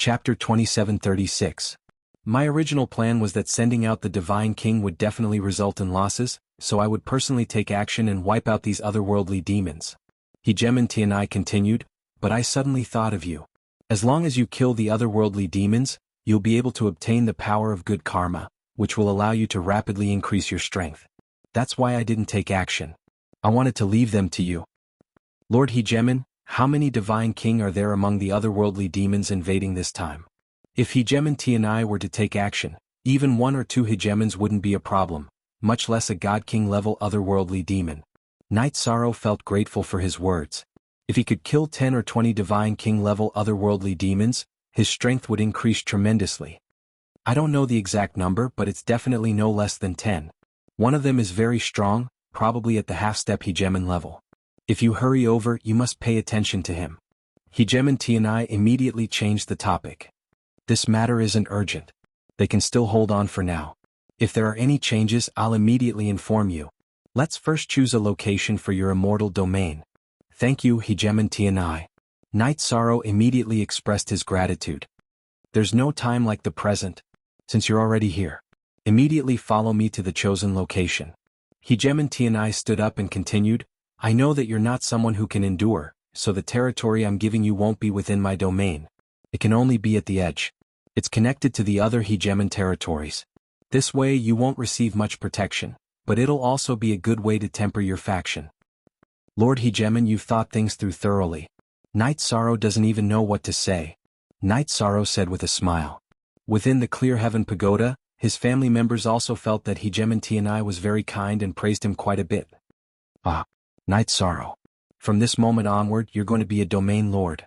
Chapter 2736. My original plan was that sending out the Divine King would definitely result in losses, so I would personally take action and wipe out these otherworldly demons. Hegemon Tianai continued, but I suddenly thought of you. As long as you kill the otherworldly demons, you'll be able to obtain the power of good karma, which will allow you to rapidly increase your strength. That's why I didn't take action. I wanted to leave them to you. Lord Hegemon, how many Divine King are there among the otherworldly demons invading this time? If Hegemon Tianai were to take action, even 1 or 2 Hegemons wouldn't be a problem, much less a God King level otherworldly demon. Night Sorrow felt grateful for his words. If he could kill 10 or 20 Divine King level otherworldly demons, his strength would increase tremendously. I don't know the exact number, but it's definitely no less than 10. One of them is very strong, probably at the half-step Hegemon level. If you hurry over, you must pay attention to him. Hegemon Tianai immediately changed the topic. This matter isn't urgent. They can still hold on for now. If there are any changes, I'll immediately inform you. Let's first choose a location for your immortal domain. Thank you, Hegemon Tianai. Night Sorrow immediately expressed his gratitude. There's no time like the present. Since you're already here, immediately follow me to the chosen location. Hegemon Tianai stood up and continued, I know that you're not someone who can endure, so the territory I'm giving you won't be within my domain. It can only be at the edge. It's connected to the other Hegemon territories. This way you won't receive much protection, but it'll also be a good way to temper your faction. Lord Hegemon, you've thought things through thoroughly. Night Sorrow doesn't even know what to say. Night Sorrow said with a smile. Within the Clear Heaven Pagoda, his family members also felt that Hegemon Tianai was very kind and praised him quite a bit. Night Sorrow. From this moment onward, you're going to be a domain lord.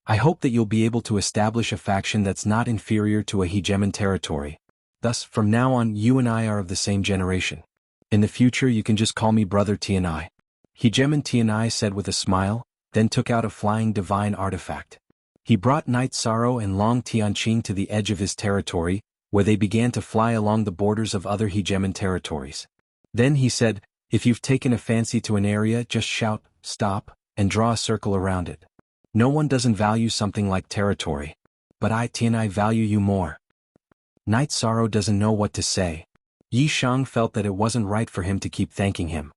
I hope that you'll be able to establish a faction that's not inferior to a Hegemon territory. Thus, from now on, you and I are of the same generation. In the future, you can just call me Brother Tianai. Hegemon Tianai said with a smile, then took out a flying divine artifact. He brought Night Sorrow and Long Tianqing to the edge of his territory, where they began to fly along the borders of other Hegemon territories. Then he said, if you've taken a fancy to an area, just shout, stop, and draw a circle around it. No one doesn't value something like territory. But I, Tianai, value you more. Night Sorrow doesn't know what to say. Yi Shang felt that it wasn't right for him to keep thanking him.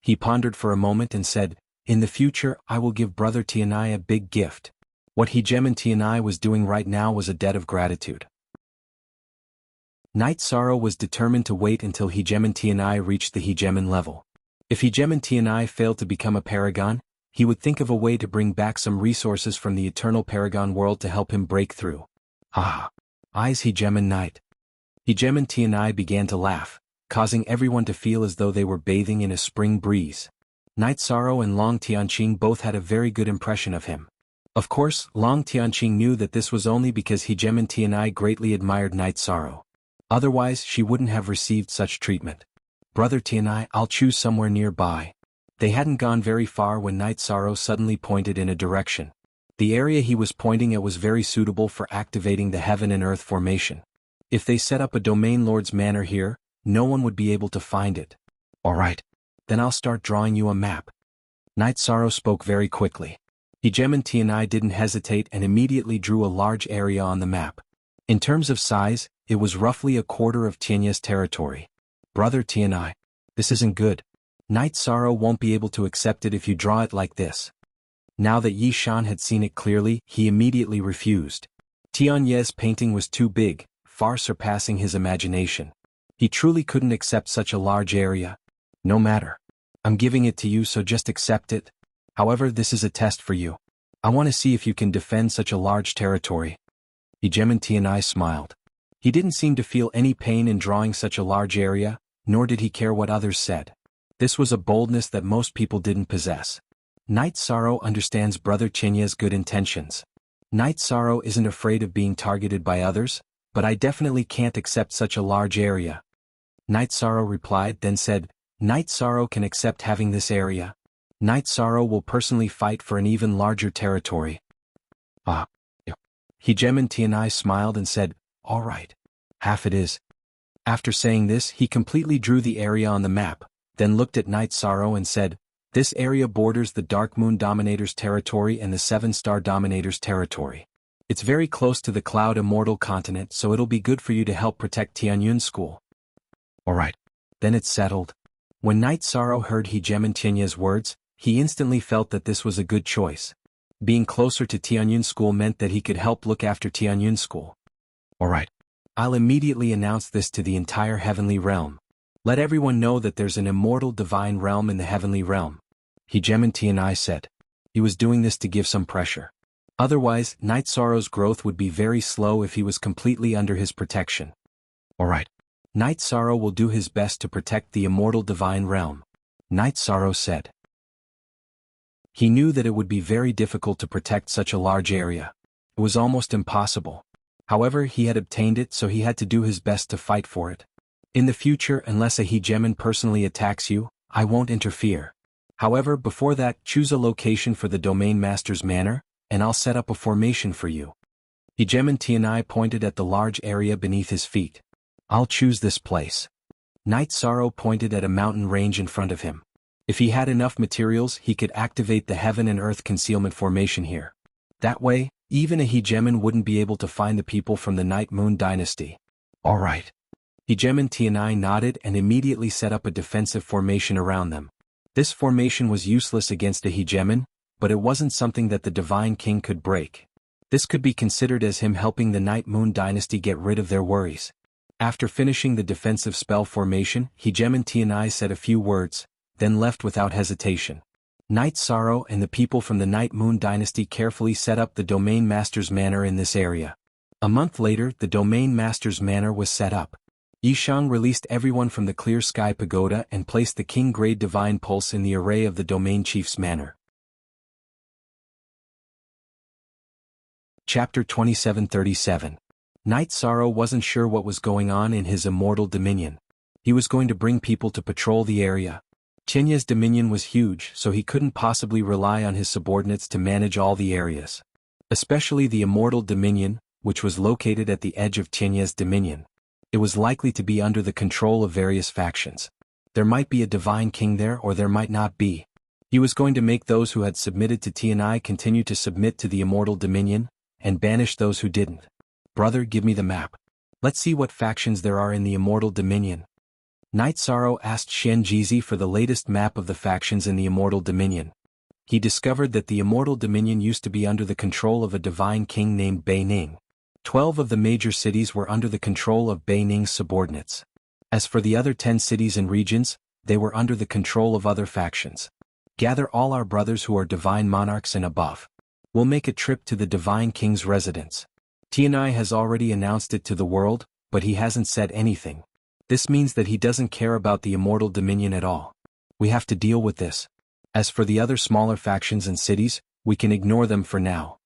He pondered for a moment and said, in the future, I will give Brother Tianai a big gift. What Hegemon Tianai was doing right now was a debt of gratitude. Night Sorrow was determined to wait until Hegemon Tianai reached the Hegemon level. If Hegemon Tianai failed to become a paragon, he would think of a way to bring back some resources from the eternal paragon world to help him break through. Eyes Hegemon Night. Hegemon Tianai began to laugh, causing everyone to feel as though they were bathing in a spring breeze. Night Sorrow and Long Tianqing both had a very good impression of him. Of course, Long Tianqing knew that this was only because Hegemon Tianai greatly admired Night Sorrow. Otherwise, she wouldn't have received such treatment. Brother Tianai, I'll choose somewhere nearby. They hadn't gone very far when Night Sorrow suddenly pointed in a direction. The area he was pointing at was very suitable for activating the Heaven and Earth formation. If they set up a Domain Lord's Manor here, no one would be able to find it. Alright. Then I'll start drawing you a map. Night Sorrow spoke very quickly. Hegemon Tianai didn't hesitate and immediately drew a large area on the map. In terms of size, it was roughly a quarter of Tianya's territory. Brother Tianai, this isn't good. Night Sorrow won't be able to accept it if you draw it like this. Now that Yi Shan had seen it clearly, he immediately refused. Tianya's painting was too big, far surpassing his imagination. He truly couldn't accept such a large area. No matter. I'm giving it to you, so just accept it. However, this is a test for you. I want to see if you can defend such a large territory. Hegemon Tianai smiled. He didn't seem to feel any pain in drawing such a large area, nor did he care what others said. This was a boldness that most people didn't possess. Night Sorrow understands Brother Tianya's good intentions. Night Sorrow isn't afraid of being targeted by others, but I definitely can't accept such a large area. Night Sorrow replied, then said, Night Sorrow can accept having this area. Night Sorrow will personally fight for an even larger territory. Hegemon Tianai smiled and said, all right. Half it is. After saying this, he completely drew the area on the map, then looked at Night Sorrow and said, this area borders the Dark Moon Dominator's territory and the Seven Star Dominator's territory. It's very close to the Cloud Immortal continent, so it'll be good for you to help protect Tianyun School. Alright. Then it's settled. When Night Sorrow heard Hegemon Tianya's words, he instantly felt that this was a good choice. Being closer to Tianyun School meant that he could help look after Tianyun School. Alright. I'll immediately announce this to the entire heavenly realm. Let everyone know that there's an immortal divine realm in the heavenly realm. Hegemon Tianai said. He was doing this to give some pressure. Otherwise, Night Sorrow's growth would be very slow if he was completely under his protection. Alright. Night Sorrow will do his best to protect the immortal divine realm. Night Sorrow said. He knew that it would be very difficult to protect such a large area. It was almost impossible. However, he had obtained it, so he had to do his best to fight for it. In the future, unless a Hegemon personally attacks you, I won't interfere. However, before that, choose a location for the Domain Master's manor, and I'll set up a formation for you. Hegemon Tianai pointed at the large area beneath his feet. I'll choose this place. Night Sorrow pointed at a mountain range in front of him. If he had enough materials, he could activate the Heaven and Earth Concealment Formation here. That way, even a Hegemon wouldn't be able to find the people from the Night Moon Dynasty. Alright. Hegemon Tianai nodded and immediately set up a defensive formation around them. This formation was useless against a Hegemon, but it wasn't something that the Divine King could break. This could be considered as him helping the Night Moon Dynasty get rid of their worries. After finishing the defensive spell formation, Hegemon Tianai said a few words, then left without hesitation. Night Sorrow and the people from the Night Moon Dynasty carefully set up the Domain Master's manor in this area. A month later, the Domain Master's manor was set up. Yishang released everyone from the Clear Sky Pagoda and placed the King Grade Divine Pulse in the array of the Domain Chief's manor. Chapter 2737. Night Sorrow wasn't sure what was going on in his immortal dominion. He was going to bring people to patrol the area. Tianya's dominion was huge, so he couldn't possibly rely on his subordinates to manage all the areas. Especially the immortal dominion, which was located at the edge of Tianya's dominion. It was likely to be under the control of various factions. There might be a divine king there or there might not be. He was going to make those who had submitted to Tianai continue to submit to the immortal dominion, and banish those who didn't. Brother, give me the map. Let's see what factions there are in the immortal dominion. Night Sorrow asked Shenjizi for the latest map of the factions in the immortal dominion. He discovered that the immortal dominion used to be under the control of a divine king named Bei Ning. 12 of the major cities were under the control of Bei Ning's subordinates. As for the other 10 cities and regions, they were under the control of other factions. Gather all our brothers who are divine monarchs and above. We'll make a trip to the divine king's residence. Tianai has already announced it to the world, but he hasn't said anything. This means that he doesn't care about the immortal dominion at all. We have to deal with this. As for the other smaller factions and cities, we can ignore them for now.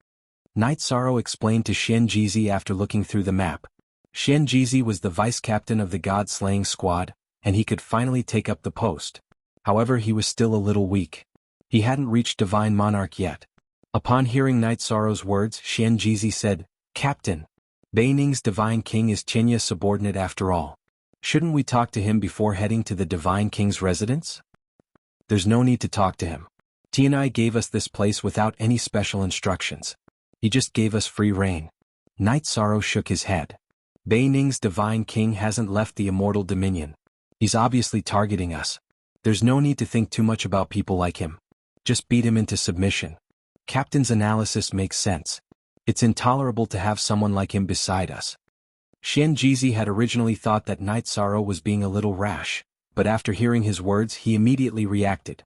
Night Sorrow explained to Shenjizi after looking through the map. Shenjizi was the vice-captain of the God-slaying squad, and he could finally take up the post. However, he was still a little weak. He hadn't reached Divine Monarch yet. Upon hearing Night Sorrow's words, Shenjizi said, Captain, Bei Ning's Divine King is Tianya's subordinate after all. Shouldn't we talk to him before heading to the Divine King's residence? There's no need to talk to him. Tianai gave us this place without any special instructions. He just gave us free rein. Night Sorrow shook his head. Bei Ning's Divine King hasn't left the immortal dominion. He's obviously targeting us. There's no need to think too much about people like him. Just beat him into submission. Captain's analysis makes sense. It's intolerable to have someone like him beside us. Shenjizi had originally thought that Night Sorrow was being a little rash, but after hearing his words he immediately reacted.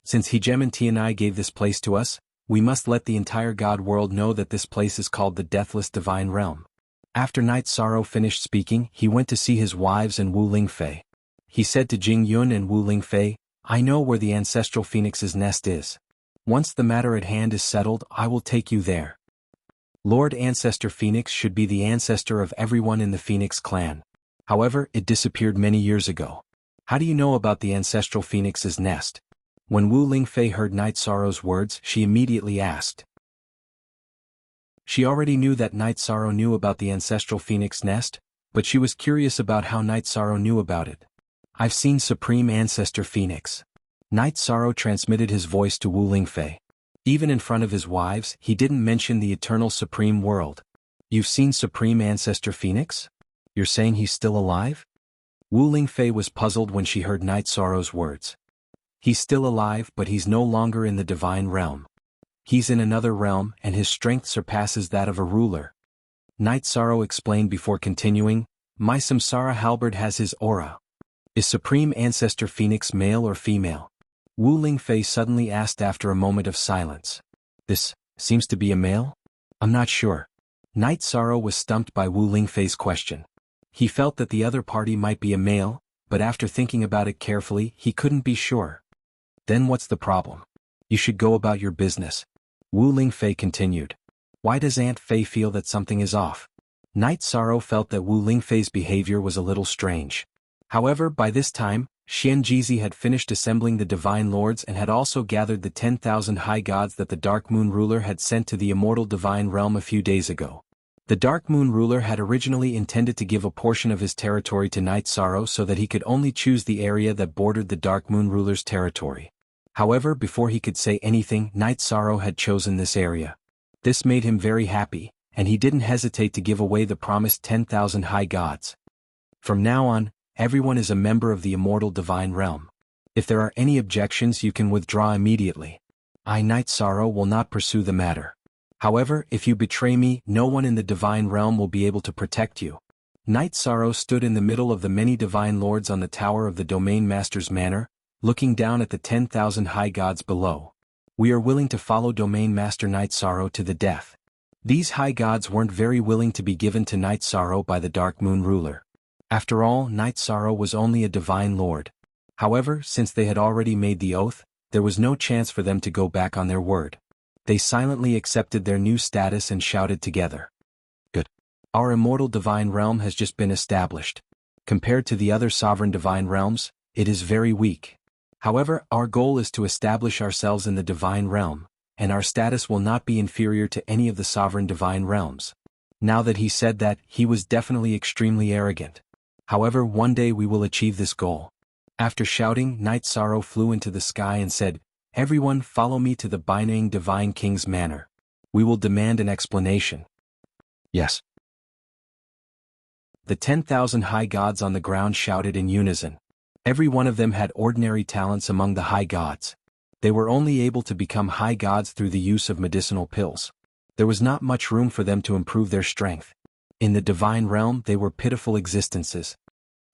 Since Hegemon Tianai gave this place to us, we must let the entire God world know that this place is called the Deathless Divine Realm. After Night Sorrow finished speaking, he went to see his wives and Wu Lingfei. He said to Jing Yun and Wu Lingfei, I know where the Ancestral Phoenix's nest is. Once the matter at hand is settled, I will take you there. Lord Ancestor Phoenix should be the ancestor of everyone in the Phoenix clan. However, it disappeared many years ago. How do you know about the Ancestral Phoenix's nest? When Wu Lingfei heard Night Sorrow's words, she immediately asked. She already knew that Night Sorrow knew about the Ancestral Phoenix nest, but she was curious about how Night Sorrow knew about it. I've seen Supreme Ancestor Phoenix. Night Sorrow transmitted his voice to Wu Lingfei. Even in front of his wives, he didn't mention the eternal supreme world. You've seen Supreme Ancestor Phoenix? You're saying he's still alive? Wu Lingfei was puzzled when she heard Night Sorrow's words. He's still alive, but he's no longer in the divine realm. He's in another realm, and his strength surpasses that of a ruler. Night Sorrow explained before continuing, my Samsara halberd has his aura. Is Supreme Ancestor Phoenix male or female? Wu Lingfei suddenly asked after a moment of silence. This seems to be a male? I'm not sure. Night Sorrow was stumped by Wu Lingfei's question. He felt that the other party might be a male, but after thinking about it carefully, he couldn't be sure. Then what's the problem? You should go about your business. Wu Lingfei continued. Why does Aunt Fei feel that something is off? Night Sorrow felt that Wu Lingfei's behavior was a little strange. However, by this time, Xian Jizi had finished assembling the Divine Lords and had also gathered the 10,000 high gods that the Dark Moon Ruler had sent to the immortal divine realm a few days ago. The Dark Moon Ruler had originally intended to give a portion of his territory to Night Sorrow so that he could only choose the area that bordered the Dark Moon Ruler's territory. However, before he could say anything, Night Sorrow had chosen this area. This made him very happy, and he didn't hesitate to give away the promised 10,000 high gods. From now on, everyone is a member of the immortal divine realm. If there are any objections, you can withdraw immediately. I, Night Sorrow, will not pursue the matter. However, if you betray me, no one in the divine realm will be able to protect you. Night Sorrow stood in the middle of the many divine lords on the tower of the Domain Master's manor, looking down at the 10,000 high gods below. We are willing to follow Domain Master Night Sorrow to the death. These high gods weren't very willing to be given to Night Sorrow by the Dark Moon Ruler. After all, Night Sorrow was only a divine lord. However, since they had already made the oath, there was no chance for them to go back on their word. They silently accepted their new status and shouted together. Good. Our immortal divine realm has just been established. Compared to the other sovereign divine realms, it is very weak. However, our goal is to establish ourselves in the divine realm, and our status will not be inferior to any of the sovereign divine realms. Now that he said that, he was definitely extremely arrogant. However, one day we will achieve this goal. After shouting, Night Sorrow flew into the sky and said, everyone follow me to the Binang Divine King's manor. We will demand an explanation. Yes. The 10,000 high gods on the ground shouted in unison. Every one of them had ordinary talents among the high gods. They were only able to become high gods through the use of medicinal pills. There was not much room for them to improve their strength. In the divine realm, they were pitiful existences.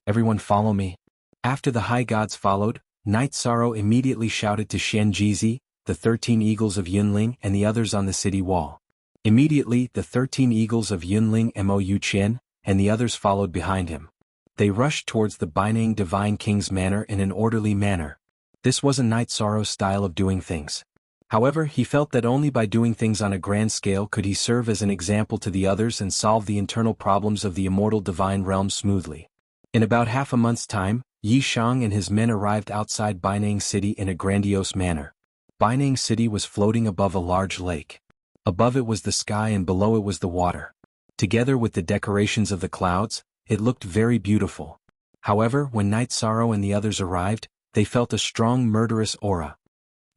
Everyone follow me. After the high gods followed, Night Sorrow immediately shouted to Xian Jizi, the 13 eagles of Yunling and the others on the city wall. Immediately, the 13 eagles of Yunling Mou Qian, and the others followed behind him. They rushed towards the Binang Divine King's manor in an orderly manner. This wasn't Night Sorrow's style of doing things. However, he felt that only by doing things on a grand scale could he serve as an example to the others and solve the internal problems of the immortal divine realm smoothly. In about half a month's time, Yi Shang and his men arrived outside Binang City in a grandiose manner. Binang City was floating above a large lake. Above it was the sky and below it was the water. Together with the decorations of the clouds, it looked very beautiful. However, when Night Sorrow and the others arrived, they felt a strong murderous aura.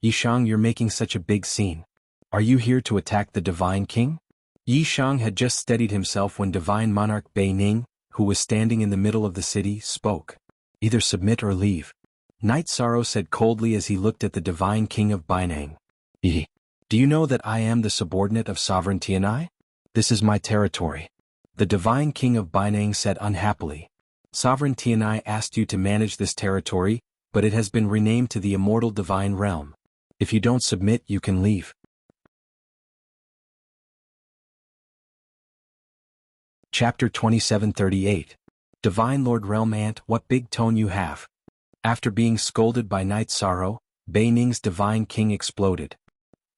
Yi Shang, you're making such a big scene. Are you here to attack the Divine King? Yi Shang had just steadied himself when Divine Monarch Bei Ning, who was standing in the middle of the city, spoke. Either submit or leave. Night Sorrow said coldly as he looked at the Divine King of Binang. Do you know that I am the subordinate of Sovereign Tianai? This is my territory. The Divine King of Binang said unhappily. Sovereign Tianai asked you to manage this territory, but it has been renamed to the Immortal Divine Realm. If you don't submit, you can leave. Chapter 2738. Divine Lord Realm Ant, what big tone you have. After being scolded by Night Sorrow, Bei Ning's Divine King exploded.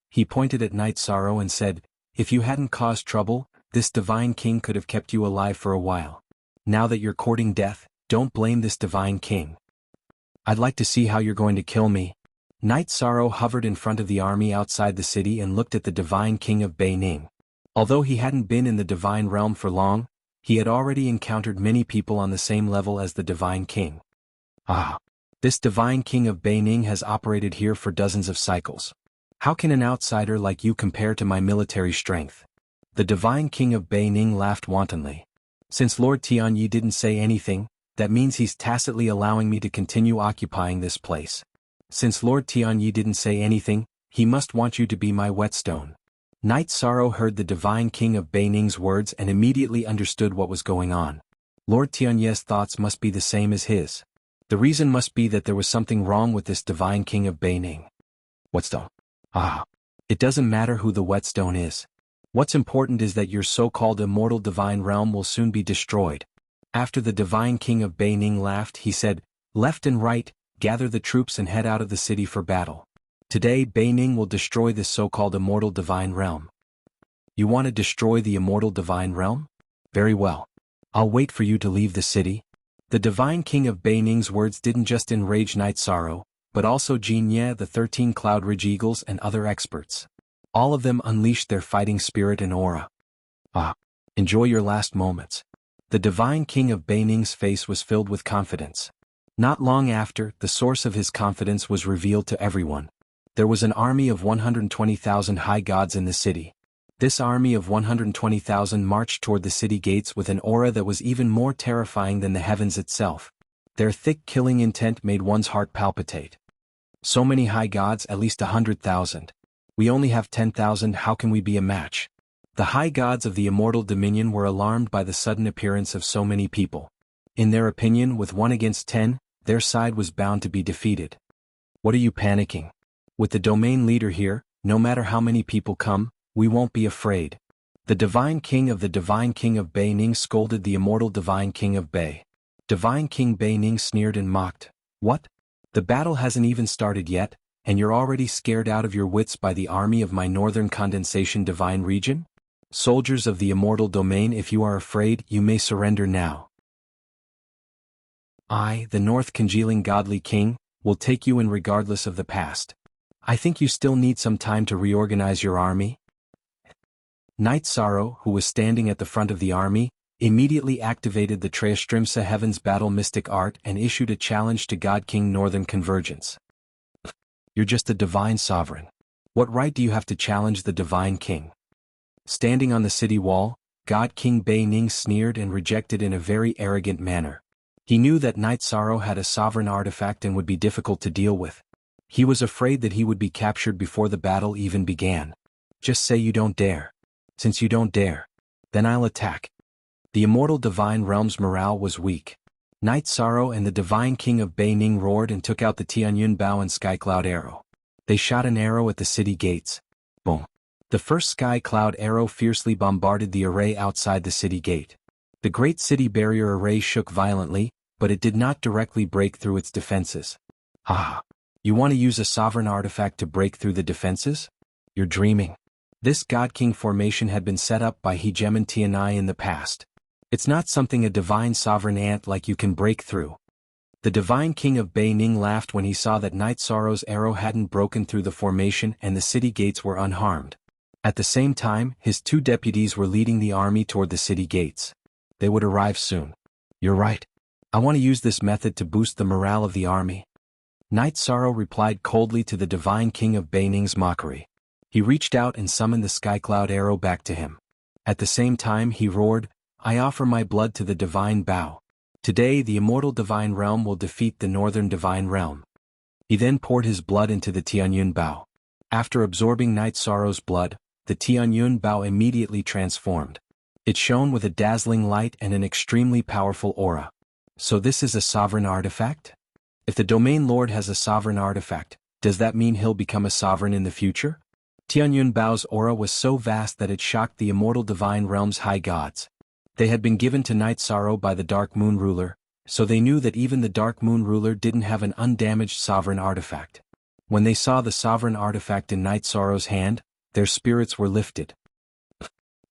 He pointed at Night Sorrow and said, if you hadn't caused trouble, this Divine King could have kept you alive for a while. Now that you're courting death, don't blame this Divine King. I'd like to see how you're going to kill me. Night Sorrow hovered in front of the army outside the city and looked at the Divine King of Bei Ning. Although he hadn't been in the Divine Realm for long, he had already encountered many people on the same level as the Divine King. This Divine King of Bei Ning has operated here for dozens of cycles. How can an outsider like you compare to my military strength? The divine king of Beining laughed wantonly. Since Lord Tianyi didn't say anything, that means he's tacitly allowing me to continue occupying this place. Since Lord Tianyi didn't say anything, he must want you to be my whetstone. Knight Sorrow heard the divine king of Beining's words and immediately understood what was going on. Lord Tianyi's thoughts must be the same as his. The reason must be that there was something wrong with this divine king of Beining. Whetstone. It doesn't matter who the whetstone is. What's important is that your so-called immortal divine realm will soon be destroyed. After the divine king of Beining laughed, he said, "Left and right, gather the troops and head out of the city for battle. Today Beining will destroy this so-called immortal divine realm." You want to destroy the immortal divine realm? Very well. I'll wait for you to leave the city. The divine king of Beining's words didn't just enrage Knight Sorrow, but also Jin Ye, the 13 Cloud Ridge Eagles and other experts. All of them unleashed their fighting spirit and aura. Enjoy your last moments. The divine king of Beining's face was filled with confidence. Not long after, the source of his confidence was revealed to everyone. There was an army of 120,000 high gods in the city. This army of 120,000 marched toward the city gates with an aura that was even more terrifying than the heavens itself. Their thick killing intent made one's heart palpitate. So many high gods, at least 100,000. We only have 10,000, how can we be a match? The high gods of the immortal dominion were alarmed by the sudden appearance of so many people. In their opinion, with 1 against 10, their side was bound to be defeated. What are you panicking? With the domain leader here, no matter how many people come, we won't be afraid. The divine king of Beining scolded the immortal divine king of Bei. Divine King Beining sneered and mocked. What? The battle hasn't even started yet, and you're already scared out of your wits by the army of my northern condensation divine region? Soldiers of the immortal domain, if you are afraid, you may surrender now. I, the North Congealing Godly King, will take you in regardless of the past. I think you still need some time to reorganize your army. Knight Sorrow, who was standing at the front of the army, immediately activated the Treastrimsa Heaven's Battle Mystic Art and issued a challenge to God King Northern Convergence. You're just a divine sovereign. What right do you have to challenge the divine king? Standing on the city wall, God King Beining sneered and rejected in a very arrogant manner. He knew that Knight Sorrow had a sovereign artifact and would be difficult to deal with. He was afraid that he would be captured before the battle even began. Just say you don't dare. Since you don't dare, then I'll attack. The immortal divine realm's morale was weak. Knight Sorrow and the divine king of Beining roared and took out the Tianyun Bao and Sky Cloud arrow. They shot an arrow at the city gates. Boom. The first Sky Cloud arrow fiercely bombarded the array outside the city gate. The great city barrier array shook violently, but it did not directly break through its defenses. You want to use a sovereign artifact to break through the defenses? You're dreaming. This God King formation had been set up by Hegemon Tianai in the past. It's not something a divine sovereign ant like you can break through. The divine king of Beining laughed when he saw that Knight Sorrow's arrow hadn't broken through the formation and the city gates were unharmed. At the same time, his 2 deputies were leading the army toward the city gates. They would arrive soon. You're right. I want to use this method to boost the morale of the army. Knight Sorrow replied coldly to the divine king of Beining's mockery. He reached out and summoned the Sky Cloud arrow back to him. At the same time he roared, I offer my blood to the divine Bao. Today the immortal divine realm will defeat the northern divine realm. He then poured his blood into the Tianyun Bao. After absorbing Knight Sorrow's blood, the Tianyun Bao immediately transformed. It shone with a dazzling light and an extremely powerful aura. So this is a sovereign artifact? If the domain lord has a sovereign artifact, does that mean he'll become a sovereign in the future? Tianyun Bao's aura was so vast that it shocked the immortal divine realm's high gods. They had been given to Knight Sorrow by the Dark Moon Ruler, so they knew that even the Dark Moon Ruler didn't have an undamaged sovereign artifact. When they saw the sovereign artifact in Knight Sorrow's hand, their spirits were lifted.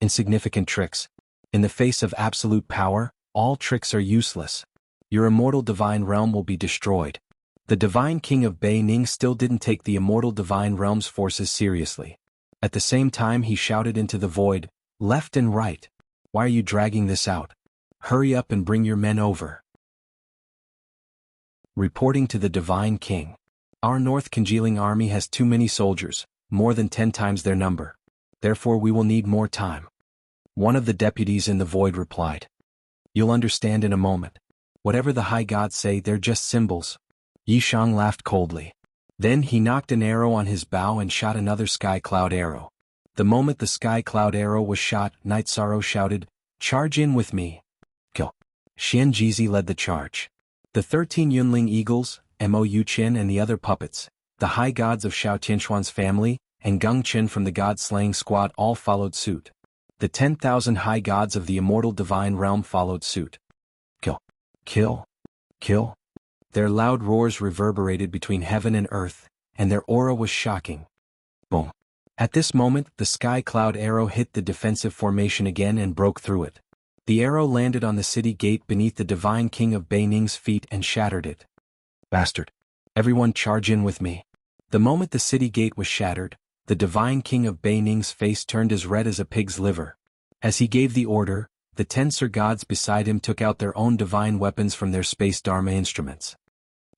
Insignificant tricks. In the face of absolute power, all tricks are useless. Your immortal divine realm will be destroyed. The divine king of Beining still didn't take the immortal divine realm's forces seriously. At the same time he shouted into the void, left and right. Why are you dragging this out? Hurry up and bring your men over. Reporting to the divine king. Our North Congealing army has too many soldiers. more than 10 times their number. Therefore we will need more time. One of the deputies in the void replied. You'll understand in a moment. Whatever the high gods say, they're just symbols. Yishang laughed coldly. Then he knocked an arrow on his bow and shot another sky cloud arrow. The moment the sky cloud arrow was shot, Night Sorrow shouted, Charge in with me. Kill. Xian Jizi led the charge. The 13 Yunling eagles, Mo Yuqin and the other puppets, the high gods of Xiao Tianxuan's family, and Gung Qin from the god-slaying squad all followed suit. The 10,000 high gods of the immortal divine realm followed suit. Kill. Kill. Kill. Their loud roars reverberated between heaven and earth, and their aura was shocking. Boom. At this moment, the sky cloud arrow hit the defensive formation again and broke through it. The arrow landed on the city gate beneath the divine king of Beining's feet and shattered it. Bastard. Everyone charge in with me. The moment the city gate was shattered, the divine king of Beining's face turned as red as a pig's liver. As he gave the order, the 10 Sir gods beside him took out their own divine weapons from their space dharma instruments.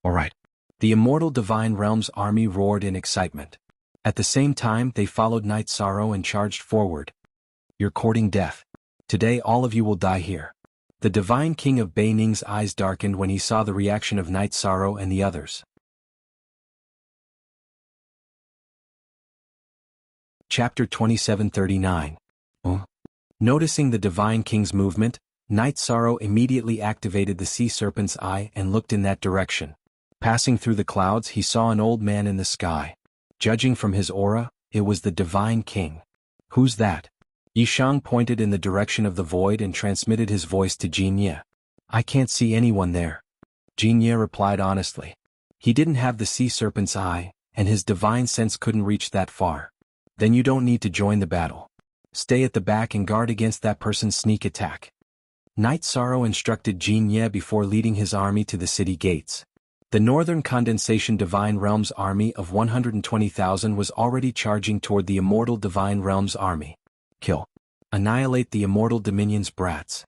Alright. The immortal divine realm's army roared in excitement. At the same time, they followed Night Sorrow and charged forward. You're courting death. Today all of you will die here. The divine king of Beining's eyes darkened when he saw the reaction of Night Sorrow and the others. Chapter 2739. Noticing the divine king's movement, Night Sorrow immediately activated the sea serpent's eye and looked in that direction. Passing through the clouds, he saw an old man in the sky. Judging from his aura, it was the divine king. Who's that? Yishang pointed in the direction of the void and transmitted his voice to Jinye. I can't see anyone there. Jinye replied honestly. He didn't have the sea serpent's eye, and his divine sense couldn't reach that far. Then you don't need to join the battle. Stay at the back and guard against that person's sneak attack. Night Sorrow instructed Jinye before leading his army to the city gates. The Northern Condensation Divine Realms army of 120,000 was already charging toward the Immortal Divine Realms army. Kill. Annihilate the Immortal Dominion's brats.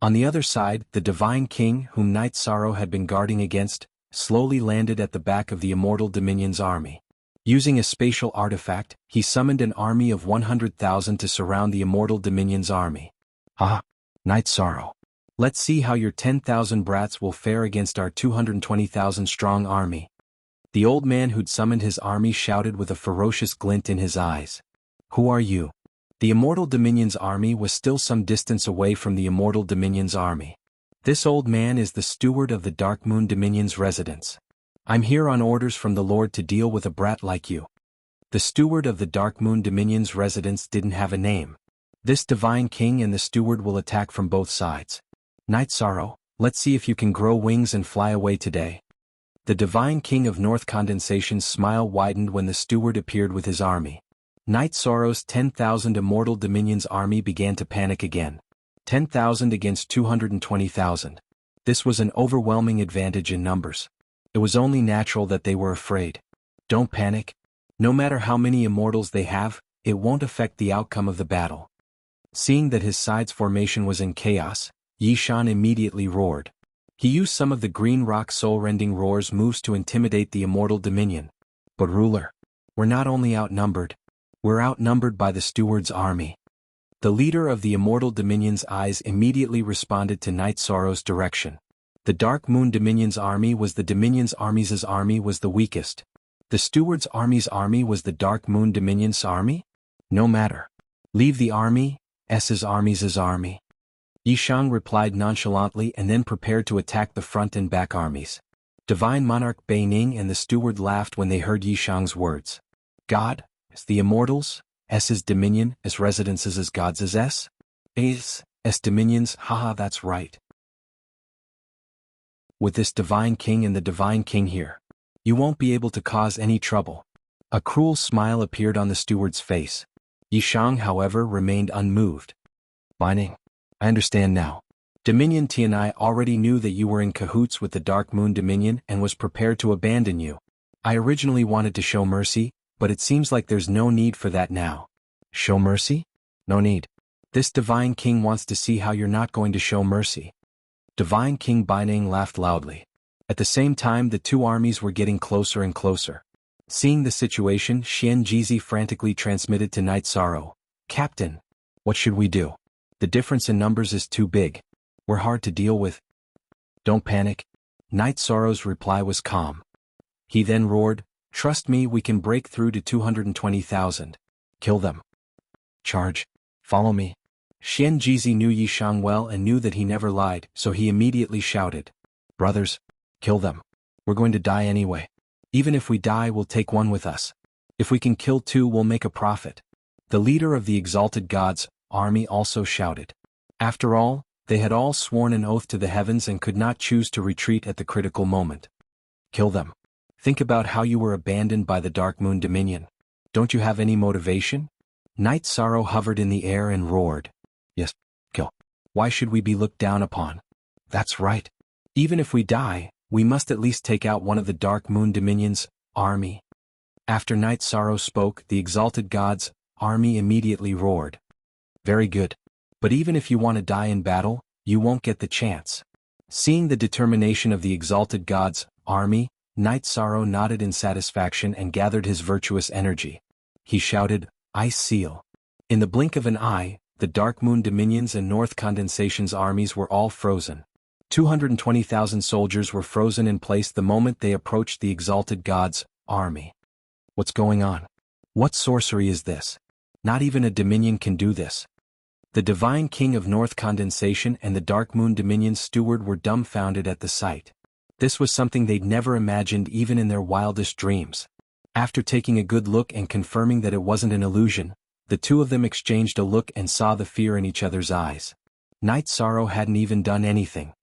On the other side, the Divine King, whom Night Sorrow had been guarding against, slowly landed at the back of the Immortal Dominion's army. Using a spatial artifact, he summoned an army of 100,000 to surround the Immortal Dominion's army. Ah, Night Sorrow. Let's see how your 10,000 brats will fare against our 220,000 strong army. The old man who'd summoned his army shouted with a ferocious glint in his eyes. Who are you? The Immortal Dominion's army was still some distance away from the Immortal Dominion's army. This old man is the steward of the Dark Moon Dominion's residence. I'm here on orders from the Lord to deal with a brat like you. The steward of the Dark Moon Dominion's residence didn't have a name. This divine king and the steward will attack from both sides. Night Sorrow, let's see if you can grow wings and fly away today. The divine king of North Condensation's smile widened when the steward appeared with his army. Night Sorrow's 10,000 Immortal Dominion's army began to panic again. 10,000 against 220,000. This was an overwhelming advantage in numbers. It was only natural that they were afraid. Don't panic. No matter how many immortals they have, it won't affect the outcome of the battle. Seeing that his side's formation was in chaos, Yishan immediately roared. He used some of the green rock soul-rending roars moves to intimidate the Immortal Dominion. But ruler, we're not only outnumbered, we're outnumbered by the steward's army. The leader of the Immortal Dominion's eyes immediately responded to Night Sorrow's direction. The Dark Moon Dominion's army was the Dominion's army's army was the weakest. The steward's army's army was the Dark Moon Dominion's army? No matter. Leave the army, S's army's army. Yishang replied nonchalantly and then prepared to attack the front and back armies. Divine Monarch Beining and the steward laughed when they heard Yishang's words. God, as the immortals, S's dominion, as residences as gods as S dominions, haha, that's right. With this divine king and the divine king here, you won't be able to cause any trouble. A cruel smile appeared on the steward's face. Yishang, however, remained unmoved. Beining, I understand now. Dominion Tianai already knew that you were in cahoots with the Dark Moon Dominion and was prepared to abandon you. I originally wanted to show mercy, but it seems like there's no need for that now. Show mercy? No need. This divine king wants to see how you're not going to show mercy. Divine King Beining laughed loudly. At the same time, the two armies were getting closer and closer. Seeing the situation, Xian Jizi frantically transmitted to Night Sorrow, "Captain, what should we do? The difference in numbers is too big. We're hard to deal with." "Don't panic." Night Sorrow's reply was calm. He then roared, "Trust me, we can break through to 220,000. Kill them. Charge. Follow me." Xian Jizi knew Yishang well and knew that he never lied, so he immediately shouted, "Brothers, kill them. We're going to die anyway. Even if we die, we'll take one with us. If we can kill two, we'll make a profit." The leader of the exalted gods' army also shouted. After all, they had all sworn an oath to the heavens and could not choose to retreat at the critical moment. "Kill them. Think about how you were abandoned by the Dark Moon Dominion. Don't you have any motivation?" Night Sorrow hovered in the air and roared, "Yes, kill. Why should we be looked down upon? That's right. Even if we die, we must at least take out one of the Dark Moon Dominion's army." After Night Sorrow spoke, the exalted gods' army immediately roared, "Very good. But even if you want to die in battle, you won't get the chance." Seeing the determination of the exalted gods' army, Night Sorrow nodded in satisfaction and gathered his virtuous energy. He shouted, "Ice Seal." In the blink of an eye, the Dark Moon Dominion's and North Condensation's armies were all frozen. 220,000 soldiers were frozen in place the moment they approached the exalted gods' army. What's going on? What sorcery is this? Not even a Dominion can do this. The Divine King of North Condensation and the Dark Moon Dominion's steward were dumbfounded at the sight. This was something they'd never imagined even in their wildest dreams. After taking a good look and confirming that it wasn't an illusion, the two of them exchanged a look and saw the fear in each other's eyes. Night Sorrow hadn't even done anything.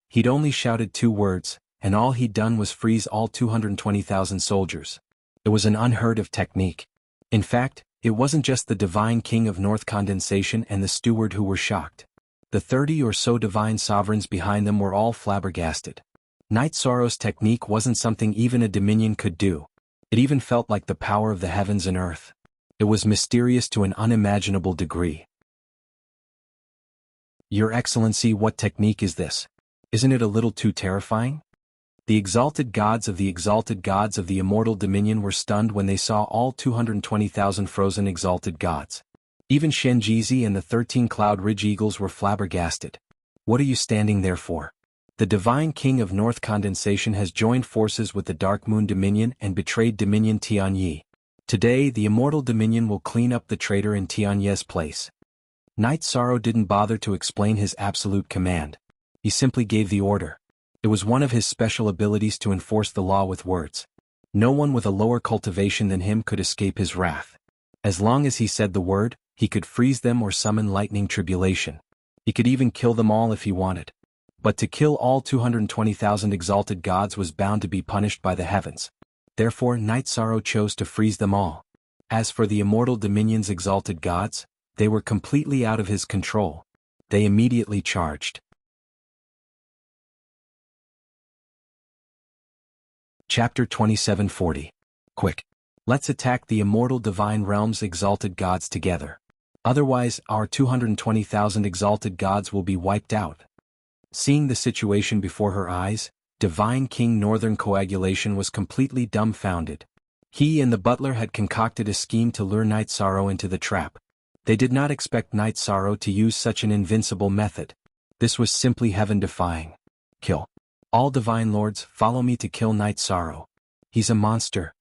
He'd only shouted 2 words, and all he'd done was freeze all 220,000 soldiers. It was an unheard of technique. In fact, it wasn't just the Divine King of North Condensation and the steward who were shocked. The 30 or so divine sovereigns behind them were all flabbergasted. Night Sorrow's technique wasn't something even a Dominion could do. It even felt like the power of the heavens and earth. It was mysterious to an unimaginable degree. "Your Excellency, what technique is this? Isn't it a little too terrifying?" The exalted gods of the immortal Dominion were stunned when they saw all 220,000 frozen exalted gods. Even Shenjizi and the 13 Cloud Ridge Eagles were flabbergasted. "What are you standing there for? The Divine King of North Condensation has joined forces with the Dark Moon Dominion and betrayed Dominion Tianyi. Today, the immortal Dominion will clean up the traitor in Tianyi's place." Night Sorrow didn't bother to explain his absolute command. He simply gave the order. It was one of his special abilities to enforce the law with words. No one with a lower cultivation than him could escape his wrath. As long as he said the word, he could freeze them or summon lightning tribulation. He could even kill them all if he wanted. But to kill all 220,000 exalted gods was bound to be punished by the heavens. Therefore, Night Sorrow chose to freeze them all. As for the immortal Dominion's exalted gods, they were completely out of his control. They immediately charged. Chapter 2740. Quick. Let's attack the immortal divine realm's exalted gods together. Otherwise, our 220,000 exalted gods will be wiped out. Seeing the situation before her eyes, Divine King Northern Coagulation was completely dumbfounded. He and the butler had concocted a scheme to lure Night Sorrow into the trap. They did not expect Night Sorrow to use such an invincible method. This was simply heaven-defying. "Kill. All divine lords, follow me to kill Night Sorrow. He's a monster."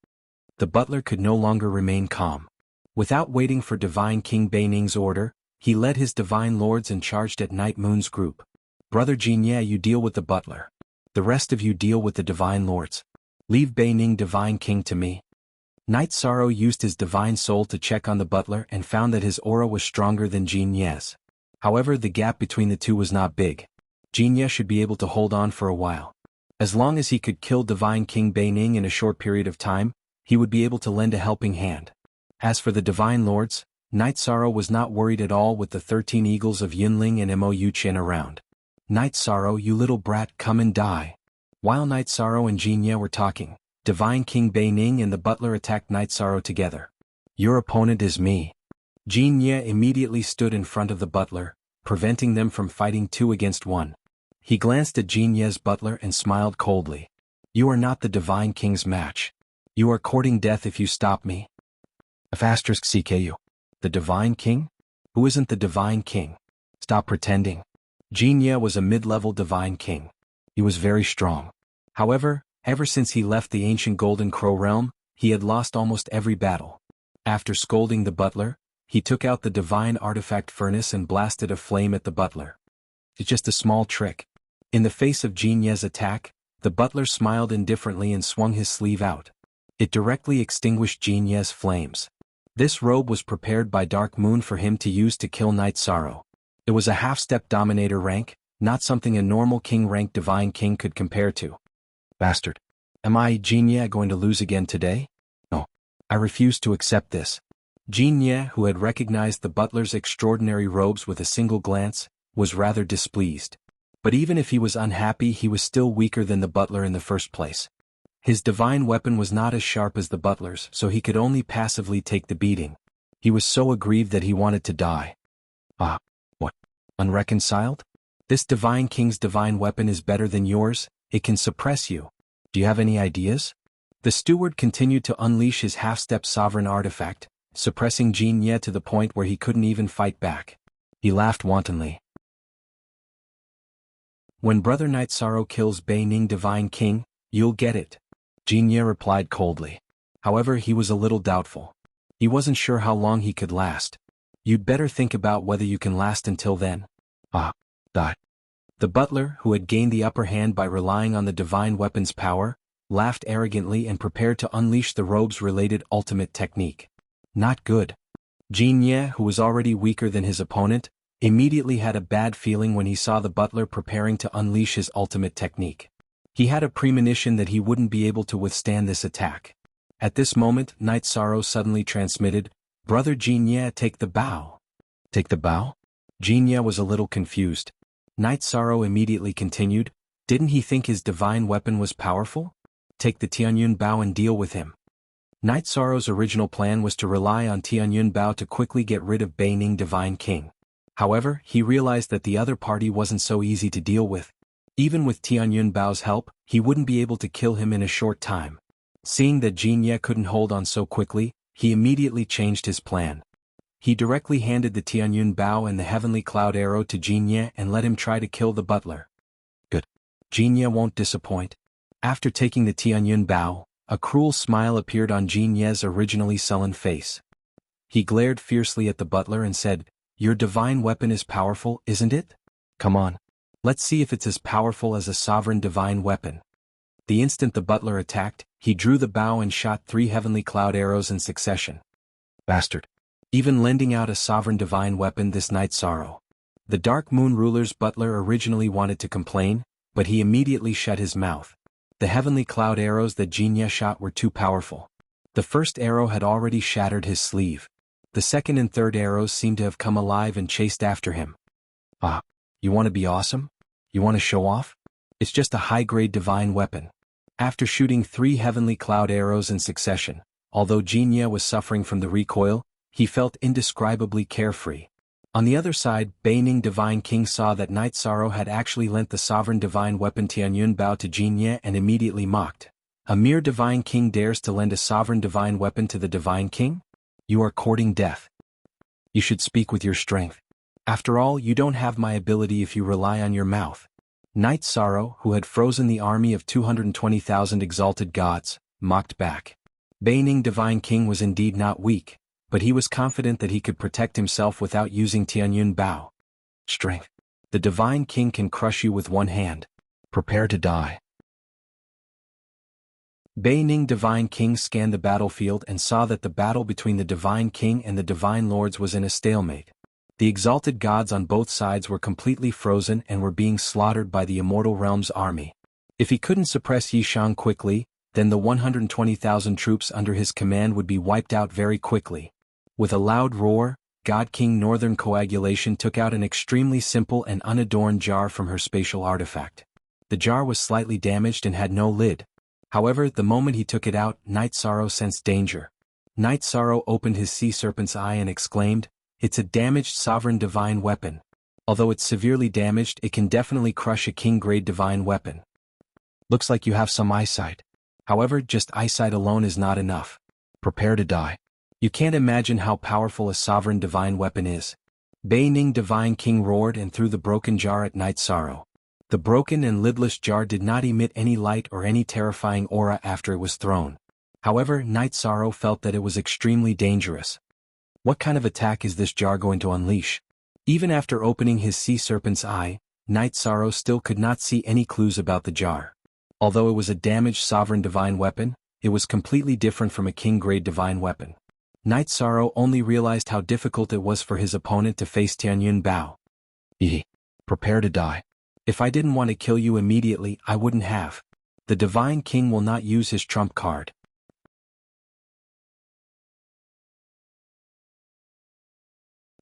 The butler could no longer remain calm. Without waiting for Divine King Beining's order, he led his divine lords and charged at Night Moon's group. "Brother Jianye, you deal with the butler. The rest of you deal with the divine lords. Leave Beining Divine King to me." Night Sorrow used his divine soul to check on the butler and found that his aura was stronger than Jinye's. However, the gap between the two was not big. Jinye should be able to hold on for a while. As long as he could kill Divine King Beining in a short period of time, he would be able to lend a helping hand. As for the divine lords, Night Sorrow was not worried at all with the 13 eagles of Yunling and Mo Yuchen around. "Night Sorrow, you little brat, come and die." While Night Sorrow and Jinye were talking, Divine King Beining and the butler attacked Night Sorrow together. "Your opponent is me." Jinye immediately stood in front of the butler, preventing them from fighting 2 against 1. He glanced at Jinye's butler and smiled coldly. "You are not the Divine King's match. You are courting death if you stop me. CKU. The Divine King? Who isn't the Divine King? Stop pretending. Jinya was a mid-level Divine King. He was very strong. However, ever since he left the ancient Golden Crow realm, he had lost almost every battle. After scolding the butler, he took out the divine artifact furnace and blasted a flame at the butler. It's just a small trick. In the face of Jinya's attack, the butler smiled indifferently and swung his sleeve out. It directly extinguished Jinya's flames. This robe was prepared by Dark Moon for him to use to kill Night Sorrow. It was a half-step Dominator rank, not something a normal King rank Divine King could compare to. Bastard. Am I, Jinya, going to lose again today? No. I refuse to accept this. Jinya, who had recognized the butler's extraordinary robes with a single glance, was rather displeased. But even if he was unhappy, he was still weaker than the butler in the first place. His divine weapon was not as sharp as the butler's, so he could only passively take the beating. He was so aggrieved that he wanted to die. Ah, what? Unreconciled? This Divine King's divine weapon is better than yours, it can suppress you. Do you have any ideas? The steward continued to unleash his half-step sovereign artifact, suppressing Jinya to the point where he couldn't even fight back. He laughed wantonly. When Brother Night Sorrow kills Bei Ning Divine King, you'll get it. Jinya replied coldly. However, he was a little doubtful. He wasn't sure how long he could last. You'd better think about whether you can last until then. Die. The butler, who had gained the upper hand by relying on the divine weapon's power, laughed arrogantly and prepared to unleash the robe's related ultimate technique. Not good. Jinya, who was already weaker than his opponent, immediately had a bad feeling when he saw the butler preparing to unleash his ultimate technique. He had a premonition that he wouldn't be able to withstand this attack. At this moment, Night Sorrow suddenly transmitted, "Brother Jinya, take the bow." Take the bow? Jinya was a little confused. Night Sorrow immediately continued, didn't he think his divine weapon was powerful? Take the Tianyun Bao and deal with him. Night Sorrow's original plan was to rely on Tianyun Bao to quickly get rid of Bei Ning Divine King. However, he realized that the other party wasn't so easy to deal with. Even with Tianyun Bao's help, he wouldn't be able to kill him in a short time. Seeing that Jinya couldn't hold on so quickly, he immediately changed his plan. He directly handed the Tianyun Bao and the Heavenly Cloud Arrow to Jinya and let him try to kill the butler. Good. Jinya won't disappoint. After taking the Tianyun Bao, a cruel smile appeared on Jinya's originally sullen face. He glared fiercely at the butler and said, "Your divine weapon is powerful, isn't it? Come on. Let's see if it's as powerful as a sovereign divine weapon." The instant the butler attacked, he drew the bow and shot 3 heavenly cloud arrows in succession. Bastard. Even lending out a sovereign divine weapon, this Night Sorrow. The Dark Moon ruler's butler originally wanted to complain, but he immediately shut his mouth. The heavenly cloud arrows that Jinya shot were too powerful. The first arrow had already shattered his sleeve. The second and third arrows seemed to have come alive and chased after him. Ah, you want to be awesome? You want to show off? It's just a high-grade divine weapon. After shooting 3 heavenly cloud arrows in succession, although Jinya was suffering from the recoil, he felt indescribably carefree. On the other side, Bei Ning Divine King saw that Night Sorrow had actually lent the sovereign divine weapon Tianyun Bao to Jinya and immediately mocked. A mere Divine King dares to lend a sovereign divine weapon to the Divine King? You are courting death. You should speak with your strength. After all, you don't have my ability if you rely on your mouth. Night Sorrow, who had frozen the army of 220,000 exalted gods, mocked back. Bei Ning Divine King was indeed not weak, but he was confident that he could protect himself without using Tianyun Bao. Strength. The Divine King can crush you with one hand. Prepare to die. Bei Ning Divine King scanned the battlefield and saw that the battle between the Divine King and the Divine Lords was in a stalemate. The exalted gods on both sides were completely frozen and were being slaughtered by the Immortal Realm's army. If he couldn't suppress Yishang quickly, then the 120,000 troops under his command would be wiped out very quickly. With a loud roar, God King Northern Coagulation took out an extremely simple and unadorned jar from her spatial artifact. The jar was slightly damaged and had no lid. However, the moment he took it out, Night Sorrow sensed danger. Night Sorrow opened his sea serpent's eye and exclaimed, "It's a damaged sovereign divine weapon. Although it's severely damaged, it can definitely crush a king-grade divine weapon." Looks like you have some eyesight. However, just eyesight alone is not enough. Prepare to die. You can't imagine how powerful a sovereign divine weapon is. Bei Ning Divine King roared and threw the broken jar at Night Sorrow. The broken and lidless jar did not emit any light or any terrifying aura after it was thrown. However, Night Sorrow felt that it was extremely dangerous. What kind of attack is this jar going to unleash? Even after opening his sea serpent's eye, Night Sorrow still could not see any clues about the jar. Although it was a damaged sovereign divine weapon, it was completely different from a king-grade divine weapon. Night Sorrow only realized how difficult it was for his opponent to face Tianyun Bao. Prepare to die. If I didn't want to kill you immediately, I wouldn't have. The Divine King will not use his trump card.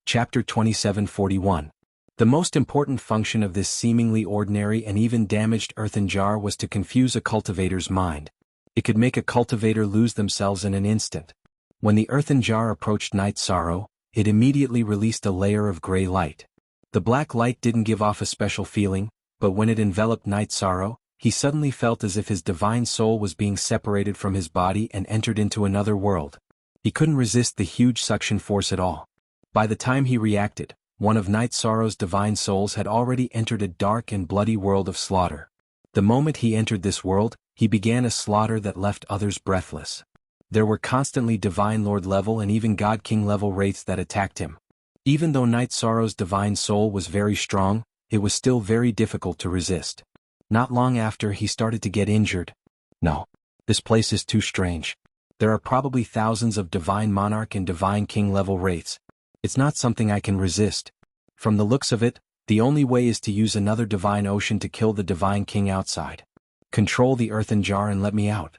Chapter 2741. The most important function of this seemingly ordinary and even damaged earthen jar was to confuse a cultivator's mind. It could make a cultivator lose themselves in an instant. When the earthen jar approached Night Sorrow, it immediately released a layer of gray light. The black light didn't give off a special feeling, but when it enveloped Night Sorrow, he suddenly felt as if his divine soul was being separated from his body and entered into another world. He couldn't resist the huge suction force at all. By the time he reacted, one of Night Sorrow's divine souls had already entered a dark and bloody world of slaughter. The moment he entered this world, he began a slaughter that left others breathless. There were constantly Divine Lord level and even God King level wraiths that attacked him. Even though Night Sorrow's divine soul was very strong, it was still very difficult to resist. Not long after, he started to get injured. No. This place is too strange. There are probably thousands of Divine Monarch and Divine King level wraiths. It's not something I can resist. From the looks of it, the only way is to use another Divine Ocean to kill the Divine King outside. Control the earthen jar and let me out.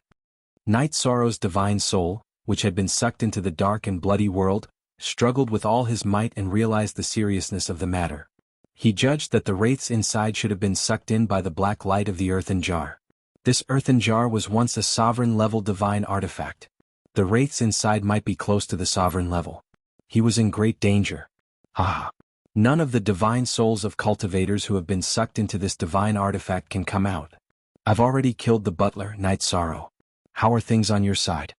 Night Sorrow's divine soul, which had been sucked into the dark and bloody world, struggled with all his might and realized the seriousness of the matter. He judged that the wraiths inside should have been sucked in by the black light of the earthen jar. This earthen jar was once a sovereign-level divine artifact. The wraiths inside might be close to the sovereign level. He was in great danger. None of the divine souls of cultivators who have been sucked into this divine artifact can come out. I've already killed the butler, Night Sorrow. How are things on your side?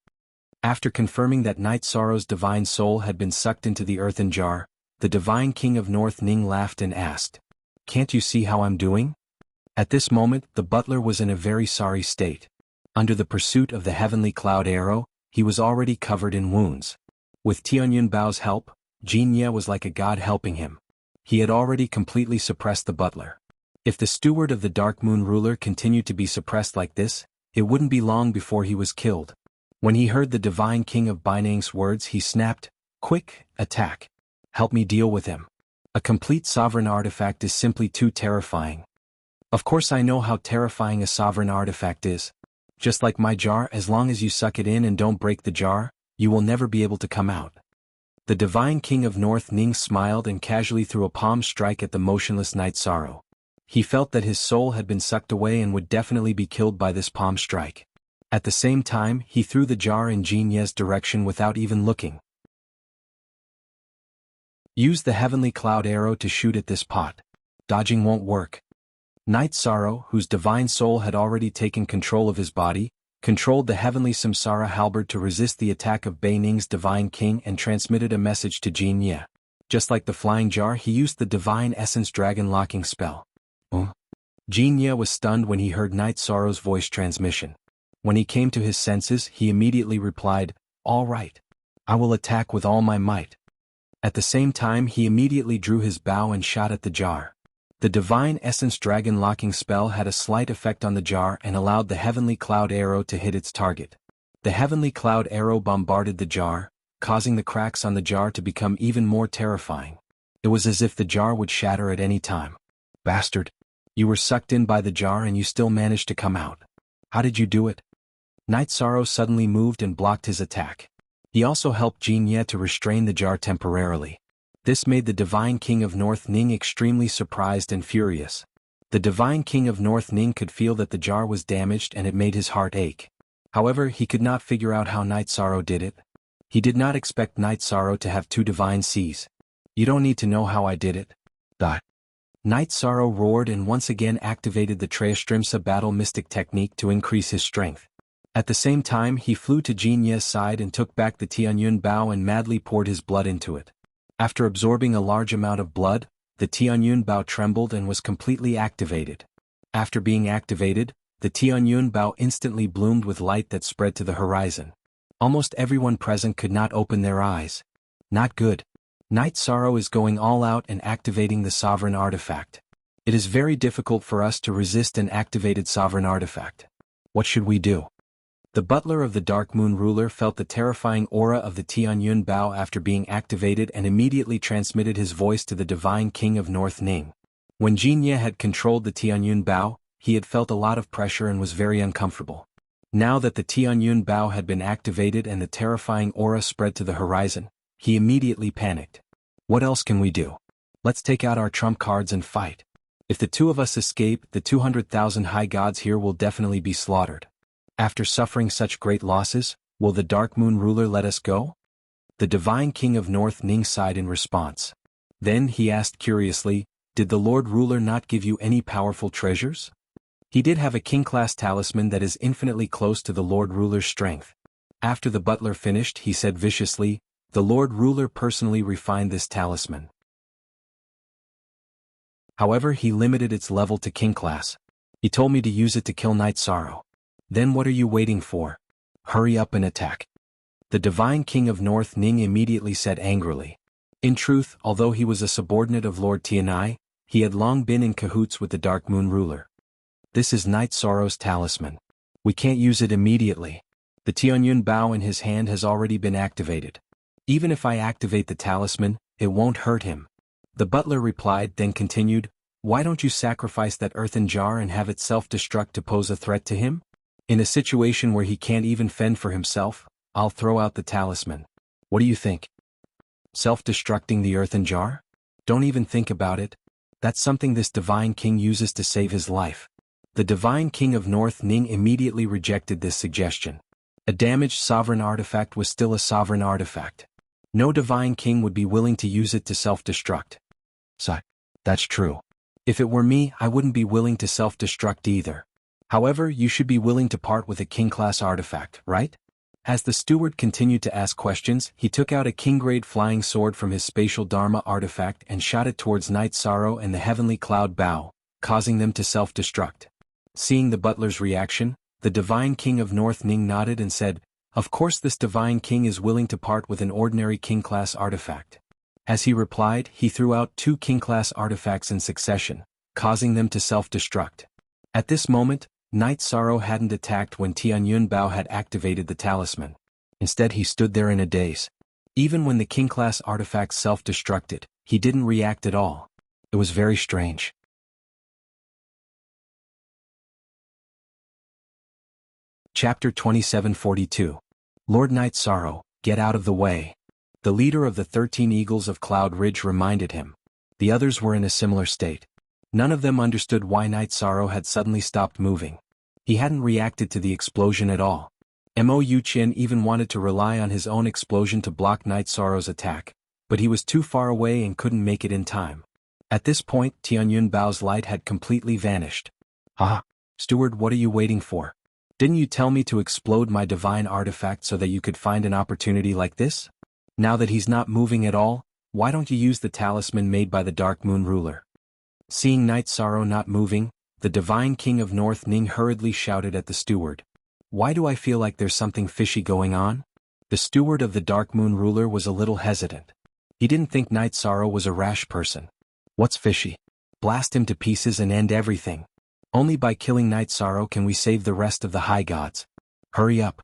After confirming that Night Sorrow's divine soul had been sucked into the earthen jar, the Divine King of North Ning laughed and asked, "Can't you see how I'm doing?" At this moment, the butler was in a very sorry state. Under the pursuit of the heavenly cloud arrow, he was already covered in wounds. With Tianyun Bao's help, Jin Ye was like a god helping him. He had already completely suppressed the butler. If the steward of the Dark Moon ruler continued to be suppressed like this, it wouldn't be long before he was killed. When he heard the Divine King of Bainang's words, he snapped, "Quick, attack. Help me deal with him. A complete sovereign artifact is simply too terrifying." Of course I know how terrifying a sovereign artifact is. Just like my jar, as long as you suck it in and don't break the jar, you will never be able to come out. The Divine King of North Ning smiled and casually threw a palm strike at the motionless Night Sorrow. He felt that his soul had been sucked away and would definitely be killed by this palm strike. At the same time, he threw the jar in Jin Ye's direction without even looking. Use the heavenly cloud arrow to shoot at this pot. Dodging won't work. Night Sorrow, whose divine soul had already taken control of his body, controlled the heavenly samsara halberd to resist the attack of Bei Ning's Divine King and transmitted a message to Jin Ye. Just like the flying jar, he used the Divine Essence Dragon locking spell. Jin Ye was stunned when he heard Night Sorrow's voice transmission. When he came to his senses, he immediately replied, "All right. I will attack with all my might." At the same time, he immediately drew his bow and shot at the jar. The Divine Essence Dragon locking spell had a slight effect on the jar and allowed the Heavenly Cloud Arrow to hit its target. The Heavenly Cloud Arrow bombarded the jar, causing the cracks on the jar to become even more terrifying. It was as if the jar would shatter at any time. "Bastard! You were sucked in by the jar and you still managed to come out. How did you do it?" Night Sorrow suddenly moved and blocked his attack. He also helped Jin Ye to restrain the jar temporarily. This made the Divine King of North Ning extremely surprised and furious. The Divine King of North Ning could feel that the jar was damaged and it made his heart ache. However, he could not figure out how Night Sorrow did it. He did not expect Night Sorrow to have two divine seas. "You don't need to know how I did it." Night Sorrow roared and once again activated the Trayastrimsa battle mystic technique to increase his strength. At the same time he flew to Jin Ye's side and took back the Tianyun Bao and madly poured his blood into it. After absorbing a large amount of blood, the Tianyun Bao trembled and was completely activated. After being activated, the Tianyun Bao instantly bloomed with light that spread to the horizon. Almost everyone present could not open their eyes. Not good. Night Sorrow is going all out and activating the sovereign artifact. It is very difficult for us to resist an activated sovereign artifact. What should we do? The butler of the Dark Moon ruler felt the terrifying aura of the Tianyun Bao after being activated and immediately transmitted his voice to the Divine King of North Ning. When Jin Ye had controlled the Tianyun Bao, he had felt a lot of pressure and was very uncomfortable. Now that the Tianyun Bao had been activated and the terrifying aura spread to the horizon, he immediately panicked. What else can we do? Let's take out our trump cards and fight. If the two of us escape, the 200,000 high gods here will definitely be slaughtered. After suffering such great losses, will the Dark Moon ruler let us go? The Divine King of North Ning sighed in response. Then he asked curiously, did the Lord ruler not give you any powerful treasures? He did have a king-class talisman that is infinitely close to the Lord ruler's strength. After the butler finished, he said viciously, the Lord ruler personally refined this talisman. However, he limited its level to king class. He told me to use it to kill Night Sorrow. Then what are you waiting for? Hurry up and attack. The Divine King of North Ning immediately said angrily. In truth, although he was a subordinate of Lord Tianai, he had long been in cahoots with the Dark Moon ruler. This is Night Sorrow's talisman. We can't use it immediately. The Tianyun Bao in his hand has already been activated. Even if I activate the talisman, it won't hurt him. The butler replied, then continued, why don't you sacrifice that earthen jar and have it self-destruct to pose a threat to him? In a situation where he can't even fend for himself, I'll throw out the talisman. What do you think? Self-destructing the earthen jar? Don't even think about it. That's something this Divine King uses to save his life. The Divine King of North Ning immediately rejected this suggestion. A damaged sovereign artifact was still a sovereign artifact. No Divine King would be willing to use it to self-destruct. So, that's true. If it were me, I wouldn't be willing to self-destruct either. However, you should be willing to part with a king-class artifact, right? As the steward continued to ask questions, he took out a king-grade flying sword from his spatial Dharma artifact and shot it towards Night Sorrow and the Heavenly Cloud Bao, causing them to self-destruct. Seeing the butler's reaction, the Divine King of North Ning nodded and said, of course this Divine King is willing to part with an ordinary king-class artifact. As he replied, he threw out 2 king-class artifacts in succession, causing them to self-destruct. At this moment, Night Sorrow hadn't attacked when Tianyun Bao had activated the talisman. Instead he stood there in a daze. Even when the king-class artifacts self-destructed, he didn't react at all. It was very strange. Chapter 2742. Lord Night Sorrow, get out of the way. The leader of the 13 Eagles of Cloud Ridge reminded him. The others were in a similar state. None of them understood why Night Sorrow had suddenly stopped moving. He hadn't reacted to the explosion at all. Mo Yuqian even wanted to rely on his own explosion to block Night Sorrow's attack, but he was too far away and couldn't make it in time. At this point, Tianyun Bao's light had completely vanished. Ah, steward, what are you waiting for? Didn't you tell me to explode my divine artifact so that you could find an opportunity like this? Now that he's not moving at all, why don't you use the talisman made by the Dark Moon ruler? Seeing Night Sorrow not moving, the Divine King of North Ning hurriedly shouted at the steward. Why do I feel like there's something fishy going on? The steward of the Dark Moon ruler was a little hesitant. He didn't think Night Sorrow was a rash person. What's fishy? Blast him to pieces and end everything. Only by killing Night Sorrow can we save the rest of the high gods. Hurry up.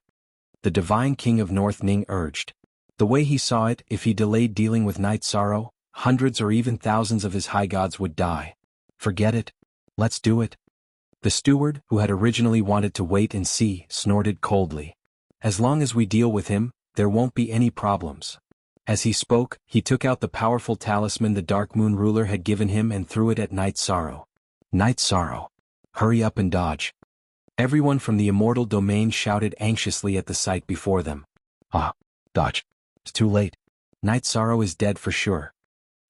The Divine King of North Ning urged. The way he saw it, if he delayed dealing with Night Sorrow, hundreds or even thousands of his high gods would die. Forget it. Let's do it. The steward, who had originally wanted to wait and see, snorted coldly. As long as we deal with him, there won't be any problems. As he spoke, he took out the powerful talisman the Dark Moon ruler had given him and threw it at Night Sorrow. Night Sorrow. Hurry up and dodge. Everyone from the immortal domain shouted anxiously at the sight before them. Ah, dodge. It's too late. Night Sorrow is dead for sure.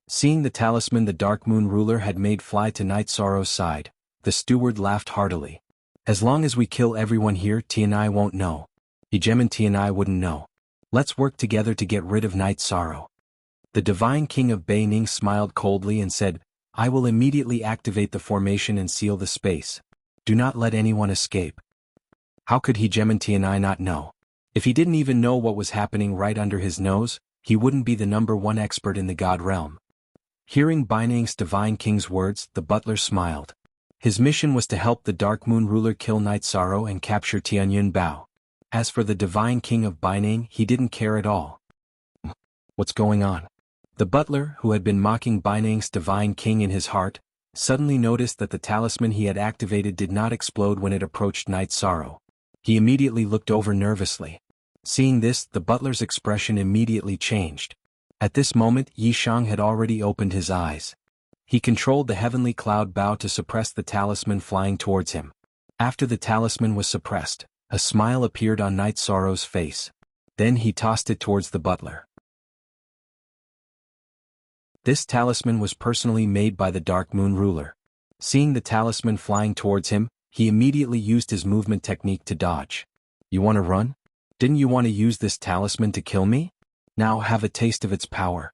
Seeing the talisman the Dark Moon ruler had made fly to Night Sorrow's side, the steward laughed heartily. As long as we kill everyone here, Tianai won't know. Jem and Tianai wouldn't know. Let's work together to get rid of Night Sorrow. The Divine King of Beining smiled coldly and said, I will immediately activate the formation and seal the space. Do not let anyone escape. How could Jem and Tianai not know? If he didn't even know what was happening right under his nose, he wouldn't be the #1 expert in the God realm. Hearing Beining's Divine King's words, the butler smiled. His mission was to help the Dark Moon ruler kill Night Sorrow and capture Tianyun Bao. As for the Divine King of Beining, he didn't care at all. What's going on? The butler, who had been mocking Beining's Divine King in his heart, suddenly noticed that the talisman he had activated did not explode when it approached Night Sorrow. He immediately looked over nervously. Seeing this, the butler's expression immediately changed. At this moment, Yishang had already opened his eyes. He controlled the heavenly cloud bow to suppress the talisman flying towards him. After the talisman was suppressed, a smile appeared on Night Sorrow's face. Then he tossed it towards the butler. This talisman was personally made by the Dark Moon ruler. Seeing the talisman flying towards him, he immediately used his movement technique to dodge. You want to run? Didn't you want to use this talisman to kill me? Now have a taste of its power.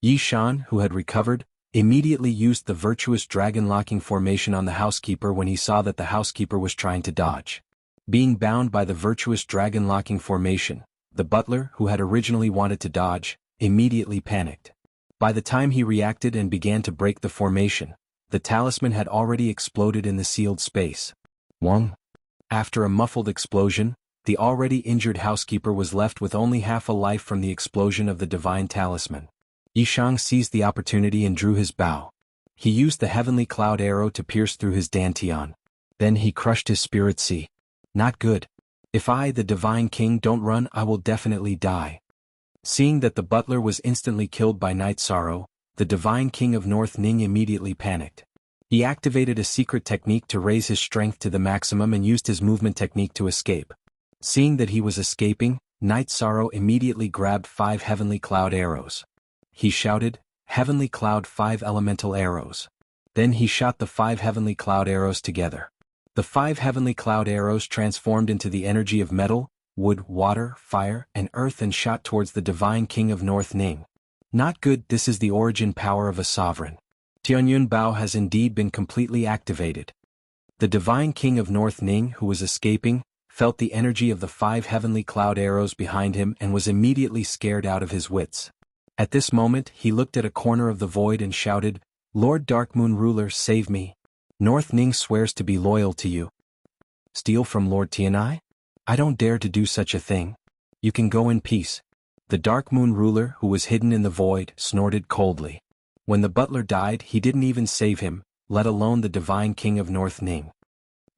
Yi Shan, who had recovered, immediately used the virtuous dragon locking formation on the housekeeper when he saw that the housekeeper was trying to dodge. Being bound by the virtuous dragon locking formation, the butler, who had originally wanted to dodge, immediately panicked. By the time he reacted and began to break the formation, the talisman had already exploded in the sealed space. Wong. After a muffled explosion, the already injured housekeeper was left with only half a life from the explosion of the divine talisman. Yishang seized the opportunity and drew his bow. He used the heavenly cloud arrow to pierce through his dantian. Then he crushed his spirit sea. Not good. If I, the Divine King, don't run, I will definitely die. Seeing that the butler was instantly killed by Night Sorrow, the Divine King of North Ning immediately panicked. He activated a secret technique to raise his strength to the maximum and used his movement technique to escape. Seeing that he was escaping, Night Sorrow immediately grabbed 5 heavenly cloud arrows. He shouted, Heavenly Cloud 5 elemental arrows. Then he shot the 5 heavenly cloud arrows together. The 5 heavenly cloud arrows transformed into the energy of metal, wood, water, fire, and earth and shot towards the Divine King of North Ning. Not good. This is the origin power of a sovereign. Tianyun Bao has indeed been completely activated. The Divine King of North Ning, who was escaping, felt the energy of the 5 heavenly cloud arrows behind him and was immediately scared out of his wits. At this moment, he looked at a corner of the void and shouted, Lord Dark Moon Ruler, save me. North Ning swears to be loyal to you. Steal from Lord Tianai? I don't dare to do such a thing. You can go in peace. The Dark Moon Ruler, who was hidden in the void, snorted coldly. When the butler died, he didn't even save him, let alone the Divine King of North Ning.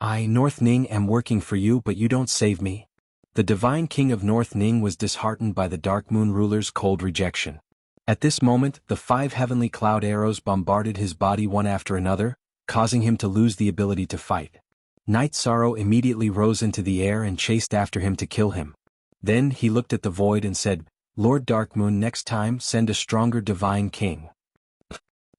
I, North Ning, am working for you, but you don't save me. The Divine King of North Ning was disheartened by the Dark Moon Ruler's cold rejection. At this moment, the 5 heavenly cloud arrows bombarded his body one after another, causing him to lose the ability to fight. Night Sorrow immediately rose into the air and chased after him to kill him. Then he looked at the void and said, Lord Dark Moon, next time send a stronger Divine King.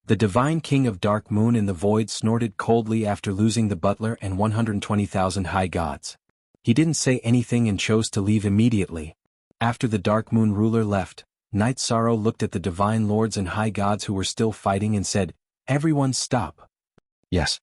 The Divine King of Dark Moon in the void snorted coldly after losing the butler and 120,000 high gods. He didn't say anything and chose to leave immediately. After the Dark Moon ruler left, Night Sorrow looked at the divine lords and high gods who were still fighting and said, Everyone stop. Yes.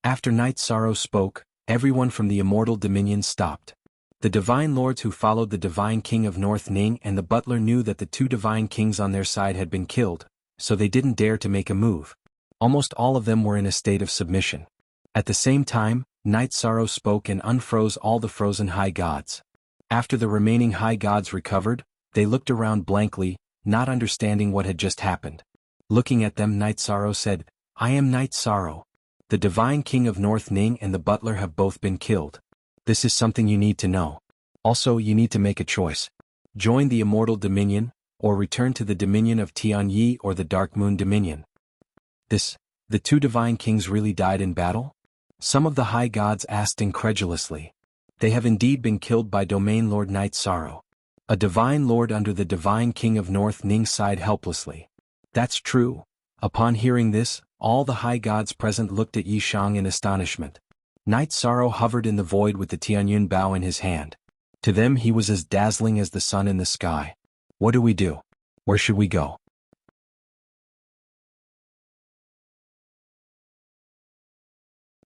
After Night Sorrow spoke, everyone from the immortal dominion stopped. The divine lords who followed the Divine King of North Ning and the butler knew that the 2 divine kings on their side had been killed, so they didn't dare to make a move. Almost all of them were in a state of submission. At the same time, Night Sorrow spoke and unfroze all the frozen high gods. After the remaining high gods recovered, they looked around blankly, not understanding what had just happened. Looking at them, Night Sorrow said, I am Night Sorrow. The Divine King of North Ning and the butler have both been killed. This is something you need to know. Also, you need to make a choice. Join the Immortal Dominion, or return to the Dominion of Tianyi or the Dark Moon Dominion. The 2 divine kings really died in battle? Some of the high gods asked incredulously. They have indeed been killed by Domain Lord Night Sorrow. A divine lord under the Divine King of North Ning sighed helplessly. That's true. Upon hearing this, All the high gods present looked at Yi Shang in astonishment. Night Sorrow hovered in the void with the Tianyun bow in his hand. To them he was as dazzling as the sun in the sky. What do we do? Where should we go?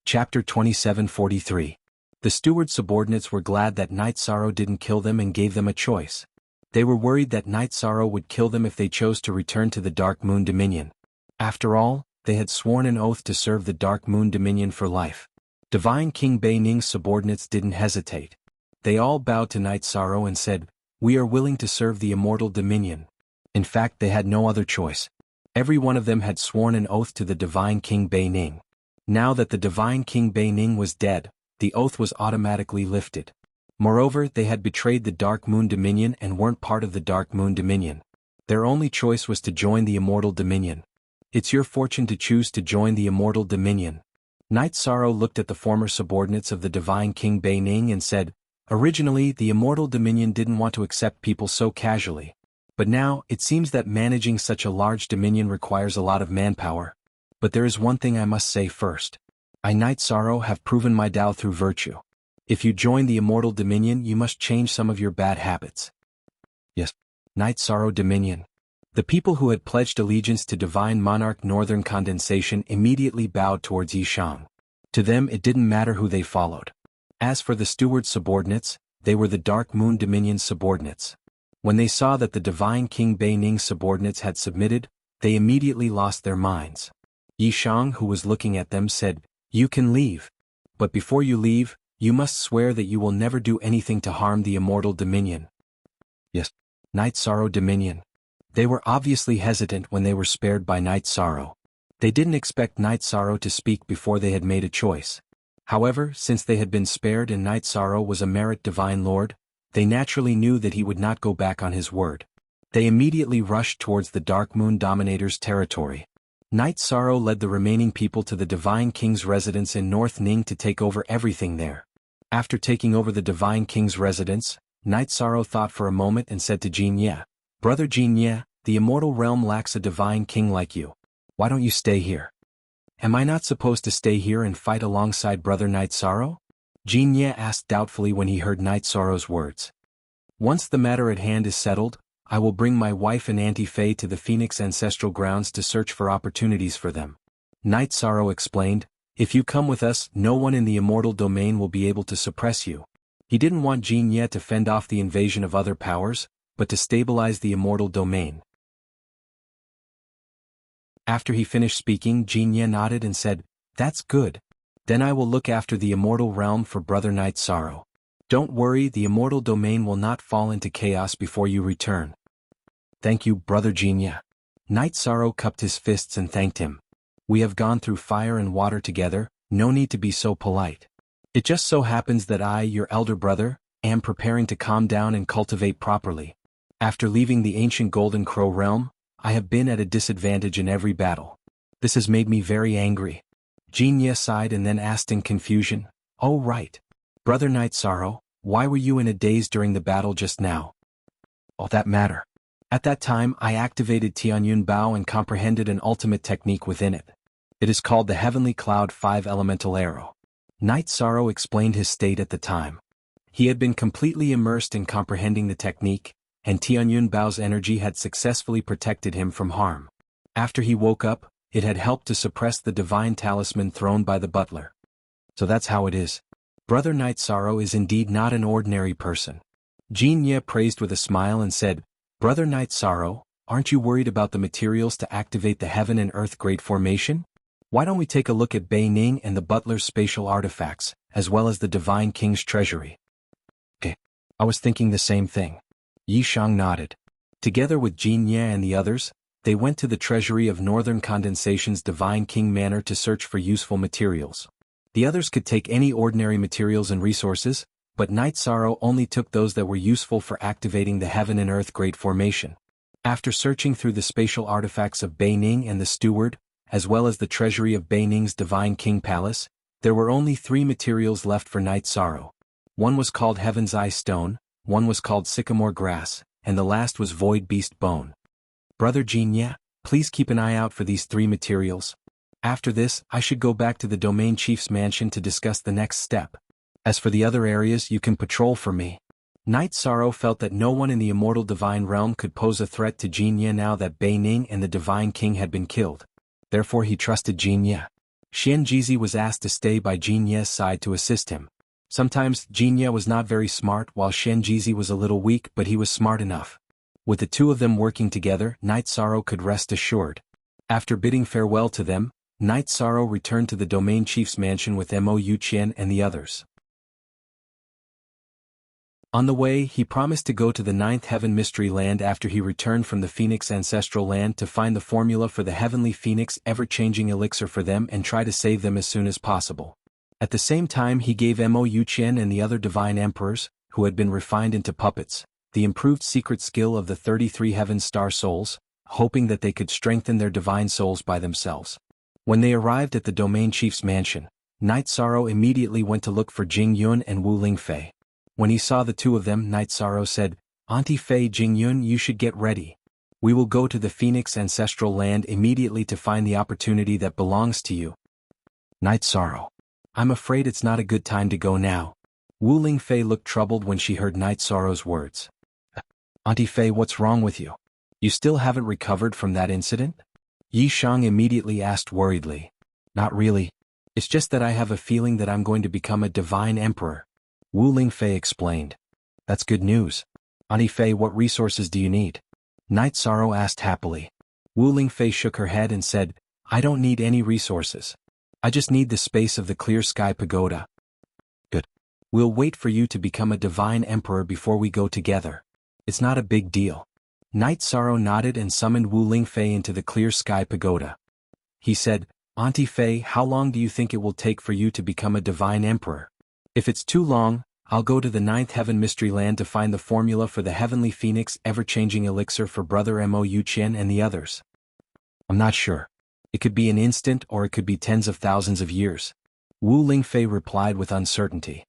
Chapter 27:43. The steward's subordinates were glad that Night Sorrow didn't kill them and gave them a choice. They were worried that Night Sorrow would kill them if they chose to return to the Dark Moon Dominion. After all, they had sworn an oath to serve the Dark Moon Dominion for life. Divine King Bei Ning's subordinates didn't hesitate. They all bowed to Night Sorrow and said, "We are willing to serve the Immortal Dominion." In fact, they had no other choice. Every one of them had sworn an oath to the Divine King Bei Ning. Now that the Divine King Bei Ning was dead, the oath was automatically lifted. Moreover, they had betrayed the Dark Moon Dominion and weren't part of the Dark Moon Dominion. Their only choice was to join the Immortal Dominion. It's your fortune to choose to join the Immortal Dominion. Night Sorrow looked at the former subordinates of the Divine King Bei Ning and said, "Originally, the Immortal Dominion didn't want to accept people so casually. But now, it seems that managing such a large dominion requires a lot of manpower. But there is one thing I must say first. I, Night Sorrow, have proven my Tao through virtue. If you join the Immortal Dominion, you must change some of your bad habits." Yes, Night Sorrow Dominion. The people who had pledged allegiance to Divine Monarch Northern Condensation immediately bowed towards Yi Shang. To them it didn't matter who they followed. As for the steward's subordinates, they were the Dark Moon Dominion's subordinates. When they saw that the Divine King Bei Ning's subordinates had submitted, they immediately lost their minds. Yi Shang, who was looking at them, said, "You can leave. But before you leave, you must swear that you will never do anything to harm the Immortal Dominion." Yes, Night Sorrow Dominion. They were obviously hesitant when they were spared by Night Sorrow. They didn't expect Night Sorrow to speak before they had made a choice. However, since they had been spared and Night Sorrow was a merit Divine Lord, they naturally knew that he would not go back on his word. They immediately rushed towards the Dark Moon Dominator's territory. Night Sorrow led the remaining people to the Divine King's residence in North Ning to take over everything there. After taking over the Divine King's residence, Night Sorrow thought for a moment and said to Jin Ye, "Brother Jin Ye, the immortal realm lacks a Divine King like you. Why don't you stay here?" "Am I not supposed to stay here and fight alongside Brother Night Sorrow?" Jin Ye asked doubtfully when he heard Night Sorrow's words. "Once the matter at hand is settled, I will bring my wife and Auntie Faye to the Phoenix Ancestral Grounds to search for opportunities for them." Night Sorrow explained, "If you come with us, no one in the immortal domain will be able to suppress you." He didn't want Jin Ye to fend off the invasion of other powers, but to stabilize the immortal domain. After he finished speaking, Jin Ye nodded and said, "That's good. Then I will look after the immortal realm for Brother Night Sorrow. Don't worry, the immortal domain will not fall into chaos before you return." "Thank you, Brother Jin Ye." Night Sorrow cupped his fists and thanked him. "We have gone through fire and water together, no need to be so polite. It just so happens that I, your elder brother, am preparing to calm down and cultivate properly. After leaving the ancient Golden Crow realm, I have been at a disadvantage in every battle. This has made me very angry." Jin Ye sighed and then asked in confusion, "Oh right. Brother Night Sorrow, why were you in a daze during the battle just now?" "Oh, that matter. At that time I activated Tianyun Bao and comprehended an ultimate technique within it. It is called the Heavenly Cloud 5 Elemental Arrow." Night Sorrow explained his state at the time. He had been completely immersed in comprehending the technique, and Tianyun Bao's energy had successfully protected him from harm. After he woke up, it had helped to suppress the divine talisman thrown by the butler. So that's how it is. Brother Night Sorrow is indeed not an ordinary person. Jin Ye praised with a smile and said, "Brother Night Sorrow, aren't you worried about the materials to activate the Heaven and Earth Great Formation? Why don't we take a look at Bei Ning and the butler's spatial artifacts, as well as the Divine King's treasury?" "Okay. I was thinking the same thing." Yi Shang nodded. Together with Jin Ye and the others, they went to the treasury of Northern Condensation's Divine King Manor to search for useful materials. The others could take any ordinary materials and resources, but Night Sorrow only took those that were useful for activating the Heaven and Earth Great Formation. After searching through the spatial artifacts of Bei Ning and the steward, as well as the treasury of Bei Ning's Divine King Palace, there were only 3 materials left for Night Sorrow. One was called Heaven's Eye Stone, one was called Sycamore Grass, and the last was Void Beast Bone. "Brother Jin Ye, please keep an eye out for these 3 materials. After this, I should go back to the domain chief's mansion to discuss the next step. As for the other areas, you can patrol for me. Knight Sorrow felt that no one in the immortal divine realm could pose a threat to Jinya now that Bei Ning and the divine king had been killed. Therefore he trusted Jinya. Xianjizi was asked to stay by Jinya's side to assist him. Sometimes Jinya was not very smart while Xianjizi was a little weak, but he was smart enough. With the two of them working together, Knight Sorrow could rest assured. After bidding farewell to them, Knight Sorrow returned to the domain chief's mansion with Mo Yuqian and the others. On the way, he promised to go to the Ninth Heaven Mystery Land after he returned from the Phoenix Ancestral Land to find the formula for the Heavenly Phoenix ever-changing elixir for them and try to save them as soon as possible. At the same time he gave Mo Yuqian and the other divine emperors, who had been refined into puppets, the improved secret skill of the 33 Heaven Star Souls, hoping that they could strengthen their divine souls by themselves. When they arrived at the domain chief's mansion, Knight Sorrow immediately went to look for Jing Yun and Wu Lingfei. When he saw the two of them, Knight Sorrow said, "Auntie Fei, Jing Yun, you should get ready. We will go to the Phoenix Ancestral Land immediately to find the opportunity that belongs to you." Knight Sorrow: "I'm afraid it's not a good time to go now." Wu Lingfei looked troubled when she heard Knight Sorrow's words. "Auntie Fei, what's wrong with you? You still haven't recovered from that incident?" Yi Shang immediately asked worriedly. "Not really. It's just that I have a feeling that I'm going to become a divine emperor." Wu Lingfei explained. "That's good news. Auntie Fei, what resources do you need?" Knight Sorrow asked happily. Wu Lingfei shook her head and said, "I don't need any resources. I just need the space of the Clear Sky Pagoda." "Good. We'll wait for you to become a divine emperor before we go together. It's not a big deal." Knight Sorrow nodded and summoned Wu Lingfei into the Clear Sky Pagoda. He said, "Auntie Fei, how long do you think it will take for you to become a divine emperor? If it's too long, I'll go to the Ninth Heaven Mystery Land to find the formula for the Heavenly Phoenix ever-changing elixir for Brother Mo Yuqian and the others." "I'm not sure. It could be an instant or it could be tens of thousands of years," Wu Lingfei replied with uncertainty.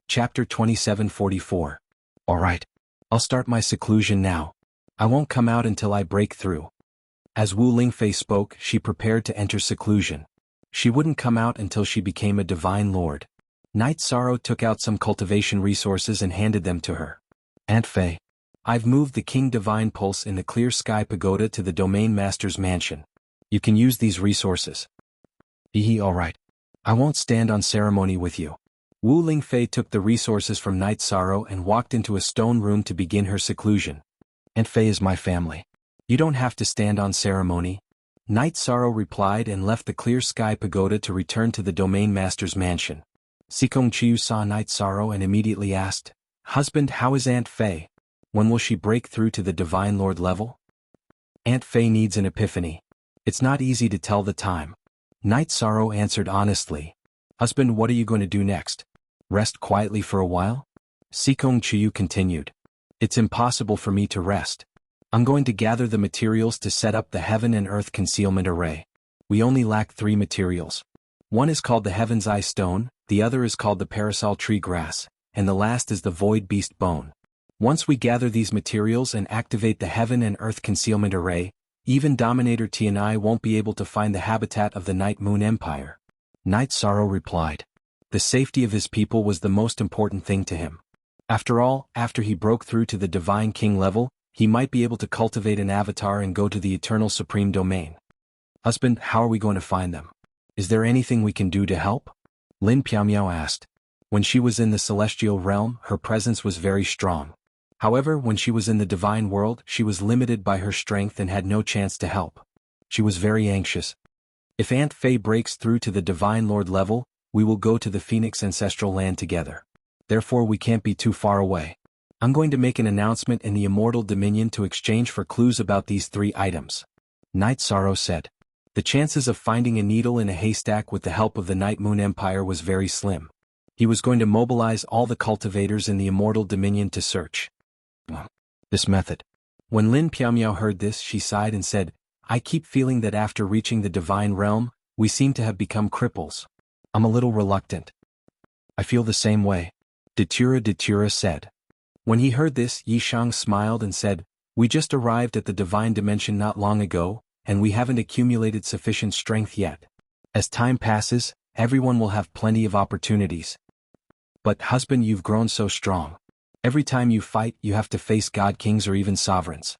Chapter 2744. "Alright. I'll start my seclusion now. I won't come out until I break through." As Wu Lingfei spoke, she prepared to enter seclusion. She wouldn't come out until she became a divine lord. Knight Sorrow took out some cultivation resources and handed them to her. "Aunt Fei, I've moved the King Divine Pulse in the Clear Sky Pagoda to the Domain Master's mansion. You can use these resources." Alright. I won't stand on ceremony with you." Wu Lingfei took the resources from Knight Sorrow and walked into a stone room to begin her seclusion. "Aunt Fei is my family. You don't have to stand on ceremony." Knight Sorrow replied and left the Clear Sky Pagoda to return to the Domain Master's mansion. Sikong Chiu saw Knight Sorrow and immediately asked, "Husband, how is Aunt Fei? When will she break through to the Divine Lord level?" "Aunt Fei needs an epiphany. It's not easy to tell the time." Knight Sorrow answered honestly. "Husband, what are you going to do next? Rest quietly for a while?" Sikong Chiu continued. "It's impossible for me to rest. I'm going to gather the materials to set up the Heaven and Earth Concealment Array. We only lack 3 materials. One is called the Heaven's Eye Stone, the other is called the Parasol Tree Grass, and the last is the Void Beast Bone. Once we gather these materials and activate the Heaven and Earth Concealment Array, even Dominator Tianai won't be able to find the habitat of the Night Moon Empire." Knight Sorrow replied. The safety of his people was the most important thing to him. After all, after he broke through to the Divine King level, he might be able to cultivate an avatar and go to the Eternal Supreme Domain. "Husband, how are we going to find them? Is there anything we can do to help?" Lin Piaomiao asked. When she was in the celestial realm, her presence was very strong. However, when she was in the divine world, she was limited by her strength and had no chance to help. She was very anxious. "If Aunt Fei breaks through to the Divine Lord level, we will go to the Phoenix Ancestral Land together. Therefore we can't be too far away. I'm going to make an announcement in the Immortal Dominion to exchange for clues about these 3 items." Knight Sorrow said. The chances of finding a needle in a haystack with the help of the Night Moon Empire was very slim. He was going to mobilize all the cultivators in the Immortal Dominion to search. This method. When Lin Piaomiao heard this, she sighed and said, "I keep feeling that after reaching the Divine Realm, we seem to have become cripples. I'm a little reluctant." "I feel the same way," Datura said. When he heard this, Yi Shang smiled and said, We just arrived at the divine dimension not long ago, and we haven't accumulated sufficient strength yet. As time passes, everyone will have plenty of opportunities. But husband, you've grown so strong. Every time you fight, you have to face god kings or even sovereigns.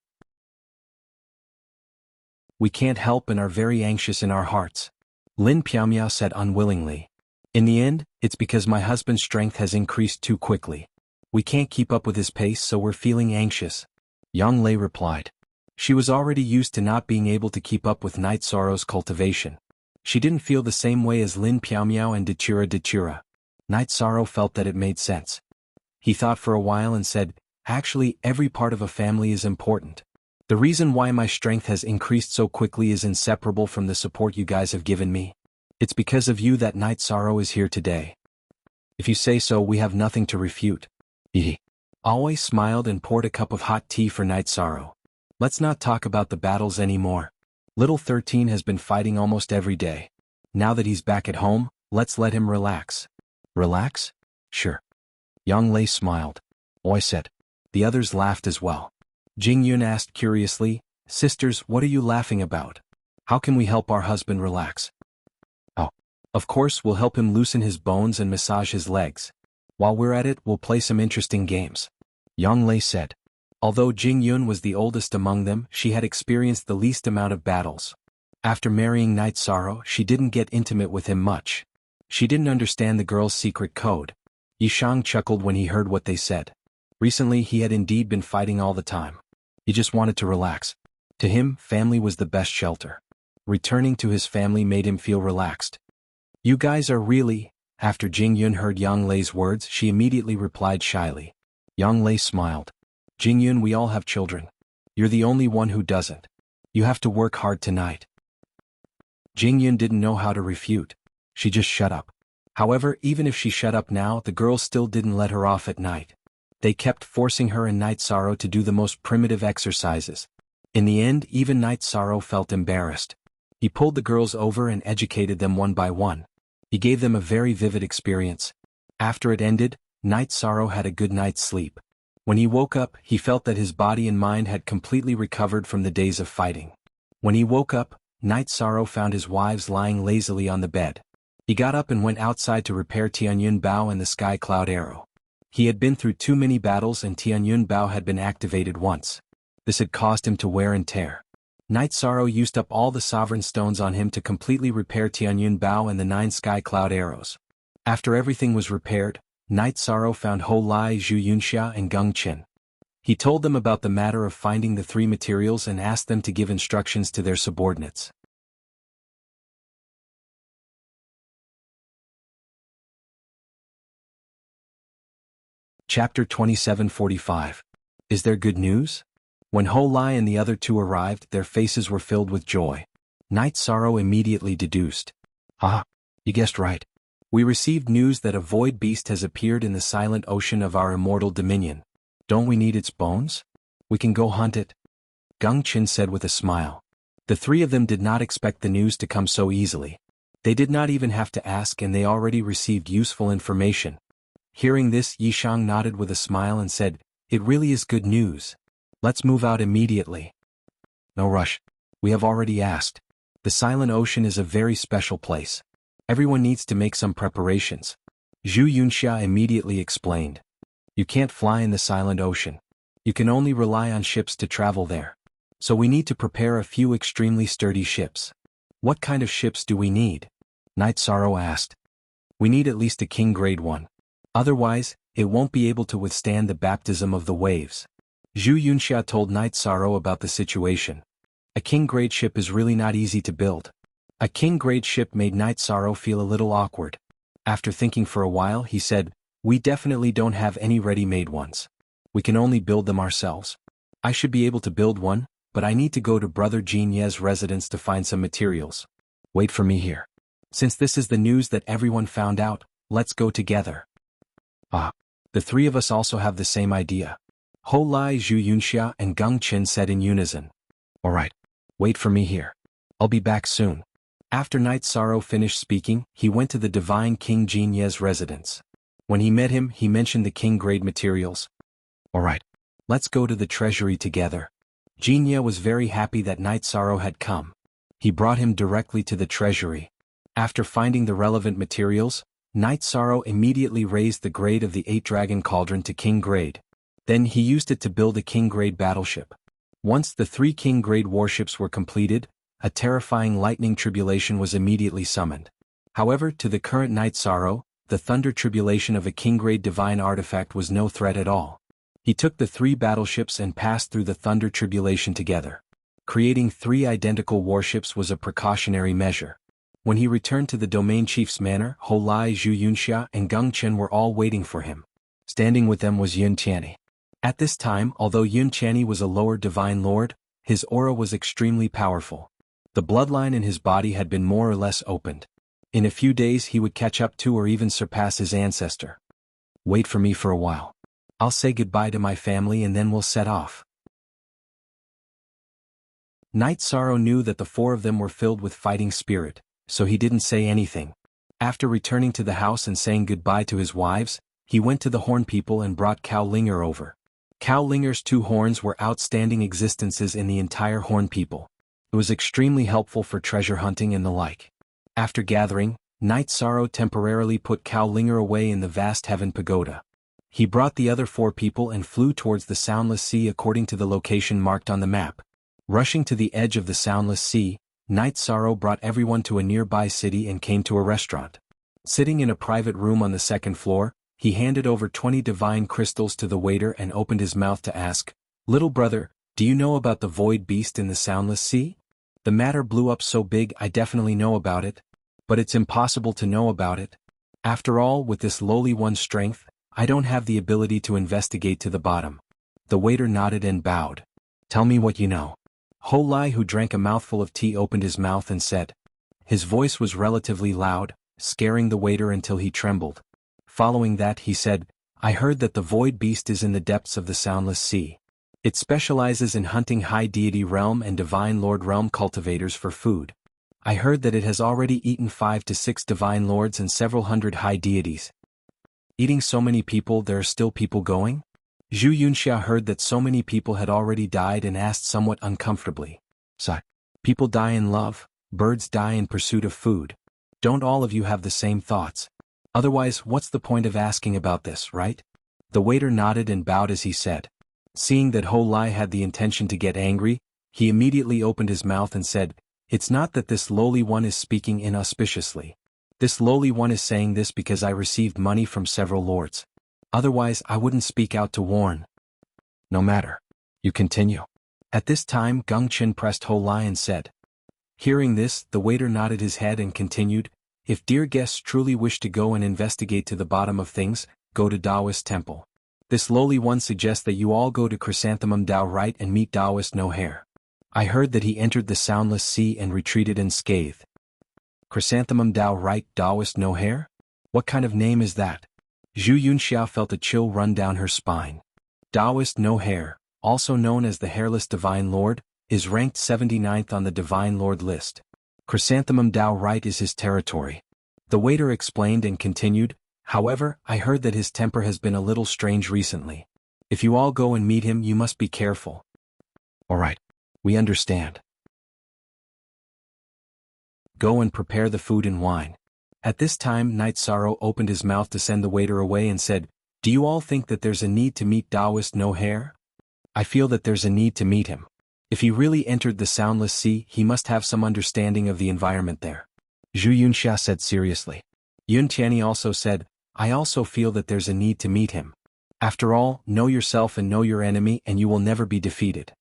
We can't help and are very anxious in our hearts. Lin Piaomiao said unwillingly. In the end, it's because my husband's strength has increased too quickly. We can't keep up with his pace, so we're feeling anxious. Yang Lei replied. She was already used to not being able to keep up with Night Sorrow's cultivation. She didn't feel the same way as Lin Piaomiao and Datura. Night Sorrow felt that it made sense. He thought for a while and said, actually, every part of a family is important. The reason why my strength has increased so quickly is inseparable from the support you guys have given me. It's because of you that Night Sorrow is here today. If you say so, we have nothing to refute. He always smiled and poured a cup of hot tea for Night Sorrow. Let's not talk about the battles anymore. Little 13 has been fighting almost every day. Now that he's back at home, let's let him relax. Relax? Sure. Yang Lei smiled. I said. The others laughed as well. Jing Yun asked curiously, sisters, what are you laughing about? How can we help our husband relax? Oh, of course we'll help him loosen his bones and massage his legs. While we're at it, we'll play some interesting games. Yang Lei said. Although Jing Yun was the oldest among them, she had experienced the least amount of battles. After marrying Night Sorrow, she didn't get intimate with him much. She didn't understand the girl's secret code. Yishang chuckled when he heard what they said. Recently he had indeed been fighting all the time. He just wanted to relax. To him, family was the best shelter. Returning to his family made him feel relaxed. You guys are really... After Jing Yun heard Yang Lei's words, she immediately replied shyly. Yang Lei smiled. Jing Yun, we all have children. You're the only one who doesn't. You have to work hard tonight. Jing Yun didn't know how to refute. She just shut up. However, even if she shut up now, the girls still didn't let her off at night. They kept forcing her and Night Sorrow to do the most primitive exercises. In the end, even Night Sorrow felt embarrassed. He pulled the girls over and educated them one by one. He gave them a very vivid experience. After it ended, Night Sorrow had a good night's sleep. When he woke up, he felt that his body and mind had completely recovered from the days of fighting. When he woke up, Night Sorrow found his wives lying lazily on the bed. He got up and went outside to repair Tianyun Bao and the Sky Cloud Arrow. He had been through too many battles and Tianyun Bao had been activated once. This had caused him to wear and tear. Night Sorrow used up all the sovereign stones on him to completely repair Tianyun Bao and the 9 Sky Cloud Arrows. After everything was repaired, Night Sorrow found Ho Lai, Zhu Yunxia and Gung Qin. He told them about the matter of finding the 3 materials and asked them to give instructions to their subordinates. Chapter 27:45. Is there good news? When Ho Lai and the other 2 arrived, their faces were filled with joy. Night Sorrow immediately deduced. Ah, you guessed right. We received news that a void beast has appeared in the silent ocean of our immortal dominion. Don't we need its bones? We can go hunt it. Gung Qin said with a smile. The 3 of them did not expect the news to come so easily. They did not even have to ask and they already received useful information. Hearing this, Yishang nodded with a smile and said, it really is good news. Let's move out immediately. No rush. We have already asked. The Silent Ocean is a very special place. Everyone needs to make some preparations. Zhu Yunxia immediately explained. You can't fly in the Silent Ocean. You can only rely on ships to travel there. So we need to prepare a few extremely sturdy ships. What kind of ships do we need? Night Sorrow asked. We need at least a king grade one. Otherwise, it won't be able to withstand the baptism of the waves. Zhu Yunxia told Night Sorrow about the situation. A king-grade ship is really not easy to build. A king-grade ship made Night Sorrow feel a little awkward. After thinking for a while, he said, we definitely don't have any ready-made ones. We can only build them ourselves. I should be able to build one, but I need to go to Brother Jin Ye's residence to find some materials. Wait for me here. Since this is the news that everyone found out, let's go together. Ah, the 3 of us also have the same idea. Ho Lai, Zhu Yunxia and Gung Qin said in unison. Alright, wait for me here. I'll be back soon. After Night Sorrow finished speaking, he went to the Divine King Jin Ye's residence. When he met him, he mentioned the king-grade materials. Alright, let's go to the treasury together. Jinya was very happy that Night Sorrow had come. He brought him directly to the treasury. After finding the relevant materials, Night Sorrow immediately raised the grade of the 8-dragon cauldron to king grade. Then he used it to build a king grade battleship. Once the 3 king grade warships were completed, a terrifying lightning tribulation was immediately summoned. However, to the current Night Sorrow, the thunder tribulation of a king grade divine artifact was no threat at all. He took the 3 battleships and passed through the thunder tribulation together. Creating 3 identical warships was a precautionary measure. When he returned to the domain chief's manor, Ho Lai, Zhu Yunxia, and Geng Chen were all waiting for him. Standing with them was Yun Tianyi. At this time, although Yun Tianyi was a lower divine lord, his aura was extremely powerful. The bloodline in his body had been more or less opened. In a few days he would catch up to or even surpass his ancestor. Wait for me for a while. I'll say goodbye to my family and then we'll set off. Night Sorrow knew that the 4 of them were filled with fighting spirit, so he didn't say anything. After returning to the house and saying goodbye to his wives, he went to the Horn people and brought Cao Linger over. Cao Linger's 2 horns were outstanding existences in the entire Horn people. It was extremely helpful for treasure hunting and the like. After gathering, Night Sorrow temporarily put Cao Linger away in the vast heaven pagoda. He brought the other 4 people and flew towards the Soundless Sea according to the location marked on the map. Rushing to the edge of the Soundless Sea, Night Sorrow brought everyone to a nearby city and came to a restaurant. Sitting in a private room on the 2nd floor, he handed over 20 divine crystals to the waiter and opened his mouth to ask, "Little brother, do you know about the void beast in the Soundless Sea? The matter blew up so big I definitely know about it. But it's impossible to know about it. After all, with this lowly one's strength, I don't have the ability to investigate to the bottom." The waiter nodded and bowed. "Tell me what you know." Ho Lai, who drank a mouthful of tea, opened his mouth and said. His voice was relatively loud, scaring the waiter until he trembled. Following that he said, "I heard that the void beast is in the depths of the Soundless Sea. It specializes in hunting high deity realm and divine lord realm cultivators for food. I heard that it has already eaten 5 to 6 divine lords and several hundred high deities. Eating so many people, there are still people going?" Zhu Yunxia heard that so many people had already died and asked somewhat uncomfortably. "So, people die in love, birds die in pursuit of food. Don't all of you have the same thoughts? Otherwise, what's the point of asking about this, right?" The waiter nodded and bowed as he said. Seeing that Ho Lai had the intention to get angry, he immediately opened his mouth and said, "It's not that this lowly one is speaking inauspiciously. This lowly one is saying this because I received money from several lords. Otherwise I wouldn't speak out to warn." "No matter. You continue." At this time Geng Chen pressed Ho Lai and said. Hearing this, the waiter nodded his head and continued, "If dear guests truly wish to go and investigate to the bottom of things, go to Taoist Temple. This lowly one suggests that you all go to Chrysanthemum Dao Right and meet Taoist No Hair. I heard that he entered the Soundless Sea and retreated unscathed." Chrysanthemum Dao Right, Taoist No Hair? What kind of name is that? Zhu Yunxia felt a chill run down her spine. Taoist No Hair, also known as the Hairless Divine Lord, is ranked 79th on the Divine Lord list. Chrysanthemum Dao Right is his territory. The waiter explained and continued, "However, I heard that his temper has been a little strange recently. If you all go and meet him, you must be careful." "All right. We understand. Go and prepare the food and wine." At this time Night Sorrow opened his mouth to send the waiter away and said, "Do you all think that there's a need to meet Taoist No Hair? I feel that there's a need to meet him. If he really entered the Soundless Sea, he must have some understanding of the environment there." Zhu Yunxia said seriously. Yun Tianyi also said, "I also feel that there's a need to meet him. After all, know yourself and know your enemy and you will never be defeated."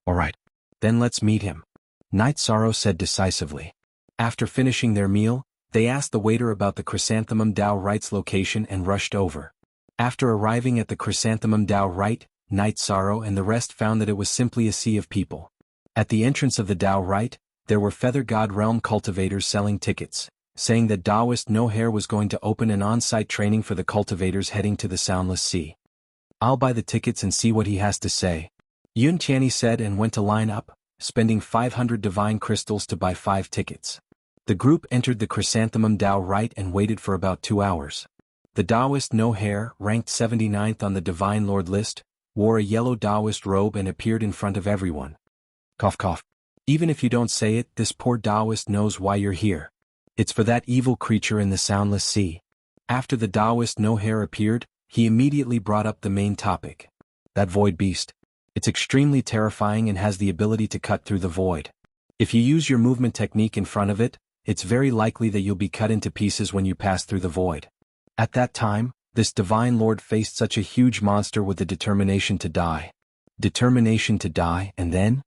"All right. Then let's meet him," Night Sorrow said decisively. After finishing their meal, they asked the waiter about the Chrysanthemum Dao Right's location and rushed over. After arriving at the Chrysanthemum Dao Right, Night Sorrow and the rest found that it was simply a sea of people. At the entrance of the Dao Right, there were Feather God Realm cultivators selling tickets, saying that Taoist No Hair was going to open an on-site training for the cultivators heading to the Soundless Sea. "I'll buy the tickets and see what he has to say," Yun Tianyi said and went to line up, spending 500 divine crystals to buy 5 tickets. The group entered the Chrysanthemum Dao Right and waited for about 2 hours. The Taoist No Hair, ranked 79th on the Divine Lord list, wore a yellow Taoist robe and appeared in front of everyone. Cough cough. Even if you don't say it, this poor Taoist knows why you're here. It's for that evil creature in the soundless sea. After the Taoist no hair appeared, he immediately brought up the main topic. That void beast. It's extremely terrifying and has the ability to cut through the void. If you use your movement technique in front of it, it's very likely that you'll be cut into pieces when you pass through the void. At that time, this divine lord faced such a huge monster with the determination to die. Determination to die, and then?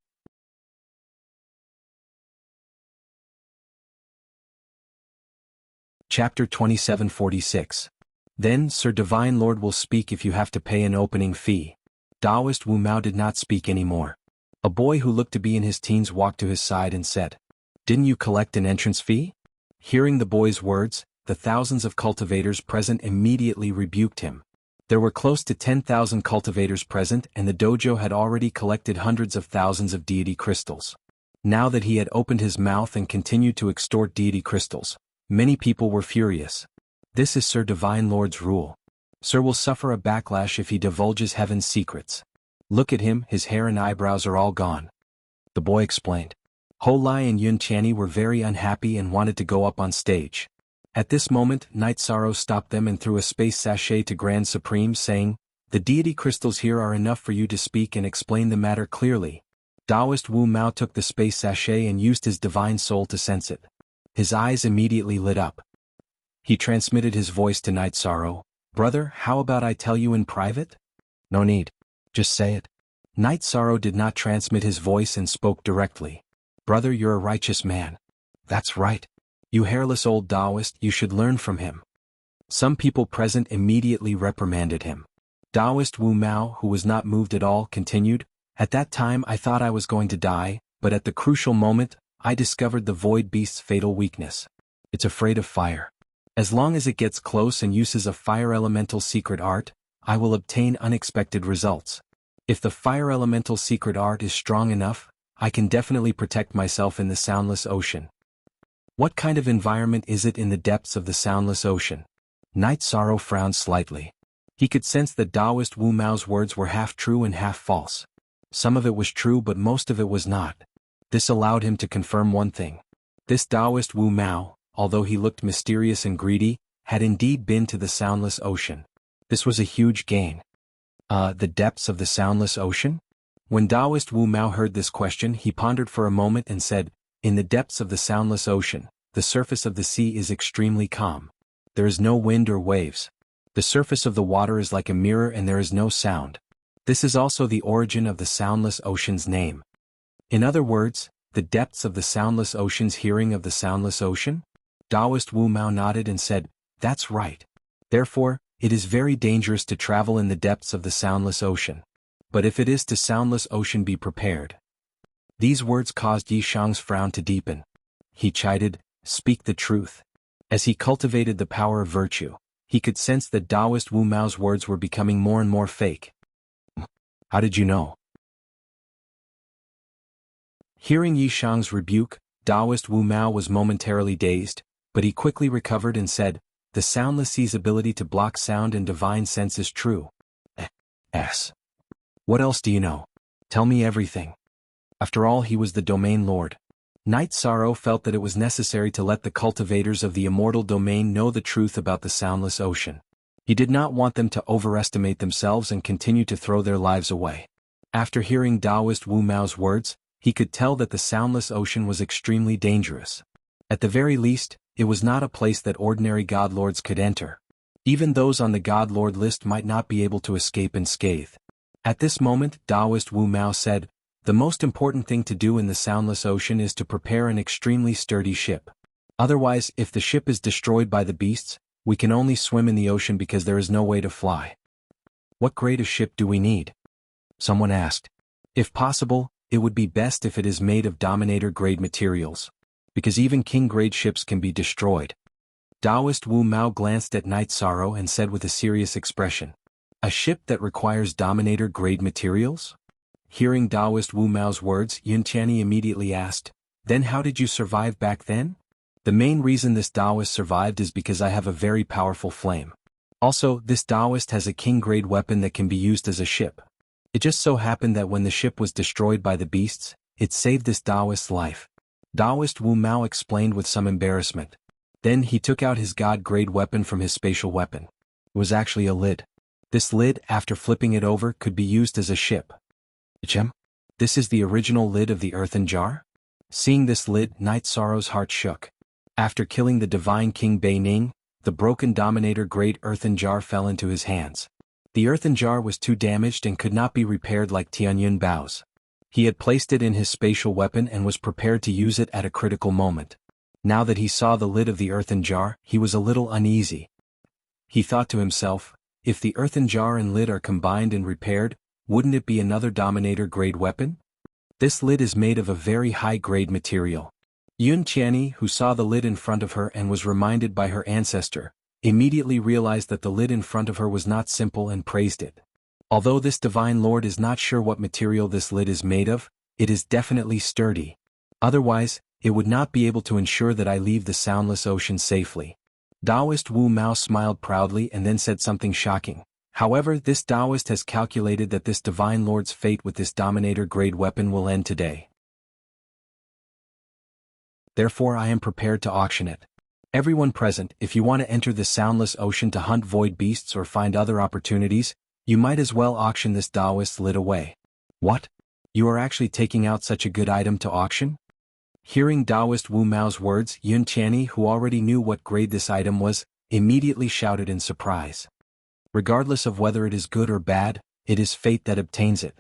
Chapter 2746. Then, Sir Divine Lord will speak if you have to pay an opening fee. Taoist Wu Mao did not speak anymore. A boy who looked to be in his teens walked to his side and said, "Didn't you collect an entrance fee?" Hearing the boy's words, the thousands of cultivators present immediately rebuked him. There were close to 10,000 cultivators present and the dojo had already collected hundreds of thousands of deity crystals. Now that he had opened his mouth and continued to extort deity crystals, many people were furious. This is Sir Divine Lord's rule. Sir will suffer a backlash if he divulges heaven's secrets. Look at him, his hair and eyebrows are all gone. The boy explained. Ho Lai and Yun Tianyi were very unhappy and wanted to go up on stage. At this moment, Night Sorrow stopped them and threw a space sachet to Grand Supreme saying, "The deity crystals here are enough for you to speak and explain the matter clearly." Taoist Wu Mao took the space sachet and used his divine soul to sense it. His eyes immediately lit up. He transmitted his voice to Night Sorrow. "Brother, how about I tell you in private?" "No need. Just say it." Night Sorrow did not transmit his voice and spoke directly. "Brother, you're a righteous man." "That's right. You hairless old Taoist, you should learn from him." Some people present immediately reprimanded him. Taoist Wu Mao, who was not moved at all, continued, "At that time I thought I was going to die, but at the crucial moment, I discovered the void beast's fatal weakness. It's afraid of fire. As long as it gets close and uses a fire elemental secret art, I will obtain unexpected results. If the fire elemental secret art is strong enough, I can definitely protect myself in the soundless ocean." "What kind of environment is it in the depths of the soundless ocean?" Night Sorrow frowned slightly. He could sense that Taoist Wu Mao's words were half true and half false. Some of it was true but most of it was not. This allowed him to confirm one thing. This Taoist Wu Mao, although he looked mysterious and greedy, had indeed been to the soundless ocean. This was a huge gain. The depths of the soundless ocean? When Taoist Wu Mao heard this question, he pondered for a moment and said, "In the depths of the soundless ocean, the surface of the sea is extremely calm. There is no wind or waves. The surface of the water is like a mirror and there is no sound. This is also the origin of the soundless ocean's name." In other words, the depths of the soundless ocean's hearing of the soundless ocean? Taoist Wu Mao nodded and said, "That's right. Therefore, it is very dangerous to travel in the depths of the soundless ocean. But if it is to soundless ocean, be prepared." These words caused Yi Shang's frown to deepen. He chided, "Speak the truth." As he cultivated the power of virtue, he could sense that Taoist Wu Mao's words were becoming more and more fake. "How did you know?" Hearing Yi Shang's rebuke, Taoist Wu Mao was momentarily dazed, but he quickly recovered and said, "The soundless sea's ability to block sound and divine sense is true." What else do you know? Tell me everything." After all, he was the domain lord. Night Sorrow felt that it was necessary to let the cultivators of the immortal domain know the truth about the soundless ocean. He did not want them to overestimate themselves and continue to throw their lives away. After hearing Taoist Wu Mao's words, he could tell that the soundless ocean was extremely dangerous. At the very least, it was not a place that ordinary god lords could enter. Even those on the god lord list might not be able to escape unscathed. At this moment, Taoist Wu Mao said, "The most important thing to do in the soundless ocean is to prepare an extremely sturdy ship. Otherwise, if the ship is destroyed by the beasts, we can only swim in the ocean because there is no way to fly." "What grade of ship do we need?" someone asked. "If possible, it would be best if it is made of Dominator-grade materials, because even King-grade ships can be destroyed." Taoist Wu Mao glanced at Night Sorrow and said with a serious expression, "A ship that requires Dominator-grade materials?" Hearing Taoist Wu Mao's words, Yun Tianyi immediately asked, "Then how did you survive back then?" "The main reason this Taoist survived is because I have a very powerful flame. Also, this Taoist has a king-grade weapon that can be used as a ship. It just so happened that when the ship was destroyed by the beasts, it saved this Taoist's life. Taoist Wu Mao explained with some embarrassment. Then he took out his god-grade weapon from his spatial weapon. It was actually a lid. This lid, after flipping it over, could be used as a ship. Gem? This is the original lid of the earthen jar? Seeing this lid, Knight Sorrow's heart shook. After killing the divine King Bei Ning, the broken Dominator-grade earthen jar fell into his hands. The earthen jar was too damaged and could not be repaired like Tianyun Bao's. He had placed it in his spatial weapon and was prepared to use it at a critical moment. Now that he saw the lid of the earthen jar, he was a little uneasy. He thought to himself, if the earthen jar and lid are combined and repaired, wouldn't it be another Dominator-grade weapon? This lid is made of a very high-grade material. Yun Qianni, who saw the lid in front of her and was reminded by her ancestor, immediately realized that the lid in front of her was not simple and praised it. Although this divine lord is not sure what material this lid is made of, it is definitely sturdy. Otherwise, it would not be able to ensure that I leave the soundless ocean safely. Taoist Wu Mao smiled proudly and then said something shocking. However, this Taoist has calculated that this divine lord's fate with this Dominator-grade weapon will end today. Therefore I am prepared to auction it. Everyone present, if you want to enter the soundless ocean to hunt void beasts or find other opportunities, you might as well auction this Taoist's lid away. What? You are actually taking out such a good item to auction? Hearing Taoist Wu Mao's words, Yun Qianni, who already knew what grade this item was, immediately shouted in surprise. Regardless of whether it is good or bad, it is fate that obtains it.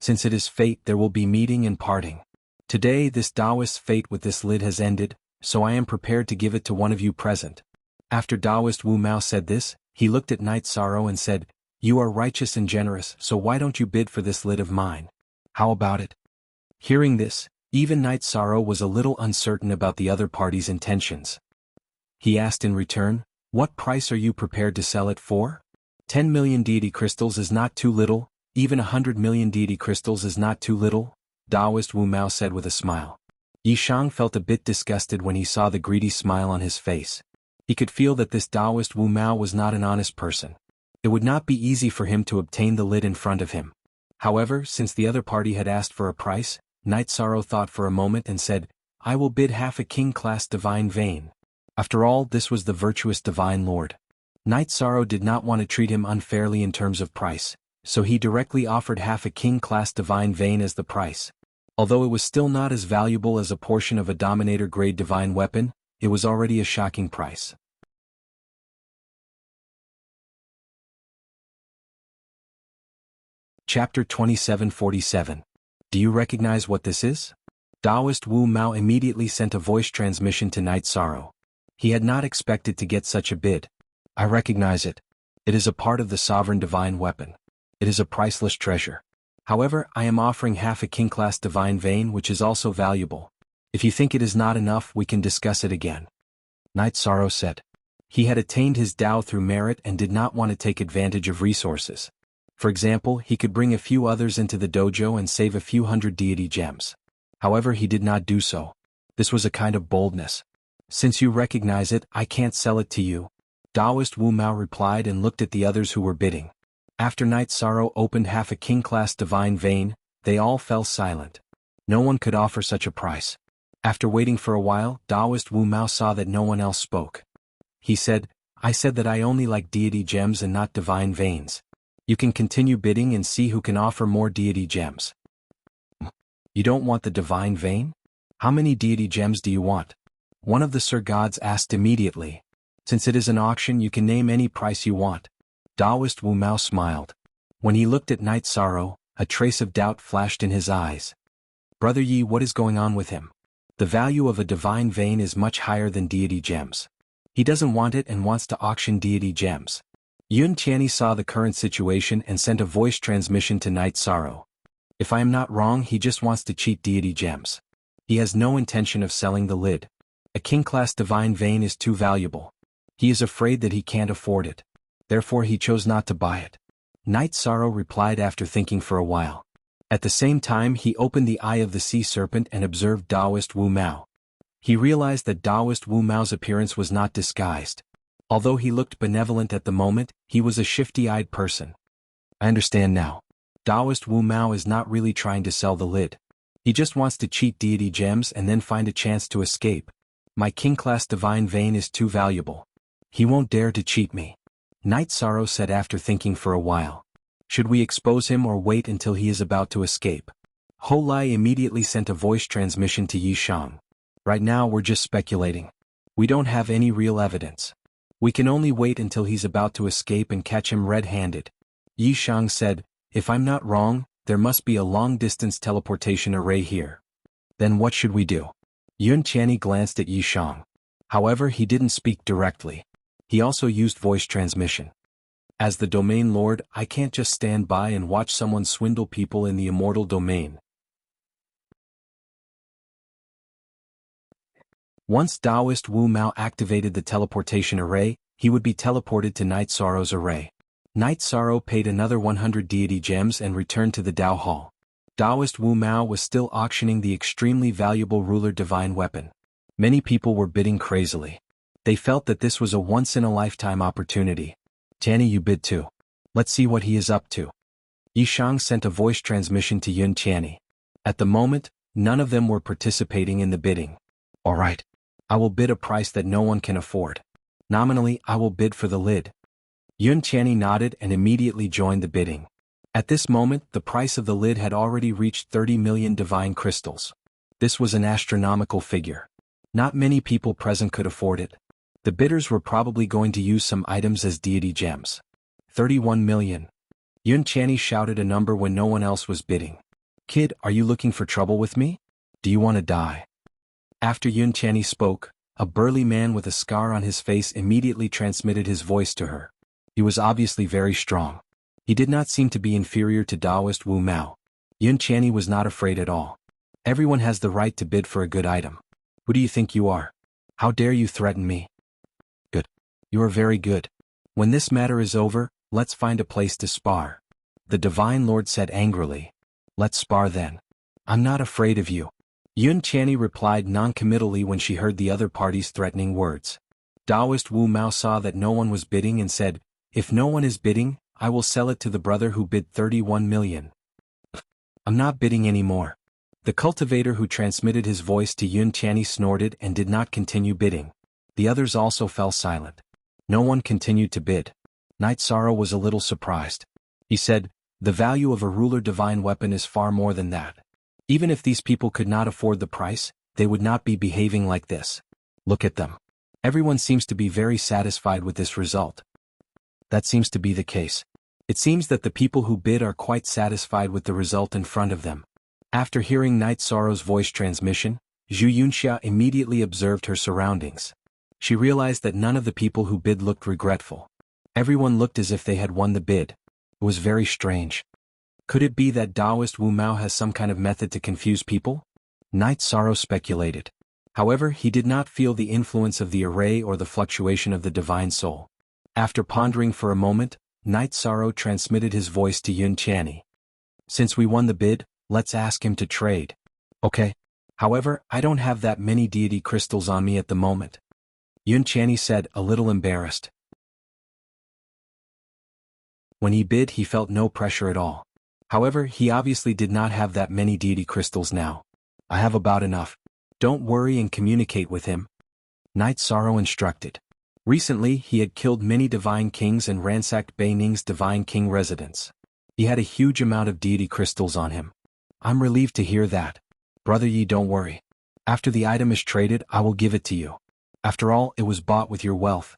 Since it is fate, there will be meeting and parting. Today this Taoist's fate with this lid has ended, so I am prepared to give it to one of you present. After Taoist Wu Mao said this, he looked at Knight Sorrow and said, You are righteous and generous, so why don't you bid for this lid of mine? How about it? Hearing this, even Knight Sorrow was a little uncertain about the other party's intentions. He asked in return, What price are you prepared to sell it for? 10 million deity crystals is not too little, even 100 million deity crystals is not too little, Taoist Wu Mao said with a smile. Yi Shang felt a bit disgusted when he saw the greedy smile on his face. He could feel that this Taoist Wu Mao was not an honest person. It would not be easy for him to obtain the lid in front of him. However, since the other party had asked for a price, Knight Sorrow thought for a moment and said, I will bid half a king-class divine vein. After all, this was the virtuous divine lord. Knight Sorrow did not want to treat him unfairly in terms of price, so he directly offered half a king-class divine vein as the price. Although it was still not as valuable as a portion of a Dominator-grade divine weapon, it was already a shocking price. Chapter 2747. Do you recognize what this is? Taoist Wu Mao immediately sent a voice transmission to Knight Sorrow. He had not expected to get such a bid. I recognize it. It is a part of the sovereign divine weapon. It is a priceless treasure. However, I am offering half a king-class divine vein which is also valuable. If you think it is not enough, we can discuss it again. Knight Sorrow said. He had attained his Tao through merit and did not want to take advantage of resources. For example, he could bring a few others into the dojo and save a few hundred deity gems. However, he did not do so. This was a kind of boldness. Since you recognize it, I can't sell it to you. Taoist Wu Mao replied and looked at the others who were bidding. After Knight Sorrow opened half a king-class divine vein, they all fell silent. No one could offer such a price. After waiting for a while, Taoist Wu Mao saw that no one else spoke. He said, I said that I only like deity gems and not divine veins. You can continue bidding and see who can offer more deity gems. You don't want the divine vein? How many deity gems do you want? One of the Sir Gods asked immediately. Since it is an auction, you can name any price you want. Taoist Wu Mao smiled. When he looked at Knight Sorrow, a trace of doubt flashed in his eyes. Brother Yi, what is going on with him? The value of a divine vein is much higher than deity gems. He doesn't want it and wants to auction deity gems. Yun Qianni saw the current situation and sent a voice transmission to Knight Sorrow. If I am not wrong, he just wants to cheat deity gems. He has no intention of selling the lid. A king-class divine vein is too valuable. He is afraid that he can't afford it. Therefore he chose not to buy it. Knight Sorrow replied after thinking for a while. At the same time he opened the eye of the sea serpent and observed Taoist Wu Mao. He realized that Taoist Wu Mao's appearance was not disguised. Although he looked benevolent at the moment, he was a shifty-eyed person. I understand now. Taoist Wu Mao is not really trying to sell the lid. He just wants to cheat deity gems and then find a chance to escape. My king-class divine vein is too valuable. He won't dare to cheat me. Night Sorrow said after thinking for a while. Should we expose him or wait until he is about to escape? Ho Lai immediately sent a voice transmission to Yi Shang. Right now we're just speculating. We don't have any real evidence. We can only wait until he's about to escape and catch him red-handed. Yi Shang said, if I'm not wrong, there must be a long-distance teleportation array here. Then what should we do? Yun Qianni glanced at Yi Shang. However, he didn't speak directly. He also used voice transmission. As the domain lord, I can't just stand by and watch someone swindle people in the immortal domain. Once Taoist Wu Mao activated the teleportation array, he would be teleported to Night Sorrow's array. Night Sorrow paid another 100 deity gems and returned to the Dao Hall. Taoist Wu Mao was still auctioning the extremely valuable ruler divine weapon. Many people were bidding crazily. They felt that this was a once-in-a-lifetime opportunity. Tianni, you bid too. Let's see what he is up to. Yi Shang sent a voice transmission to Yun Qianni. At the moment, none of them were participating in the bidding. All right. I will bid a price that no one can afford. Nominally, I will bid for the lid. Yun Qianni nodded and immediately joined the bidding. At this moment, the price of the lid had already reached 30 million divine crystals. This was an astronomical figure. Not many people present could afford it. The bidders were probably going to use some items as deity gems. 31 million. Yun Qianni shouted a number when no one else was bidding. Kid, are you looking for trouble with me? Do you want to die? After Yun Qianni spoke, a burly man with a scar on his face immediately transmitted his voice to her. He was obviously very strong. He did not seem to be inferior to Taoist Wu Mao. Yun Qianni was not afraid at all. Everyone has the right to bid for a good item. Who do you think you are? How dare you threaten me? Good. You are very good. When this matter is over, let's find a place to spar. The Divine Lord said angrily. Let's spar then. I'm not afraid of you. Yun Qianni replied non-committally when she heard the other party's threatening words. Taoist Wu Mao saw that no one was bidding and said, if no one is bidding, I will sell it to the brother who bid 31 million. I'm not bidding anymore. The cultivator who transmitted his voice to Yun Qianni snorted and did not continue bidding. The others also fell silent. No one continued to bid. Night Sorrow was a little surprised. He said, the value of a ruler divine weapon is far more than that. Even if these people could not afford the price, they would not be behaving like this. Look at them. Everyone seems to be very satisfied with this result. That seems to be the case. It seems that the people who bid are quite satisfied with the result in front of them. After hearing Night Sorrow's voice transmission, Zhu Yunxia immediately observed her surroundings. She realized that none of the people who bid looked regretful. Everyone looked as if they had won the bid. It was very strange. Could it be that Taoist Wu Mao has some kind of method to confuse people? Night Sorrow speculated. However, he did not feel the influence of the array or the fluctuation of the divine soul. After pondering for a moment, Night Sorrow transmitted his voice to Yun Qianni. Since we won the bid, let's ask him to trade. Okay. However, I don't have that many deity crystals on me at the moment. Yun Qianni said, a little embarrassed. When he bid, he felt no pressure at all. However, he obviously did not have that many deity crystals now. I have about enough. Don't worry and communicate with him. Night Sorrow instructed. Recently, he had killed many divine kings and ransacked Bei Ning's divine king residence. He had a huge amount of deity crystals on him. I'm relieved to hear that. Brother Yi, don't worry. After the item is traded, I will give it to you. After all, it was bought with your wealth.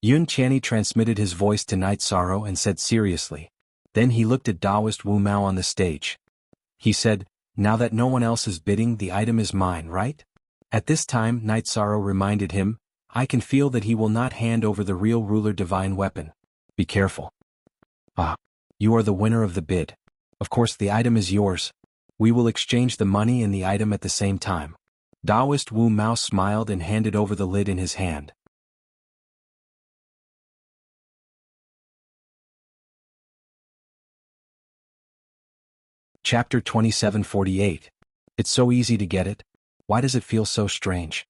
Yun Qianni transmitted his voice to Night Sorrow and said seriously. Then he looked at Taoist Wu Mao on the stage. He said, now that no one else is bidding, the item is mine, right? At this time, Night Sorrow reminded him, I can feel that he will not hand over the real ruler divine weapon. Be careful. Ah, you are the winner of the bid. Of course the item is yours. We will exchange the money and the item at the same time. Taoist Wu Mao smiled and handed over the lid in his hand. Chapter 2748. It's so easy to get it. Why does it feel so strange?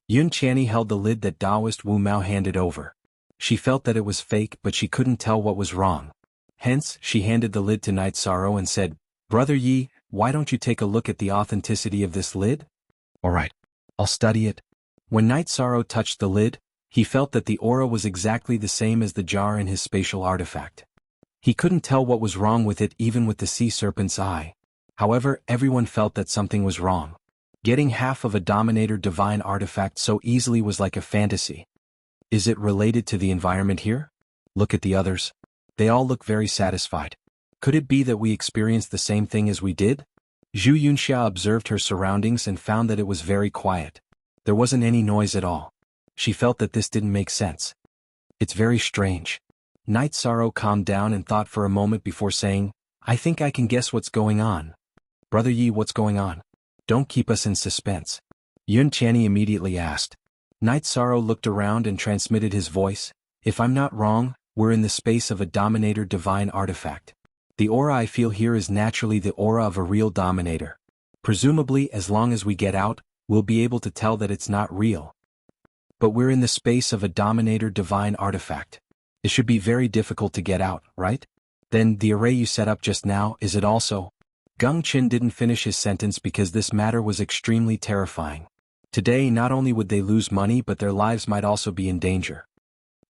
Yun Qianni held the lid that Taoist Wu Mao handed over. She felt that it was fake, but she couldn't tell what was wrong. Hence, she handed the lid to Night Sorrow and said, "Brother Yi, why don't you take a look at the authenticity of this lid?" "Alright. I'll study it." When Night Sorrow touched the lid, he felt that the aura was exactly the same as the jar in his spatial artifact. He couldn't tell what was wrong with it even with the sea serpent's eye. However, everyone felt that something was wrong. Getting half of a Dominator divine artifact so easily was like a fantasy. Is it related to the environment here? Look at the others. They all look very satisfied. Could it be that we experienced the same thing as we did? Zhu Yunxia observed her surroundings and found that it was very quiet. There wasn't any noise at all. She felt that this didn't make sense. It's very strange. Night Sorrow calmed down and thought for a moment before saying, "I think I can guess what's going on." "Brother Yi, what's going on? Don't keep us in suspense." Yun Tianyi immediately asked. Night Sorrow looked around and transmitted his voice. "If I'm not wrong, we're in the space of a Dominator divine artifact. The aura I feel here is naturally the aura of a real Dominator. Presumably, as long as we get out, we'll be able to tell that it's not real. But we're in the space of a Dominator divine artifact. It should be very difficult to get out, right? Then, the array you set up just now, is it also?" Gung Qin didn't finish his sentence because this matter was extremely terrifying. Today not only would they lose money but their lives might also be in danger.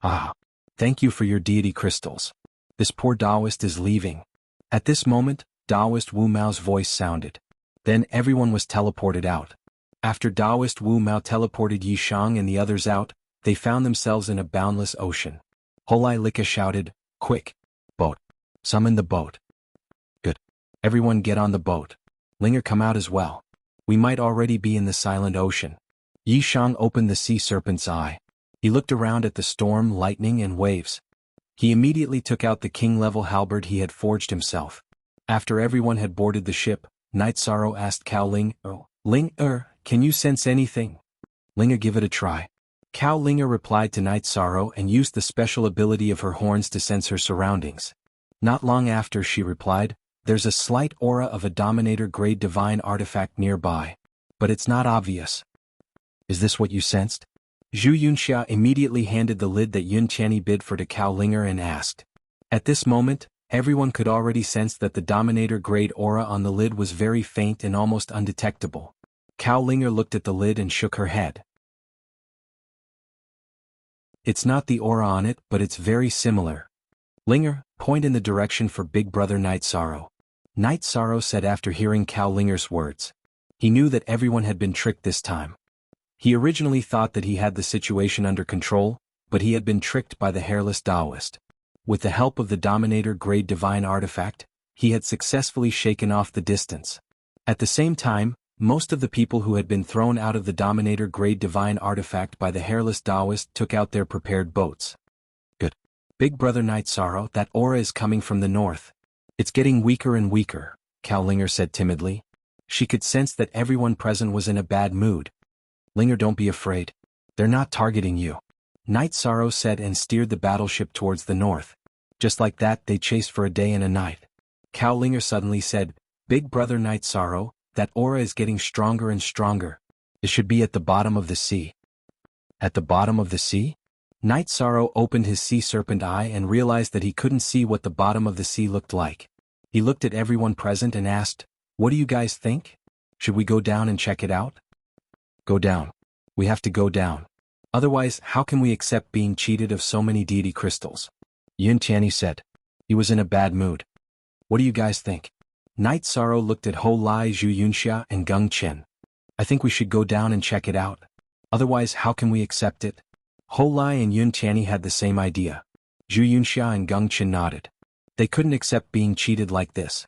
"Ah. Thank you for your deity crystals. This poor Taoist is leaving." At this moment, Taoist Wu Mao's voice sounded. Then everyone was teleported out. After Taoist Wu Mao teleported Yi Shang and the others out, they found themselves in a boundless ocean. Holai Lika shouted, "Quick! Boat! Summon the boat!" "Good. Everyone get on the boat. Linger, come out as well. We might already be in the silent ocean." Yi Shang opened the sea serpent's eye. He looked around at the storm, lightning and waves. He immediately took out the king-level halberd he had forged himself. After everyone had boarded the ship, Night Sorrow asked Cao Ling, "Ling-er, can you sense anything?" "Linger, give it a try." Cao Linger replied to Night Sorrow and used the special ability of her horns to sense her surroundings. Not long after she replied, "There's a slight aura of a Dominator-grade divine artifact nearby. But it's not obvious." "Is this what you sensed?" Zhu Yunxia immediately handed the lid that Yun Tianyi bid for to Cao Linger and asked. At this moment, everyone could already sense that the Dominator-grade aura on the lid was very faint and almost undetectable. Cao Linger looked at the lid and shook her head. "It's not the aura on it, but it's very similar. Linger, point in the direction for Big Brother Night Sorrow." Night Sorrow said after hearing Cao Linger's words. He knew that everyone had been tricked this time. He originally thought that he had the situation under control, but he had been tricked by the hairless Taoist. With the help of the Dominator-grade divine artifact, he had successfully shaken off the distance. At the same time, most of the people who had been thrown out of the Dominator-grade divine artifact by the hairless Taoist took out their prepared boats. "Good. Big Brother Night Sorrow, that aura is coming from the north. It's getting weaker and weaker," Cao Linger said timidly. She could sense that everyone present was in a bad mood. "Linger, don't be afraid. They're not targeting you," Night Sorrow said and steered the battleship towards the north. Just like that, they chased for a day and a night. Cao Linger suddenly said, "Big Brother Night Sorrow, that aura is getting stronger and stronger. It should be at the bottom of the sea." "At the bottom of the sea?" Night Sorrow opened his sea serpent eye and realized that he couldn't see what the bottom of the sea looked like. He looked at everyone present and asked, "What do you guys think? Should we go down and check it out?" "Go down. We have to go down. Otherwise, how can we accept being cheated of so many deity crystals?" Yun Tianyi said. He was in a bad mood. "What do you guys think?" Night Sorrow looked at Ho Lai, Zhu Yunxia and Gung Qin. "I think we should go down and check it out. Otherwise, how can we accept it?" Ho Lai and Yun Tianyi had the same idea. Zhu Yunxia and Gung Qin nodded. They couldn't accept being cheated like this.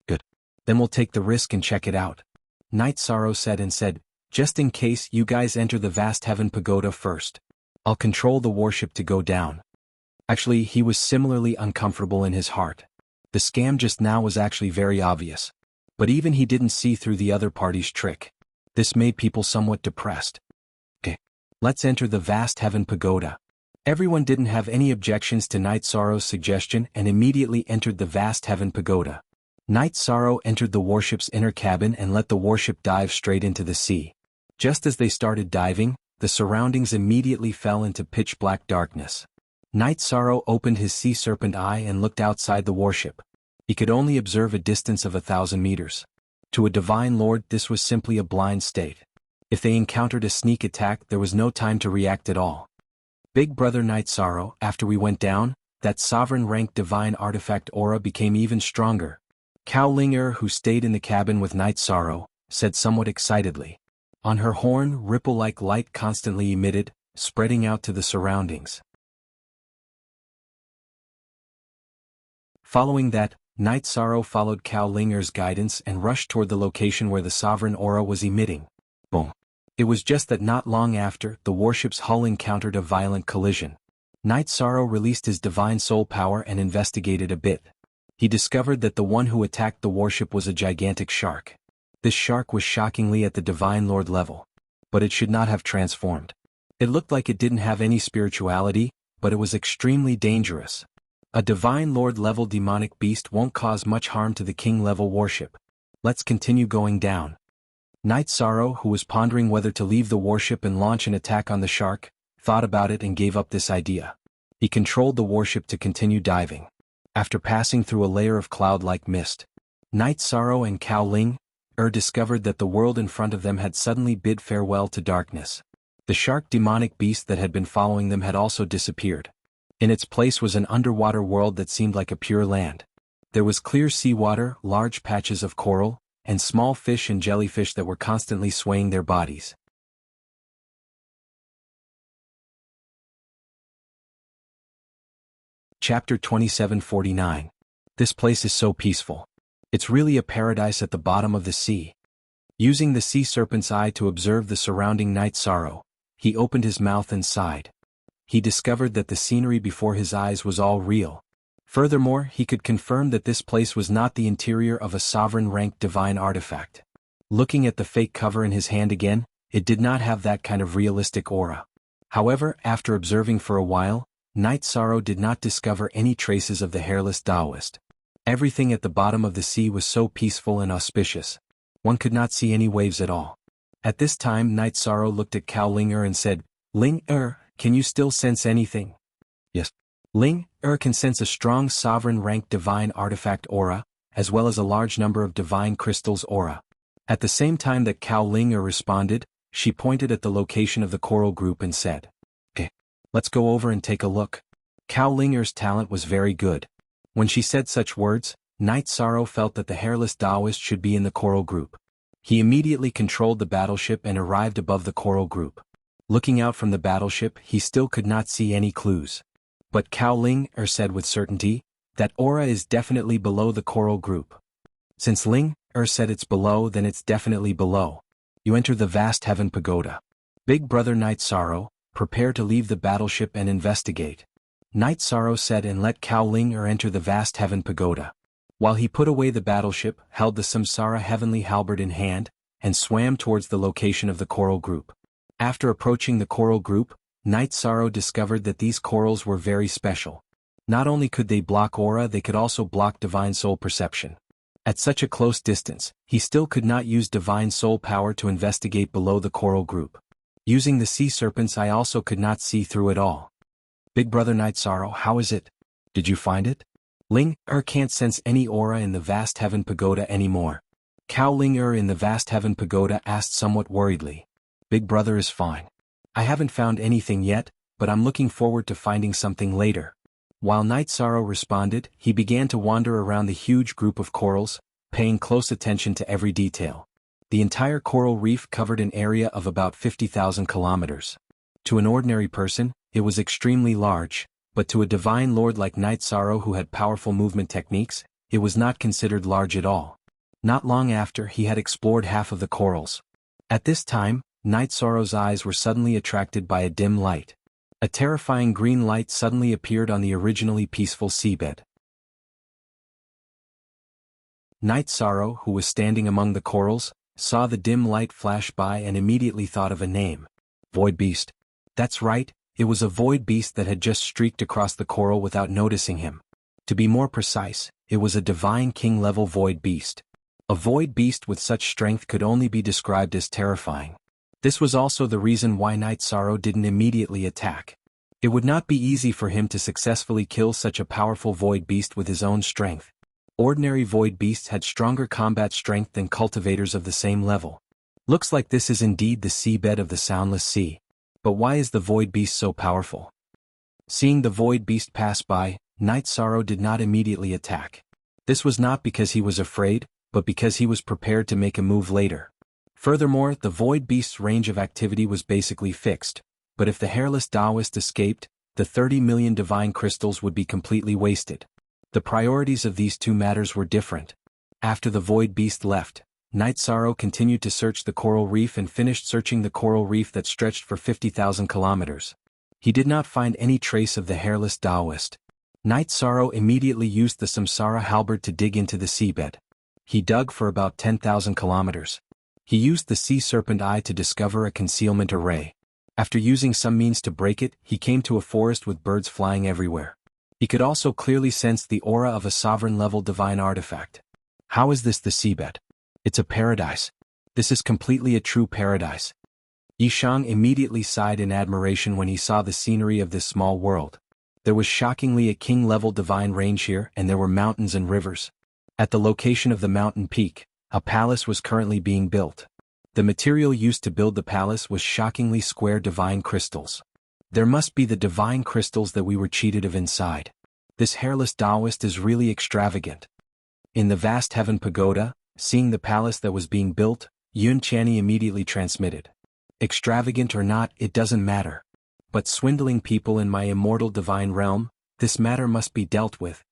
"Good. Then we'll take the risk and check it out," Night Sorrow said and said, "Just in case, you guys enter the vast heaven pagoda first. I'll control the warship to go down." Actually, he was similarly uncomfortable in his heart. The scam just now was actually very obvious. But even he didn't see through the other party's trick. This made people somewhat depressed. "Okay. Let's enter the vast heaven pagoda." Everyone didn't have any objections to Night Sorrow's suggestion and immediately entered the vast heaven pagoda. Night Sorrow entered the warship's inner cabin and let the warship dive straight into the sea. Just as they started diving, the surroundings immediately fell into pitch-black darkness. Night Sorrow opened his sea serpent eye and looked outside the warship. He could only observe a distance of 1,000 meters. To a divine lord, this was simply a blind state. If they encountered a sneak attack, there was no time to react at all. Big Brother Night Sorrow, after we went down, that sovereign-rank divine artifact aura became even stronger. Cao Ling, who stayed in the cabin with Night Sorrow, said somewhat excitedly. On her horn, ripple-like light constantly emitted, spreading out to the surroundings. Following that, Night Sorrow followed Cao Ling's guidance and rushed toward the location where the sovereign aura was emitting. Boom. It was just that not long after, the warship's hull encountered a violent collision. Night Sorrow released his divine soul power and investigated a bit. He discovered that the one who attacked the warship was a gigantic shark. This shark was shockingly at the divine lord level. But it should not have transformed. It looked like it didn't have any spirituality, but it was extremely dangerous. A divine lord level demonic beast won't cause much harm to the king level warship. Let's continue going down. Night Sorrow, who was pondering whether to leave the warship and launch an attack on the shark, thought about it and gave up this idea. He controlled the warship to continue diving. After passing through a layer of cloud-like mist, Night Sorrow and Cao Ling discovered that the world in front of them had suddenly bid farewell to darkness. The shark demonic beast that had been following them had also disappeared. In its place was an underwater world that seemed like a pure land. There was clear seawater, large patches of coral, and small fish and jellyfish that were constantly swaying their bodies. Chapter 2749. This place is so peaceful. It's really a paradise at the bottom of the sea. Using the sea serpent's eye to observe the surrounding Night Sorrow, he opened his mouth and sighed. He discovered that the scenery before his eyes was all real. Furthermore, he could confirm that this place was not the interior of a sovereign-ranked divine artifact. Looking at the fake cover in his hand again, it did not have that kind of realistic aura. However, after observing for a while, Night Sorrow did not discover any traces of the hairless Taoist. Everything at the bottom of the sea was so peaceful and auspicious. One could not see any waves at all. At this time, Night Sorrow looked at Cao Ling and said, "Ling, can you still sense anything?" "Yes." Ling can sense a strong sovereign-ranked divine artifact aura, as well as a large number of divine crystals aura. At the same time that Cao Ling responded, she pointed at the location of the coral group and said, "Okay, let's go over and take a look." Cao Ling's talent was very good. When she said such words, Night Sorrow felt that the hairless Taoist should be in the coral group. He immediately controlled the battleship and arrived above the coral group. Looking out from the battleship, he still could not see any clues. But Cao Ling said with certainty, that aura is definitely below the coral group. Since Ling said it's below, then it's definitely below. You enter the vast heaven pagoda. Big Brother Night Sorrow, prepare to leave the battleship and investigate. Night Sorrow said and let Cao Ling enter the vast heaven pagoda. While he put away the battleship, held the Samsara heavenly halberd in hand, and swam towards the location of the coral group. After approaching the coral group, Night Sorrow discovered that these corals were very special. Not only could they block aura, they could also block divine soul perception. At such a close distance, he still could not use divine soul power to investigate below the coral group. Using the sea serpent's eye also could not see through it all. Big Brother Night Sorrow, how is it? Did you find it? Ling can't sense any aura in the vast heaven pagoda anymore. Cao Ling in the vast heaven pagoda asked somewhat worriedly. Big Brother is fine. I haven't found anything yet, but I'm looking forward to finding something later. While Night Sorrow responded, he began to wander around the huge group of corals, paying close attention to every detail. The entire coral reef covered an area of about 50,000 kilometers. To an ordinary person, it was extremely large, but to a divine lord like Night Sorrow who had powerful movement techniques, it was not considered large at all. Not long after, he had explored half of the corals. At this time, Night Sorrow's eyes were suddenly attracted by a dim light. A terrifying green light suddenly appeared on the originally peaceful seabed. Night Sorrow, who was standing among the corals, saw the dim light flash by and immediately thought of a name. Void Beast. That's right, it was a void beast that had just streaked across the coral without noticing him. To be more precise, it was a divine king-level void beast. A void beast with such strength could only be described as terrifying. This was also the reason why Night Sorrow didn't immediately attack. It would not be easy for him to successfully kill such a powerful void beast with his own strength. Ordinary void beasts had stronger combat strength than cultivators of the same level. Looks like this is indeed the seabed of the Soundless Sea. But why is the void beast so powerful? Seeing the void beast pass by, Night Sorrow did not immediately attack. This was not because he was afraid, but because he was prepared to make a move later. Furthermore, the void beast's range of activity was basically fixed, but if the hairless Taoist escaped, the 30 million divine crystals would be completely wasted. The priorities of these two matters were different. After the void beast left, Night Sorrow continued to search the coral reef and finished searching the coral reef that stretched for 50,000 kilometers. He did not find any trace of the hairless Taoist. Night Sorrow immediately used the Samsara halberd to dig into the seabed. He dug for about 10,000 kilometers. He used the sea serpent eye to discover a concealment array. After using some means to break it, he came to a forest with birds flying everywhere. He could also clearly sense the aura of a sovereign-level divine artifact. How is this the seabed? It's a paradise. This is completely a true paradise. Yishang immediately sighed in admiration when he saw the scenery of this small world. There was shockingly a king-level divine range here, and there were mountains and rivers. At the location of the mountain peak, a palace was currently being built. The material used to build the palace was shockingly square divine crystals. There must be the divine crystals that we were cheated of inside. This hairless Taoist is really extravagant. In the vast heaven pagoda, seeing the palace that was being built, Yun Chani immediately transmitted. Extravagant or not, it doesn't matter. But swindling people in my immortal divine realm, this matter must be dealt with.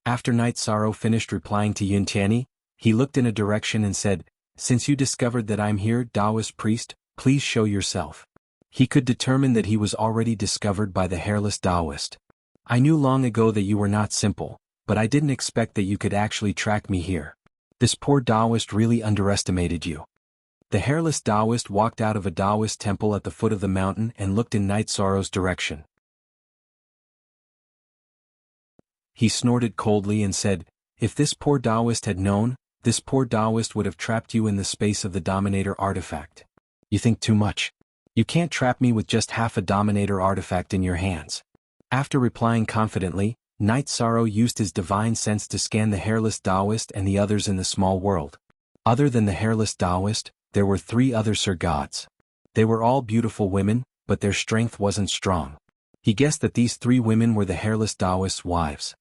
After Night Sorrow finished replying to Yun Chani, he looked in a direction and said, "Since you discovered that I'm here, Taoist priest, please show yourself." He could determine that he was already discovered by the hairless Taoist. "I knew long ago that you were not simple, but I didn't expect that you could actually track me here. This poor Taoist really underestimated you." The hairless Taoist walked out of a Taoist temple at the foot of the mountain and looked in Night Sorrow's direction. He snorted coldly and said, "If this poor Taoist had known, this poor Taoist would have trapped you in the space of the Dominator artifact. You think too much. You can't trap me with just half a Dominator artifact in your hands." After replying confidently, Night Sorrow used his divine sense to scan the hairless Taoist and the others in the small world. Other than the hairless Taoist, there were 3 other Sir Gods. They were all beautiful women, but their strength wasn't strong. He guessed that these 3 women were the hairless Taoist's wives.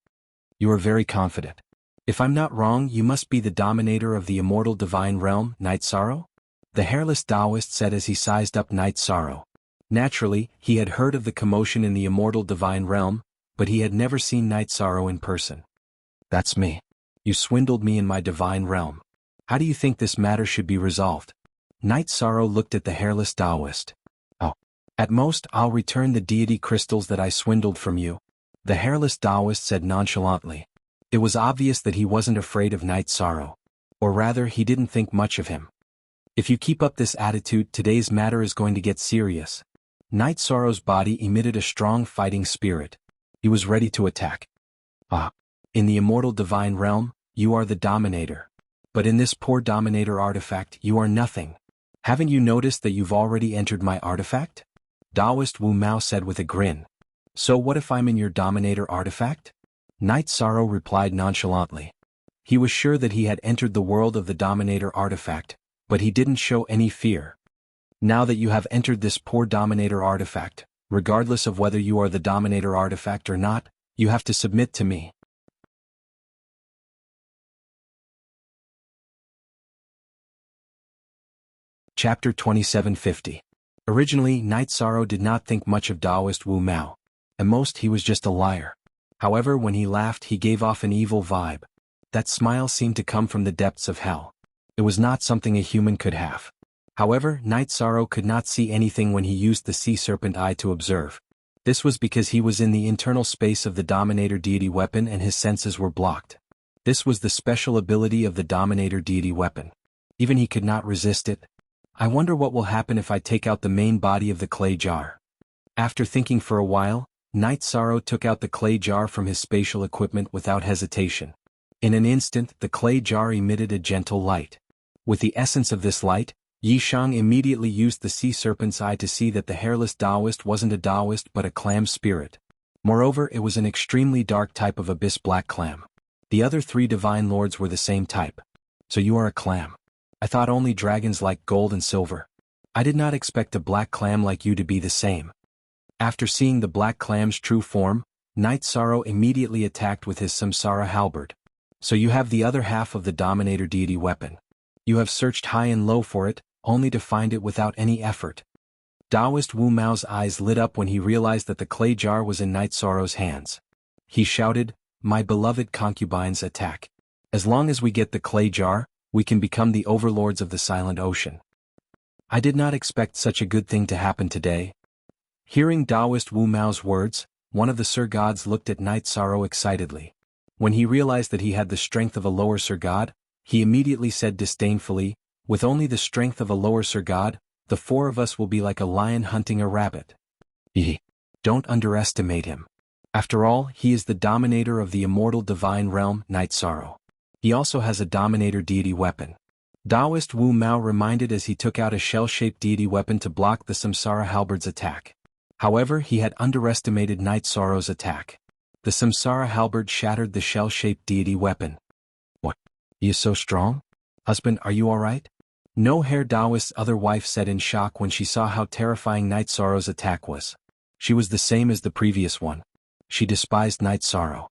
"You are very confident. If I'm not wrong, you must be the Dominator of the immortal divine realm, Night Sorrow?" The hairless Taoist said as he sized up Night Sorrow. Naturally, he had heard of the commotion in the immortal divine realm, but he had never seen Night Sorrow in person. "That's me. You swindled me in my divine realm. How do you think this matter should be resolved?" Night Sorrow looked at the hairless Taoist. "Oh. At most, I'll return the deity crystals that I swindled from you," the hairless Taoist said nonchalantly. It was obvious that he wasn't afraid of Night Sorrow. Or rather, he didn't think much of him. "If you keep up this attitude, today's matter is going to get serious." Night Sorrow's body emitted a strong fighting spirit. He was ready to attack. "Ah. In the immortal divine realm, you are the Dominator. But in this poor Dominator artifact, you are nothing. Haven't you noticed that you've already entered my artifact?" Taoist Wu Mao said with a grin. "So what if I'm in your Dominator artifact?" Night Sorrow replied nonchalantly. He was sure that he had entered the world of the Dominator artifact, but he didn't show any fear. "Now that you have entered this poor Dominator artifact, regardless of whether you are the Dominator artifact or not, you have to submit to me." Chapter 2750. Originally, Night Sorrow did not think much of Taoist Wu Mao. At most, he was just a liar. However, when he laughed, he gave off an evil vibe. That smile seemed to come from the depths of hell. It was not something a human could have. However, Night Sorrow could not see anything when he used the sea serpent eye to observe. This was because he was in the internal space of the Dominator deity weapon and his senses were blocked. This was the special ability of the Dominator deity weapon. Even he could not resist it. "I wonder what will happen if I take out the main body of the clay jar." After thinking for a while, Night Sorrow took out the clay jar from his spatial equipment without hesitation. In an instant, the clay jar emitted a gentle light. With the essence of this light, Yi Shang immediately used the sea serpent's eye to see that the hairless Taoist wasn't a Taoist but a clam spirit. Moreover, it was an extremely dark type of abyss black clam. The other 3 divine lords were the same type. So you are a clam. I thought only dragons like gold and silver. I did not expect a black clam like you to be the same. After seeing the black clam's true form, Night Sorrow immediately attacked with his Samsara halberd. So you have the other half of the Dominator deity weapon. You have searched high and low for it, only to find it without any effort. Taoist Wu Mao's eyes lit up when he realized that the clay jar was in Night Sorrow's hands. He shouted, "My beloved concubines, attack. As long as we get the clay jar, we can become the overlords of the Silent Ocean." I did not expect such a good thing to happen today. Hearing Taoist Wu Mao's words, one of the Sir Gods looked at Night Sorrow excitedly. When he realized that he had the strength of a lower Sir God, he immediately said disdainfully, "With only the strength of a lower Sir God, the 4 of us will be like a lion hunting a rabbit." Don't underestimate him. After all, he is the dominator of the immortal divine realm, Night Sorrow. He also has a dominator deity weapon. Taoist Wu Mao reminded as he took out a shell-shaped deity weapon to block the Samsara halberd's attack. However, he had underestimated Night Sorrow's attack. The Samsara halberd shattered the shell-shaped deity weapon. "What? He is so strong? Husband, are you alright?" No Hair Taoist's other wife said in shock when she saw how terrifying Night Sorrow's attack was. She was the same as the previous one. She despised Night Sorrow.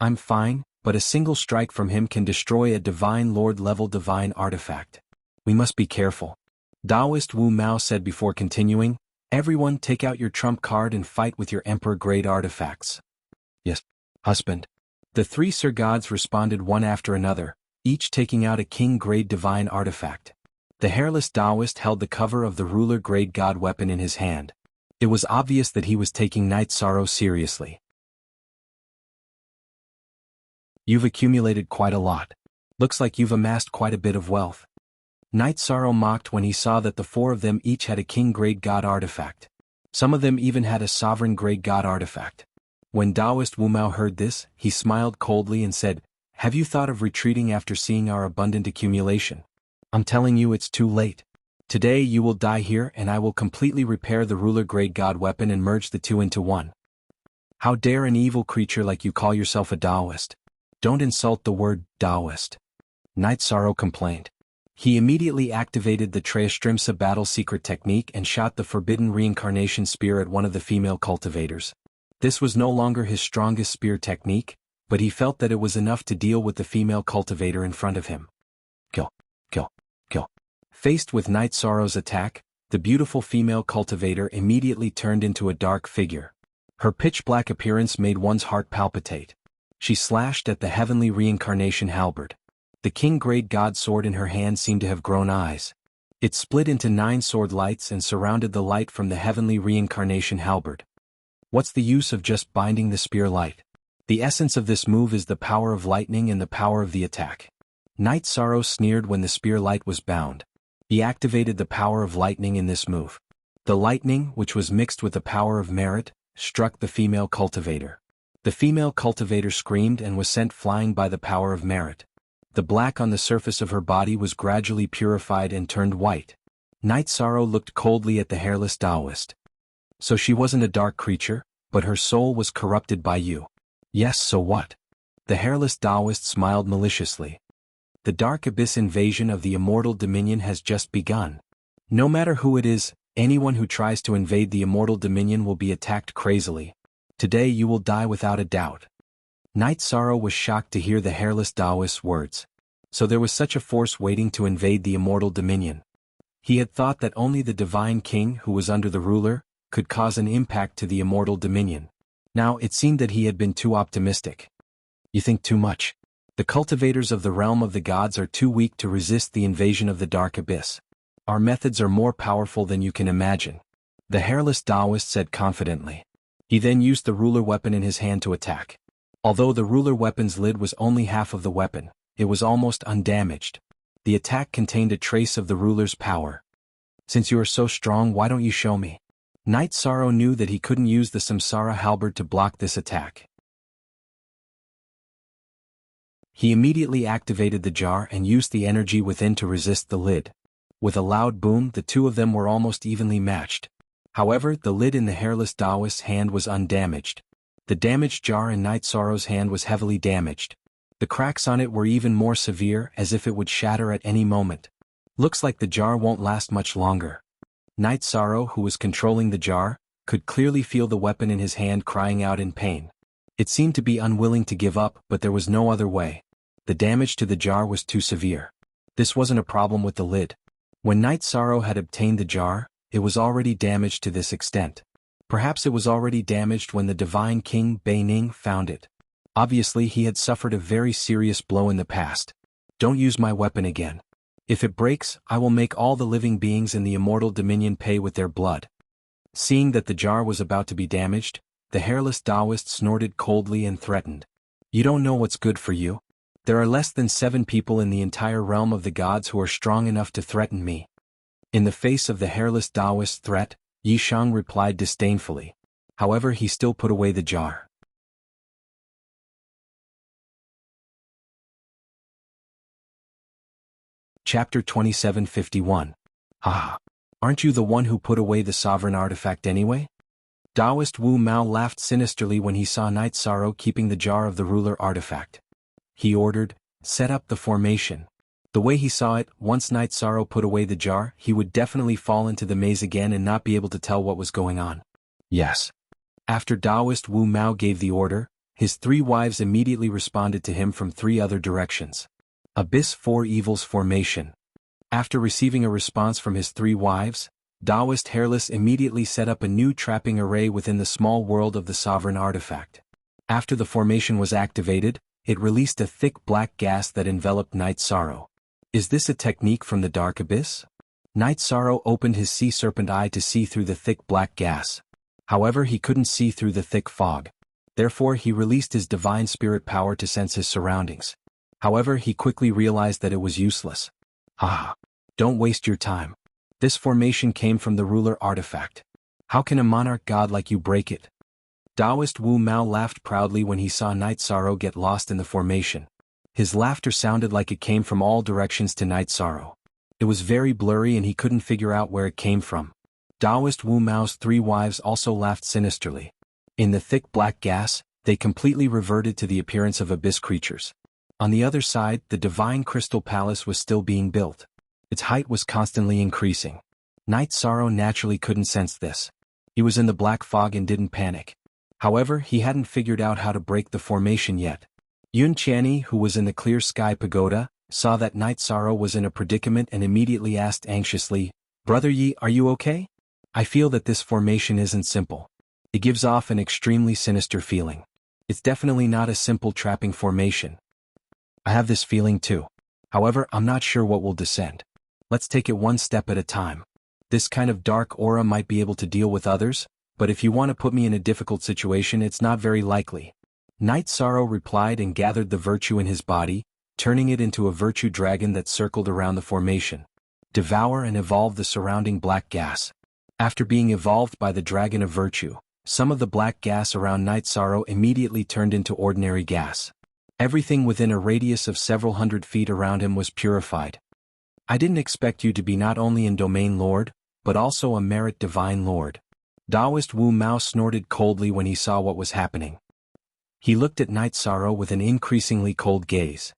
"I'm fine, but a single strike from him can destroy a divine lord-level divine artifact. We must be careful." Taoist Wu Mao said before continuing, "Everyone take out your trump card and fight with your emperor-grade artifacts." "Yes, husband." The 3 Sir Gods responded one after another, each taking out a king-grade divine artifact. The hairless Taoist held the cover of the ruler-grade god weapon in his hand. It was obvious that he was taking Night Sorrow seriously. "You've accumulated quite a lot. Looks like you've amassed quite a bit of wealth." Night Sorrow mocked when he saw that the 4 of them each had a king-grade god artifact. Some of them even had a sovereign-grade god artifact. When Taoist Wu Mao heard this, he smiled coldly and said, "Have you thought of retreating after seeing our abundant accumulation? I'm telling you it's too late. Today you will die here and I will completely repair the ruler-grade god weapon and merge the 2 into one." "How dare an evil creature like you call yourself a Taoist? Don't insult the word Taoist," Night Sorrow complained. He immediately activated the Trayastrimsa battle secret technique and shot the forbidden reincarnation spear at one of the female cultivators. This was no longer his strongest spear technique, but he felt that it was enough to deal with the female cultivator in front of him. Kill, kill, kill. Faced with Night Sorrow's attack, the beautiful female cultivator immediately turned into a dark figure. Her pitch-black appearance made one's heart palpitate. She slashed at the heavenly reincarnation halberd. The king-grade god sword in her hand seemed to have grown eyes. It split into 9 sword lights and surrounded the light from the heavenly reincarnation halberd. What's the use of just binding the spear light? The essence of this move is the power of lightning and the power of the attack. Night Sorrow sneered when the spear light was bound. He activated the power of lightning in this move. The lightning, which was mixed with the power of merit, struck the female cultivator. The female cultivator screamed and was sent flying by the power of merit. The black on the surface of her body was gradually purified and turned white. Night Sorrow looked coldly at the hairless Taoist. "So she wasn't a dark creature, but her soul was corrupted by you." "Yes, so what?" The hairless Taoist smiled maliciously. "The dark abyss invasion of the immortal dominion has just begun. No matter who it is, anyone who tries to invade the immortal dominion will be attacked crazily. Today you will die without a doubt." Night Sorrow was shocked to hear the hairless Taoist's words. So there was such a force waiting to invade the immortal dominion. He had thought that only the divine king who was under the ruler could cause an impact to the immortal dominion. Now it seemed that he had been too optimistic. "You think too much. The cultivators of the realm of the gods are too weak to resist the invasion of the dark abyss. Our methods are more powerful than you can imagine," the hairless Taoist said confidently. He then used the ruler weapon in his hand to attack. Although the ruler weapon's lid was only half of the weapon, it was almost undamaged. The attack contained a trace of the ruler's power. "Since you are so strong, why don't you show me?" Night Sorrow knew that he couldn't use the Samsara halberd to block this attack. He immediately activated the jar and used the energy within to resist the lid. With a loud boom, the two of them were almost evenly matched. However, the lid in the hairless Taoist's hand was undamaged. The damaged jar in Night Sorrow's hand was heavily damaged. The cracks on it were even more severe, as if it would shatter at any moment. Looks like the jar won't last much longer. Night Sorrow, who was controlling the jar, could clearly feel the weapon in his hand crying out in pain. It seemed to be unwilling to give up, but there was no other way. The damage to the jar was too severe. This wasn't a problem with the lid. When Night Sorrow had obtained the jar, it was already damaged to this extent. Perhaps it was already damaged when the Divine King Bei Ning found it. Obviously he had suffered a very serious blow in the past. Don't use my weapon again. If it breaks, I will make all the living beings in the immortal dominion pay with their blood. Seeing that the jar was about to be damaged, the hairless Taoist snorted coldly and threatened. You don't know what's good for you? There are less than 7 people in the entire realm of the gods who are strong enough to threaten me. In the face of the hairless Taoist's threat, Yi Shang replied disdainfully. However, he still put away the jar. Chapter 2751. Aren't you the one who put away the sovereign artifact anyway? Taoist Wu Mao laughed sinisterly when he saw Night Sorrow keeping the jar of the ruler artifact. He ordered, set up the formation. The way he saw it, once Night Sorrow put away the jar, he would definitely fall into the maze again and not be able to tell what was going on. Yes. After Taoist Wu Mao gave the order, his 3 wives immediately responded to him from 3 other directions. Abyss 4 Evils Formation. After receiving a response from his 3 wives, Taoist Hairless immediately set up a new trapping array within the small world of the sovereign artifact. After the formation was activated, it released a thick black gas that enveloped Night Sorrow. Is this a technique from the Dark Abyss? Night Sorrow opened his sea serpent eye to see through the thick black gas. However, he couldn't see through the thick fog. Therefore, he released his divine spirit power to sense his surroundings. However, he quickly realized that it was useless. Don't waste your time. This formation came from the ruler artifact. How can a monarch god like you break it? Taoist Wu Mao laughed proudly when he saw Night Sorrow get lost in the formation. His laughter sounded like it came from all directions to Night Sorrow. It was very blurry and he couldn't figure out where it came from. Taoist Wu Mao's 3 wives also laughed sinisterly. In the thick black gas, they completely reverted to the appearance of abyss creatures. On the other side, the divine crystal palace was still being built. Its height was constantly increasing. Night Sorrow naturally couldn't sense this. He was in the black fog and didn't panic. However, he hadn't figured out how to break the formation yet. Yun Qianni, who was in the clear sky pagoda, saw that Night Sorrow was in a predicament and immediately asked anxiously, Brother Yi, are you okay? I feel that this formation isn't simple. It gives off an extremely sinister feeling. It's definitely not a simple trapping formation. I have this feeling too. However, I'm not sure what will descend. Let's take it one step at a time. This kind of dark aura might be able to deal with others, but if you want to put me in a difficult situation, it's not very likely. Night Sorrow replied and gathered the virtue in his body, turning it into a virtue dragon that circled around the formation. Devour and evolve the surrounding black gas. After being evolved by the dragon of virtue, some of the black gas around Night Sorrow immediately turned into ordinary gas. Everything within a radius of several hundred feet around him was purified. I didn't expect you to be not only a domain lord, but also a merit divine lord. Taoist Wu Mao snorted coldly when he saw what was happening. He looked at Night Sorrow with an increasingly cold gaze.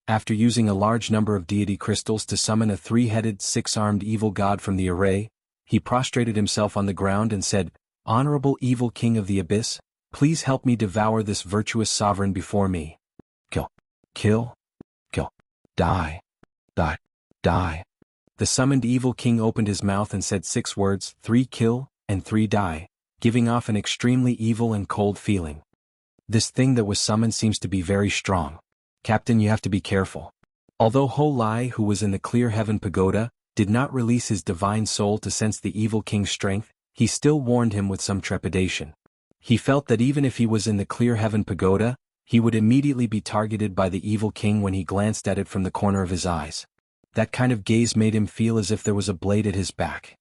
After using a large number of deity crystals to summon a 3-headed, 6-armed evil god from the array, he prostrated himself on the ground and said, Honorable evil king of the abyss, please help me devour this virtuous sovereign before me. Kill. Kill. Kill. Die. Die. Die. The summoned evil king opened his mouth and said 6 words, 3 kill, and 3 die, giving off an extremely evil and cold feeling. This thing that was summoned seems to be very strong. Captain, you have to be careful. Although Ho Lai, who was in the clear heaven pagoda, did not release his divine soul to sense the evil king's strength, he still warned him with some trepidation. He felt that even if he was in the clear heaven pagoda, he would immediately be targeted by the evil king when he glanced at it from the corner of his eyes. That kind of gaze made him feel as if there was a blade at his back.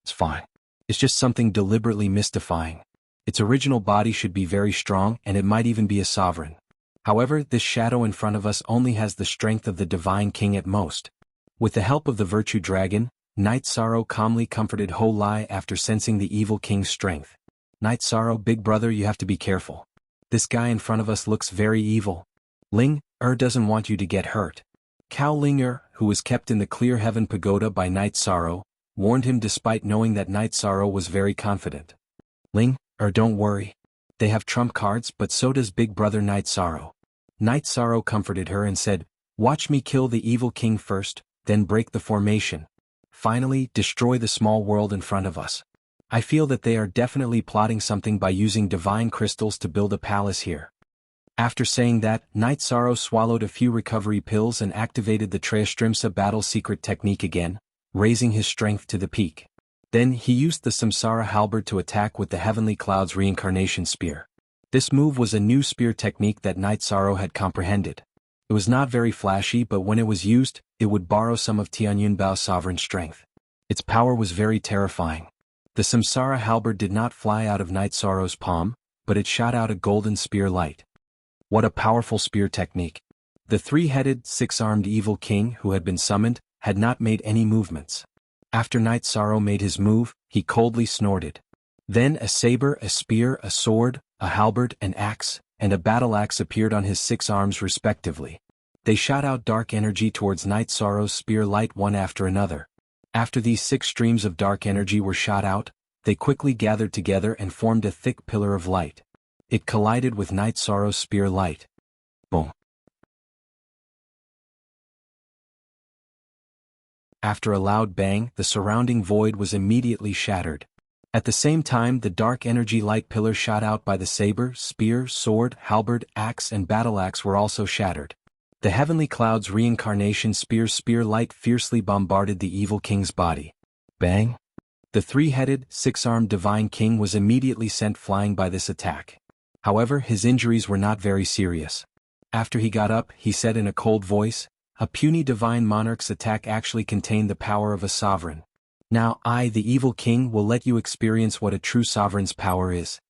It's fine. It's just something deliberately mystifying. Its original body should be very strong and it might even be a sovereign. However, this shadow in front of us only has the strength of the Divine King at most. With the help of the Virtue Dragon, Night Sorrow calmly comforted Ho Lai after sensing the evil king's strength. Night Sorrow, big brother, you have to be careful. This guy in front of us looks very evil. Ling doesn't want you to get hurt. Cao Ling who was kept in the Clear Heaven Pagoda by Night Sorrow, warned him despite knowing that Night Sorrow was very confident. Ling don't worry. They have trump cards, but so does big brother Night Sorrow. Night Sorrow comforted her and said, watch me kill the evil king first, then break the formation. Finally, destroy the small world in front of us. I feel that they are definitely plotting something by using divine crystals to build a palace here. After saying that, Night Sorrow swallowed a few recovery pills and activated the Trayastrimsa battle secret technique again, raising his strength to the peak. Then he used the Samsara halberd to attack with the Heavenly Cloud's reincarnation spear. This move was a new spear technique that Night Sorrow had comprehended. It was not very flashy, but when it was used, it would borrow some of Tianyun Bao's sovereign strength. Its power was very terrifying. The Samsara halberd did not fly out of Night Sorrow's palm, but it shot out a golden spear light. What a powerful spear technique. The three-headed, six-armed evil king who had been summoned had not made any movements. After Night Sorrow made his move, he coldly snorted. Then a saber, a spear, a sword, a halberd, an axe, and a battle axe appeared on his 6 arms respectively. They shot out dark energy towards Night Sorrow's spear light one after another. After these 6 streams of dark energy were shot out, they quickly gathered together and formed a thick pillar of light. It collided with Night Sorrow's spear light. Boom. After a loud bang, the surrounding void was immediately shattered. At the same time, the dark energy light pillars shot out by the saber, spear, sword, halberd, axe and battle axe were also shattered. The Heavenly Cloud's reincarnation spear light fiercely bombarded the evil king's body. Bang! The 3-headed, 6-armed divine king was immediately sent flying by this attack. However, his injuries were not very serious. After he got up, he said in a cold voice, "A puny divine monarch's attack actually contained the power of a sovereign. Now I, the evil king, will let you experience what a true sovereign's power is.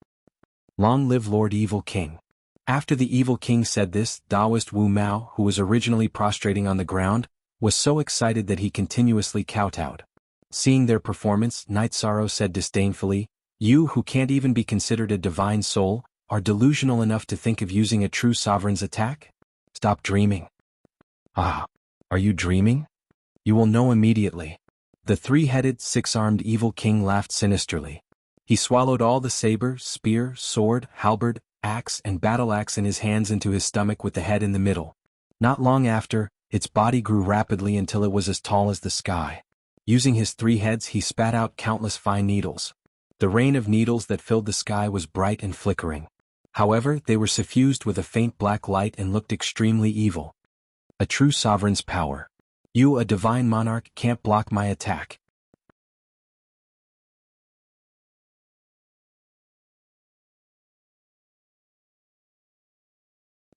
Long live Lord Evil King." After the evil king said this, Taoist Wu Mao, who was originally prostrating on the ground, was so excited that he continuously kowtowed. Seeing their performance, Night Sorrow said disdainfully, "You who can't even be considered a divine soul, are delusional enough to think of using a true sovereign's attack? Stop dreaming." "Ah, are you dreaming? You will know immediately." The 3-headed, 6-armed evil king laughed sinisterly. He swallowed all the saber, spear, sword, halberd, axe and battle axe in his hands into his stomach with the head in the middle. Not long after, its body grew rapidly until it was as tall as the sky. Using his 3 heads, he spat out countless fine needles. The rain of needles that filled the sky was bright and flickering. However, they were suffused with a faint black light and looked extremely evil. A true sovereign's power. You, a divine monarch, can't block my attack.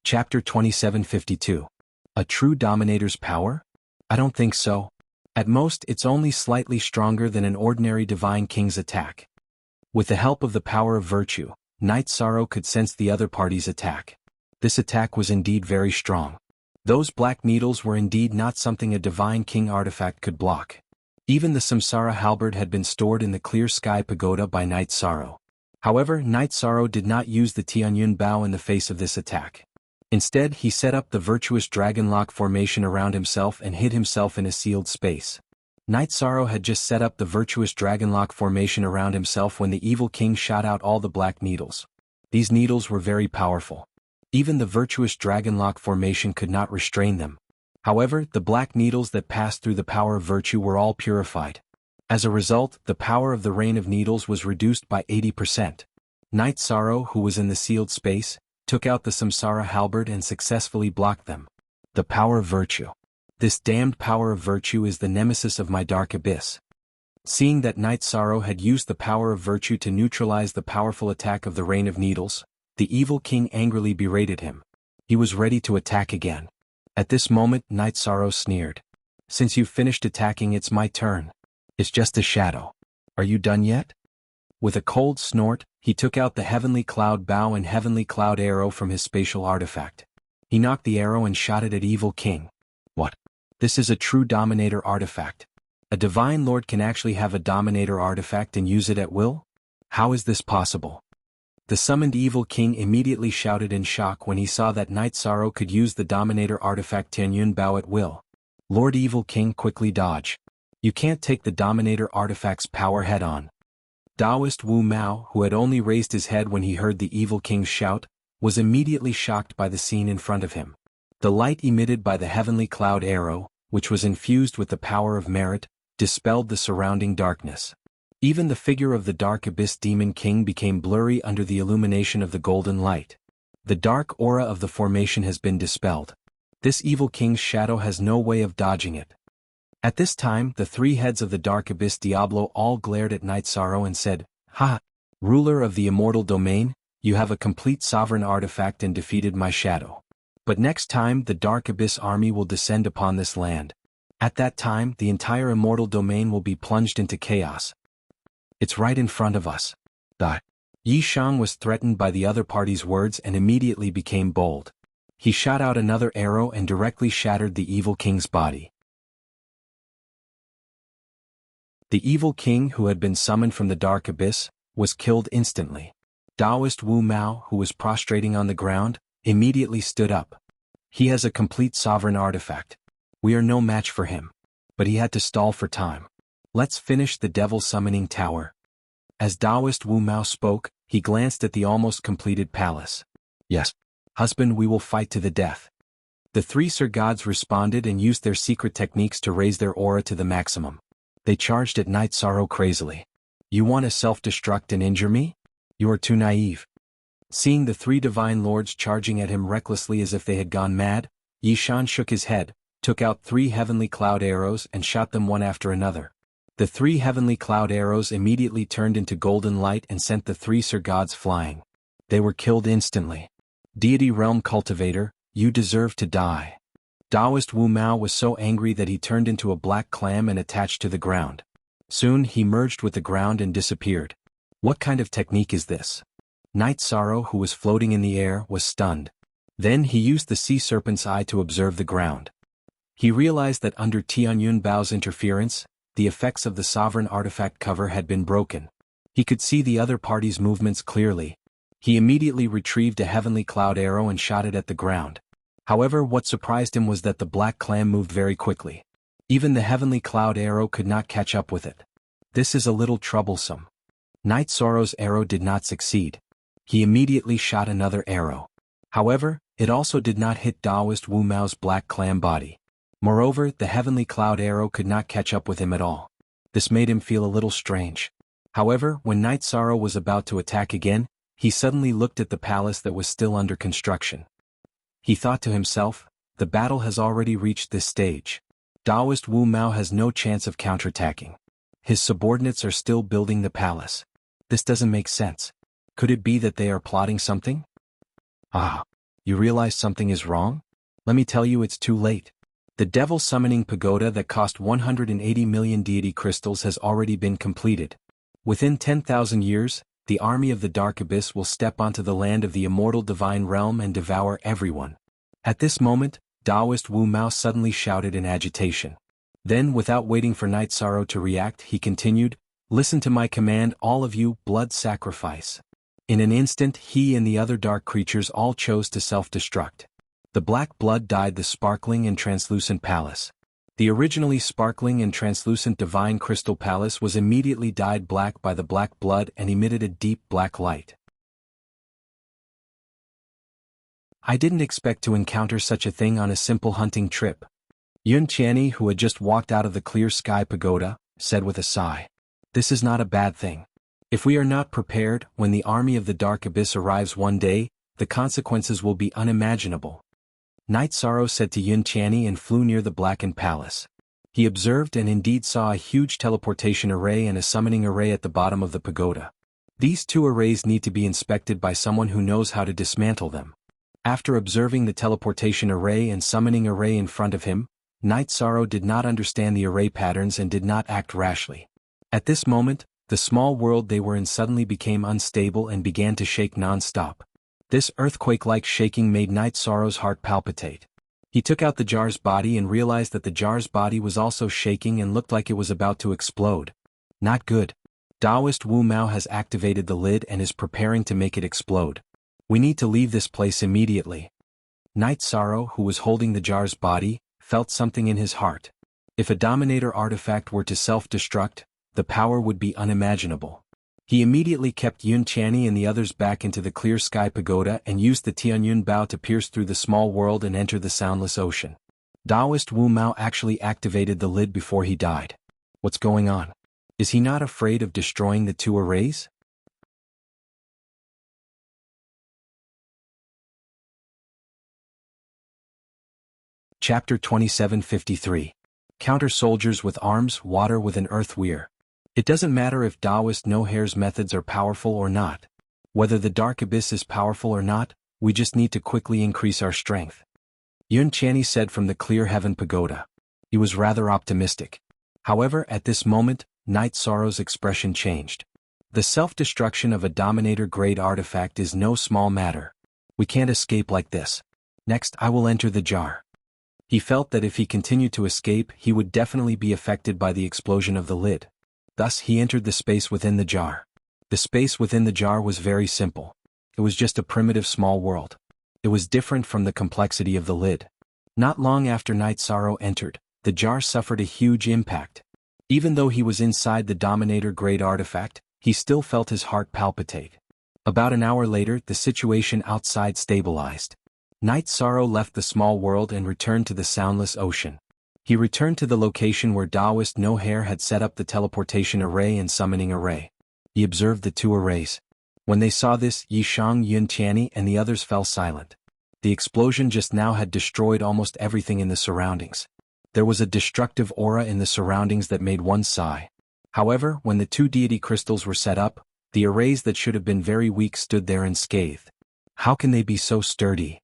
Chapter 2752. A true dominator's power? I don't think so. At most, it's only slightly stronger than an ordinary divine king's attack. With the help of the power of virtue, Night Sorrow could sense the other party's attack. This attack was indeed very strong. Those black needles were indeed not something a divine king artifact could block. Even the Samsara halberd had been stored in the Clear Sky Pagoda by Night Sorrow. However, Night Sorrow did not use the Tianyun Bao in the face of this attack. Instead, he set up the virtuous dragon lock formation around himself and hid himself in a sealed space. Night Sorrow had just set up the virtuous dragon lock formation around himself when the evil king shot out all the black needles. These needles were very powerful. Even the virtuous dragon lock formation could not restrain them. However, the black needles that passed through the power of virtue were all purified. As a result, the power of the rain of needles was reduced by 80%. Night Sorrow, who was in the sealed space, took out the Samsara halberd and successfully blocked them. The power of virtue. This damned power of virtue is the nemesis of my dark abyss. Seeing that Night Sorrow had used the power of virtue to neutralize the powerful attack of the rain of needles, the evil king angrily berated him. He was ready to attack again. At this moment, Night Sorrow sneered. "Since you've finished attacking, it's my turn. It's just a shadow. Are you done yet?" With a cold snort, he took out the Heavenly Cloud Bow and Heavenly Cloud Arrow from his spatial artifact. He knocked the arrow and shot it at Evil King. What? This is a true Dominator artifact. A Divine Lord can actually have a Dominator artifact and use it at will? How is this possible? The summoned Evil King immediately shouted in shock when he saw that Night Sorrow could use the Dominator artifact Tianyun Bao at will. Lord Evil King, quickly dodge. You can't take the Dominator artifact's power head-on. Taoist Wu Mao, who had only raised his head when he heard the Evil King's shout, was immediately shocked by the scene in front of him. The light emitted by the heavenly cloud arrow, which was infused with the power of merit, dispelled the surrounding darkness. Even the figure of the Dark Abyss Demon King became blurry under the illumination of the golden light. The dark aura of the formation has been dispelled. This Evil King's shadow has no way of dodging it. At this time, the three heads of the Dark Abyss Diablo all glared at Night Sorrow and said, "Ha! Ruler of the immortal domain, you have a complete sovereign artifact and defeated my shadow. But next time the Dark Abyss army will descend upon this land. At that time the entire immortal domain will be plunged into chaos. It's right in front of us." Yi Shang was threatened by the other party's words and immediately became bold. He shot out another arrow and directly shattered the Evil King's body. The Evil King, who had been summoned from the Dark Abyss, was killed instantly. Taoist Wu Mao, who was prostrating on the ground, immediately stood up. He has a complete sovereign artifact. We are no match for him. But he had to stall for time. Let's finish the devil summoning tower. As Taoist Wu Mao spoke, he glanced at the almost completed palace. Yes, husband, we will fight to the death. The three Sir Gods responded and used their secret techniques to raise their aura to the maximum. They charged at Night Sorrow crazily. You want to self-destruct and injure me? You are too naive. Seeing the three divine lords charging at him recklessly as if they had gone mad, Yi Shan shook his head, took out 3 heavenly cloud arrows and shot them one after another. The 3 heavenly cloud arrows immediately turned into golden light and sent the 3 Sir Gods flying. They were killed instantly. Deity Realm Cultivator, you deserve to die. Taoist Wu Mao was so angry that he turned into a black clam and attached to the ground. Soon he merged with the ground and disappeared. What kind of technique is this? Night Sorrow, who was floating in the air, was stunned. Then he used the sea serpent's eye to observe the ground. He realized that under Tianyun Bao's interference, the effects of the sovereign artifact cover had been broken. He could see the other party's movements clearly. He immediately retrieved a heavenly cloud arrow and shot it at the ground. However, what surprised him was that the black clam moved very quickly. Even the heavenly cloud arrow could not catch up with it. This is a little troublesome. Night Sorrow's arrow did not succeed. He immediately shot another arrow. However, it also did not hit Taoist Wu Mao's black clam body. Moreover, the heavenly cloud arrow could not catch up with him at all. This made him feel a little strange. However, when Night Sorrow was about to attack again, he suddenly looked at the palace that was still under construction. He thought to himself, the battle has already reached this stage. Taoist Wu Mao has no chance of counterattacking. His subordinates are still building the palace. This doesn't make sense. Could it be that they are plotting something? You realize something is wrong? Let me tell you, it's too late. The devil summoning pagoda that cost 180 million deity crystals has already been completed. Within 10,000 years, the army of the Dark Abyss will step onto the land of the immortal divine realm and devour everyone. At this moment, Taoist Wu Mao suddenly shouted in agitation. Then, without waiting for Night Sorrow to react, he continued, "Listen to my command, all of you, blood sacrifice." In an instant, he and the other dark creatures all chose to self-destruct. The black blood dyed the sparkling and translucent palace. The originally sparkling and translucent divine crystal palace was immediately dyed black by the black blood and emitted a deep black light. I didn't expect to encounter such a thing on a simple hunting trip. Yun Qianni, who had just walked out of the clear sky pagoda, said with a sigh. This is not a bad thing. If we are not prepared, when the army of the Dark Abyss arrives one day, the consequences will be unimaginable. Night Sorrow said to Yun Qianni and flew near the blackened palace. He observed and indeed saw a huge teleportation array and a summoning array at the bottom of the pagoda. These 2 arrays need to be inspected by someone who knows how to dismantle them. After observing the teleportation array and summoning array in front of him, Night Sorrow did not understand the array patterns and did not act rashly. At this moment, the small world they were in suddenly became unstable and began to shake non-stop. This earthquake-like shaking made Night Sorrow's heart palpitate. He took out the jar's body and realized that the jar's body was also shaking and looked like it was about to explode. Not good. Taoist Wu Mao has activated the lid and is preparing to make it explode. We need to leave this place immediately. Night Sorrow, who was holding the jar's body, felt something in his heart. If a Dominator artifact were to self-destruct, the power would be unimaginable. He immediately kept Yun Channy and the others back into the clear sky pagoda and used the Tianyun Bao to pierce through the small world and enter the soundless ocean. Taoist Wu Mao actually activated the lid before he died. What's going on? Is he not afraid of destroying the two arrays? Chapter 2753. Counter soldiers with arms, water with an earth weir. It doesn't matter if Taoist no-hairs methods are powerful or not. Whether the Dark Abyss is powerful or not, we just need to quickly increase our strength. Yun Channy said from the clear heaven pagoda. He was rather optimistic. However, at this moment, Night Sorrow's expression changed. The self-destruction of a Dominator-grade artifact is no small matter. We can't escape like this. Next, I will enter the jar. He felt that if he continued to escape, he would definitely be affected by the explosion of the lid. Thus, he entered the space within the jar. The space within the jar was very simple. It was just a primitive small world. It was different from the complexity of the lid. Not long after Night Sorrow entered, the jar suffered a huge impact. Even though he was inside the Dominator-grade artifact, he still felt his heart palpitate. About an hour later, the situation outside stabilized. Night Sorrow left the small world and returned to the soundless ocean. He returned to the location where Taoist No Hair had set up the teleportation array and summoning array. He observed the two arrays. When they saw this, Yi Shang, Yun Channy, and the others fell silent. The explosion just now had destroyed almost everything in the surroundings. There was a destructive aura in the surroundings that made one sigh. However, when the two deity crystals were set up, the arrays that should have been very weak stood there unscathed. How can they be so sturdy?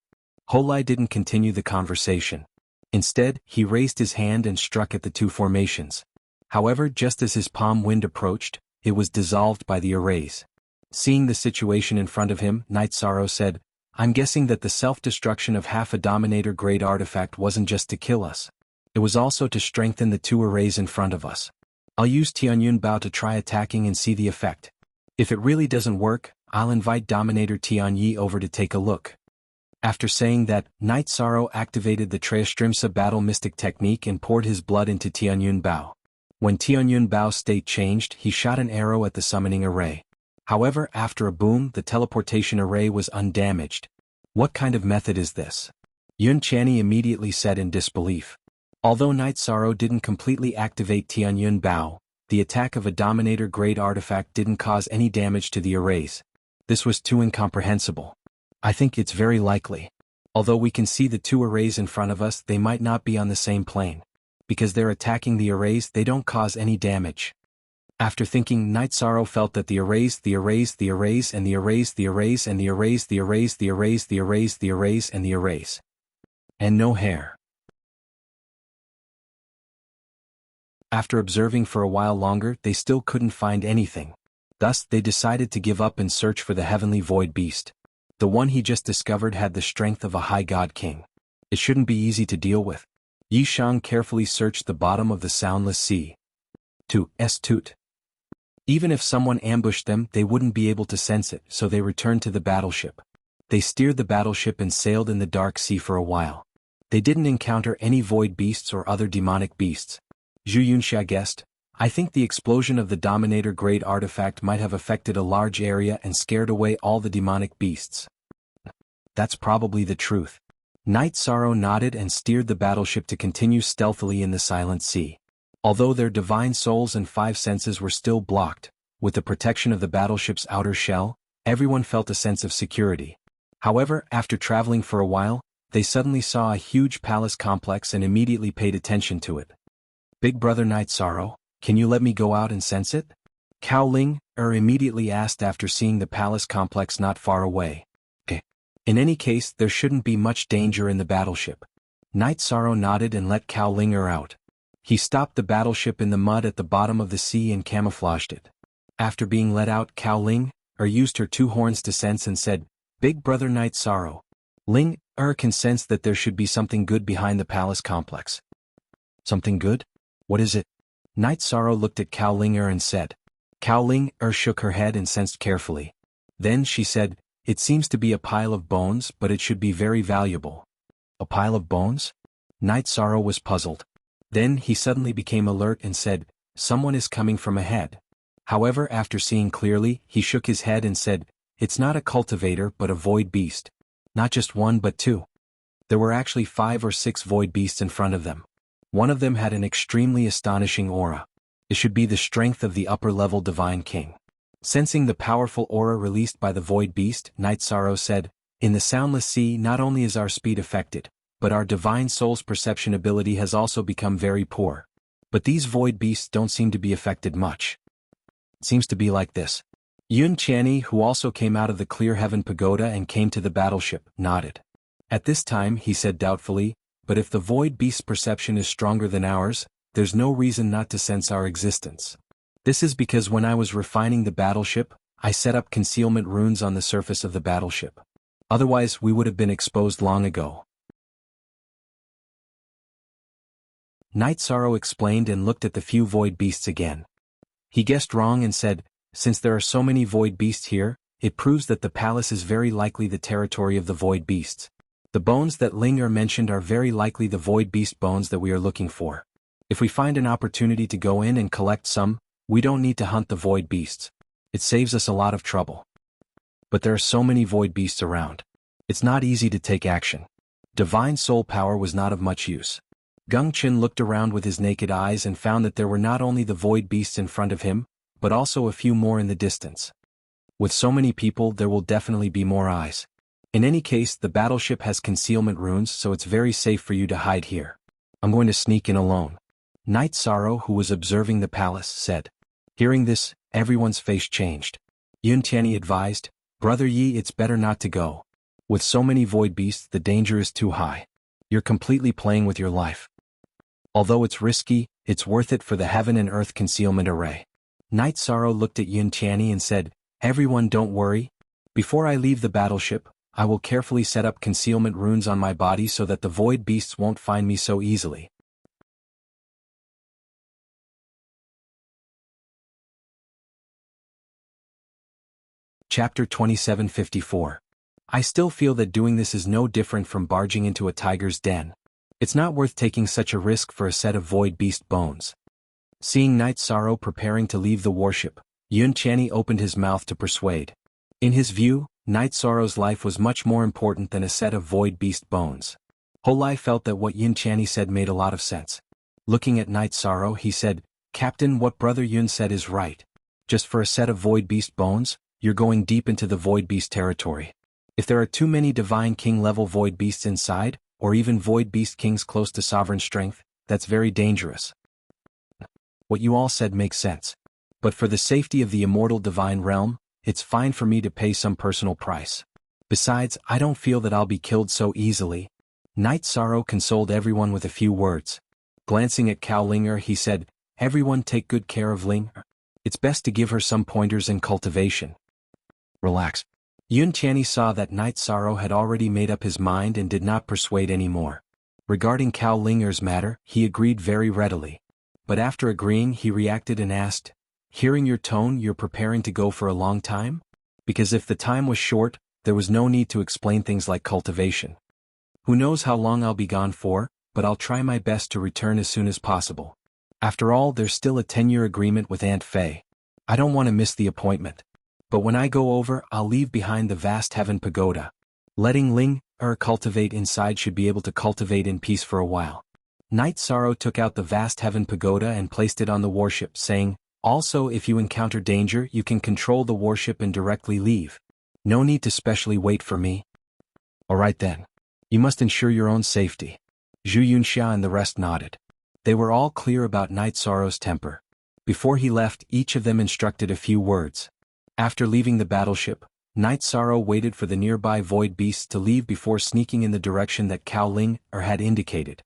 Holai didn't continue the conversation. Instead, he raised his hand and struck at the two formations. However, just as his palm wind approached, it was dissolved by the arrays. Seeing the situation in front of him, Night Sorrow said, I'm guessing that the self-destruction of half a Dominator-grade artifact wasn't just to kill us. It was also to strengthen the two arrays in front of us. I'll use Tianyun Bao to try attacking and see the effect. If it really doesn't work, I'll invite Dominator Tianyi over to take a look. After saying that, Night Sorrow activated the Treastrimsa battle mystic technique and poured his blood into Tianyun Bao. When Tianyun Bao's state changed, he shot an arrow at the summoning array. However, after a boom, the teleportation array was undamaged. What kind of method is this? Yun Channy immediately said in disbelief. Although Night Sorrow didn't completely activate Tianyun Bao, the attack of a Dominator-grade artifact didn't cause any damage to the arrays. This was too incomprehensible. I think it's very likely. Although we can see the two arrays in front of us, they might not be on the same plane. Because they're attacking the arrays, they don't cause any damage. After thinking, Night Sorrow felt that the arrays, and the arrays, and the arrays, and the arrays. And no hair. After observing for a while longer, they still couldn't find anything. Thus, they decided to give up and search for the heavenly void beast. The one he just discovered had the strength of a high god king. It shouldn't be easy to deal with. Yi Shang carefully searched the bottom of the soundless sea. Toot. Even if someone ambushed them, they wouldn't be able to sense it, so they returned to the battleship. They steered the battleship and sailed in the dark sea for a while. They didn't encounter any void beasts or other demonic beasts. Zhu Yunxia guessed, I think the explosion of the Dominator-grade artifact might have affected a large area and scared away all the demonic beasts. That's probably the truth. Night Sorrow nodded and steered the battleship to continue stealthily in the silent sea. Although their divine souls and five senses were still blocked, with the protection of the battleship's outer shell, everyone felt a sense of security. However, after traveling for a while, they suddenly saw a huge palace complex and immediately paid attention to it. Big Brother Night Sorrow, can you let me go out and sense it? Cao Ling immediately asked after seeing the palace complex not far away. In any case, there shouldn't be much danger in the battleship. Night Sorrow nodded and let Cao Ling out. He stopped the battleship in the mud at the bottom of the sea and camouflaged it. After being let out, Cao Ling used her two horns to sense and said, Big Brother Night Sorrow. Ling can sense that there should be something good behind the palace complex. Something good? What is it? Night Sorrow looked at Cao Ling and said. Cao Ling shook her head and sensed carefully. Then she said, "It seems to be a pile of bones, but it should be very valuable." A pile of bones? Night Sorrow was puzzled. Then he suddenly became alert and said, "Someone is coming from ahead." However, after seeing clearly, he shook his head and said, "It's not a cultivator but a void beast. Not just one but two." There were actually 5 or 6 void beasts in front of them. One of them had an extremely astonishing aura. It should be the strength of the upper-level Divine King. Sensing the powerful aura released by the void beast, Night Sorrow said, "In the Soundless Sea not only is our speed affected, but our divine soul's perception ability has also become very poor. But these void beasts don't seem to be affected much. It seems to be like this." Yun Qianni, who also came out of the Clear Heaven Pagoda and came to the battleship, nodded. At this time he said doubtfully, "But if the void beast's perception is stronger than ours, there's no reason not to sense our existence. This is because when I was refining the battleship, I set up concealment runes on the surface of the battleship. Otherwise we would have been exposed long ago." Night Sorrow explained and looked at the few void beasts again. He guessed wrong and said, "Since there are so many void beasts here, it proves that the palace is very likely the territory of the void beasts. The bones that Ling mentioned are very likely the void beast bones that we are looking for. If we find an opportunity to go in and collect some, we don't need to hunt the void beasts. It saves us a lot of trouble. But there are so many void beasts around. It's not easy to take action. Divine soul power was not of much use." Gung Qin looked around with his naked eyes and found that there were not only the void beasts in front of him, but also a few more in the distance. With so many people there will definitely be more eyes. In any case, the battleship has concealment runes, so it's very safe for you to hide here. I'm going to sneak in alone." Night Sorrow, who was observing the palace, said. Hearing this, everyone's face changed. Yun Qianni advised, "Brother Yi, it's better not to go. With so many void beasts the danger is too high. You're completely playing with your life. Although it's risky, it's worth it for the heaven and earth concealment array." Night Sorrow looked at Yun Qianni and said, "Everyone don't worry. Before I leave the battleship, I will carefully set up concealment runes on my body so that the void beasts won't find me so easily." Chapter 2754. I still feel that doing this is no different from barging into a tiger's den. It's not worth taking such a risk for a set of void beast bones. Seeing Night Sorrow preparing to leave the warship, Yun Qianni opened his mouth to persuade. In his view, Night Sorrow's life was much more important than a set of void beast bones. Holai felt that what Yun Qianni said made a lot of sense. Looking at Night Sorrow, he said, "Captain, what Brother Yun said is right. Just for a set of void beast bones, you're going deep into the void beast territory. If there are too many Divine King level void beasts inside, or even void beast kings close to sovereign strength, that's very dangerous. What you all said makes sense. But for the safety of the immortal divine realm, it's fine for me to pay some personal price. Besides, I don't feel that I'll be killed so easily." Night Sorrow consoled everyone with a few words. Glancing at Cao Ling, he said, "Everyone take good care of Ling. It's best to give her some pointers in cultivation." Relax. Yun Qianni saw that Night Sorrow had already made up his mind and did not persuade any more. Regarding Cao Ling's matter, he agreed very readily. But after agreeing, he reacted and asked, "Hearing your tone, you're preparing to go for a long time?" Because if the time was short, there was no need to explain things like cultivation. "Who knows how long I'll be gone for, but I'll try my best to return as soon as possible. After all, there's still a 10-year agreement with Aunt Fei. I don't want to miss the appointment. But when I go over, I'll leave behind the vast heaven pagoda. Letting Ling cultivate inside should be able to cultivate in peace for a while." Night Sorrow took out the vast heaven pagoda and placed it on the warship, saying, "Also, if you encounter danger, you can control the warship and directly leave. No need to specially wait for me." "Alright then. You must ensure your own safety." Zhu Yunxia and the rest nodded. They were all clear about Night Sorrow's temper. Before he left, each of them instructed a few words. After leaving the battleship, Night Sorrow waited for the nearby void beasts to leave before sneaking in the direction that Cao Ling had indicated.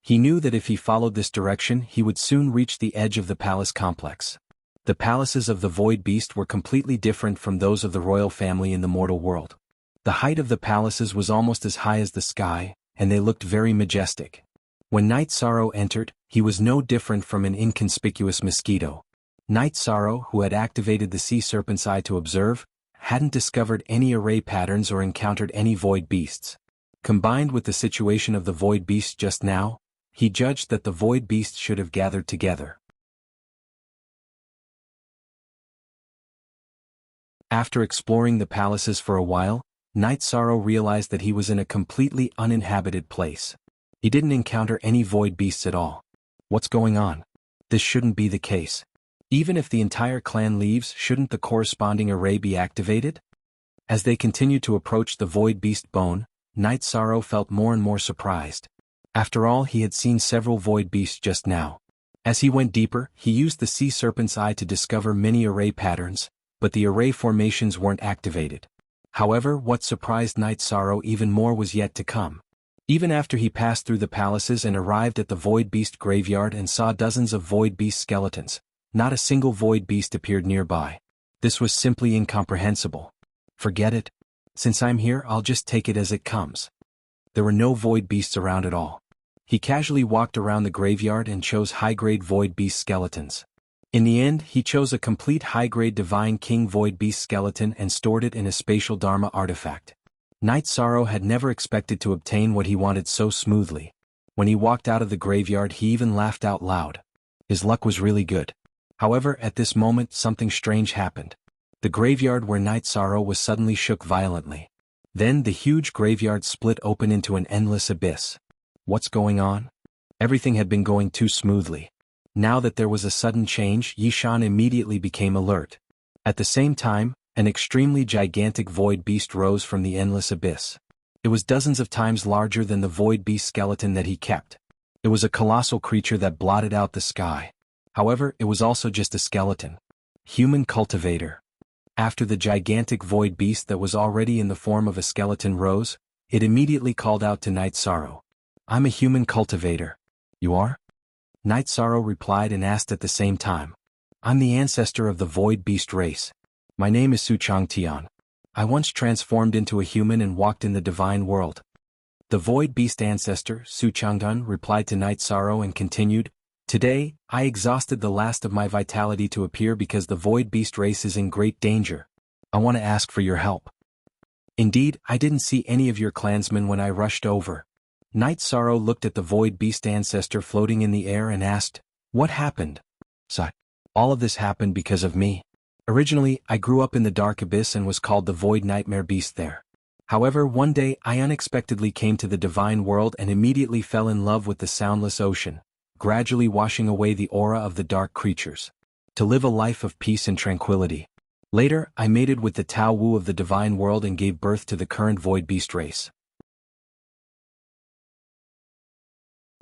He knew that if he followed this direction, he would soon reach the edge of the palace complex. The palaces of the void beast were completely different from those of the royal family in the mortal world. The height of the palaces was almost as high as the sky, and they looked very majestic. When Night Sorrow entered, he was no different from an inconspicuous mosquito. Night Sorrow, who had activated the sea serpent's eye to observe, hadn't discovered any array patterns or encountered any void beasts. Combined with the situation of the void beasts just now, he judged that the void beasts should have gathered together. After exploring the palaces for a while, Night Sorrow realized that he was in a completely uninhabited place. He didn't encounter any void beasts at all. What's going on? This shouldn't be the case. Even if the entire clan leaves, shouldn't the corresponding array be activated? As they continued to approach the void beast bone, Night Sorrow felt more and more surprised. After all, he had seen several void beasts just now. As he went deeper, he used the sea serpent's eye to discover many array patterns, but the array formations weren't activated. However, what surprised Night Sorrow even more was yet to come. Even after he passed through the palaces and arrived at the void beast graveyard and saw dozens of void beast skeletons, not a single void beast appeared nearby. This was simply incomprehensible. Forget it. Since I'm here, I'll just take it as it comes. There were no void beasts around at all. He casually walked around the graveyard and chose high-grade void beast skeletons. In the end, he chose a complete high-grade Divine King Void Beast skeleton and stored it in a spatial Dharma artifact. Night Sorrow had never expected to obtain what he wanted so smoothly. When he walked out of the graveyard, he even laughed out loud. His luck was really good. However, at this moment, something strange happened. The graveyard where Night Sorrow was suddenly shook violently. Then the huge graveyard split open into an endless abyss. What's going on? Everything had been going too smoothly. Now that there was a sudden change, Yishan immediately became alert. At the same time, an extremely gigantic void beast rose from the endless abyss. It was dozens of times larger than the void beast skeleton that he kept. It was a colossal creature that blotted out the sky. However, it was also just a skeleton. Human cultivator. After the gigantic void beast that was already in the form of a skeleton rose, it immediately called out to Night Sorrow. "I'm a human cultivator." "You are?" Night Sorrow replied and asked at the same time. "I'm the ancestor of the void beast race. My name is Tian. I once transformed into a human and walked in the divine world." The void beast ancestor, Tian, replied to Night Sorrow and continued, "Today, I exhausted the last of my vitality to appear because the void beast race is in great danger. I want to ask for your help." "Indeed, I didn't see any of your clansmen when I rushed over." Night Sorrow looked at the void beast ancestor floating in the air and asked, "What happened?" "So, all of this happened because of me. Originally, I grew up in the dark abyss and was called the void nightmare beast there. However, one day I unexpectedly came to the divine world and immediately fell in love with the soundless ocean, gradually washing away the aura of the dark creatures, to live a life of peace and tranquility. Later, I mated with the Tao Wu of the divine world and gave birth to the current void beast race."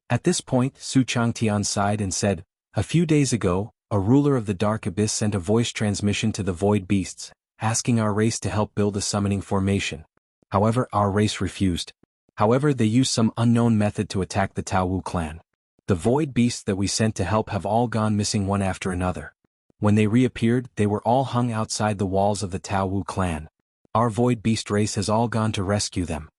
At this point, Su Changtian sighed and said, "A few days ago, a ruler of the Dark Abyss sent a voice transmission to the Void Beasts, asking our race to help build a summoning formation. However, our race refused. However, they used some unknown method to attack the Tao Wu clan. The Void Beasts that we sent to help have all gone missing one after another. When they reappeared, they were all hung outside the walls of the Tao Wu clan. Our Void Beast race has all gone to rescue them.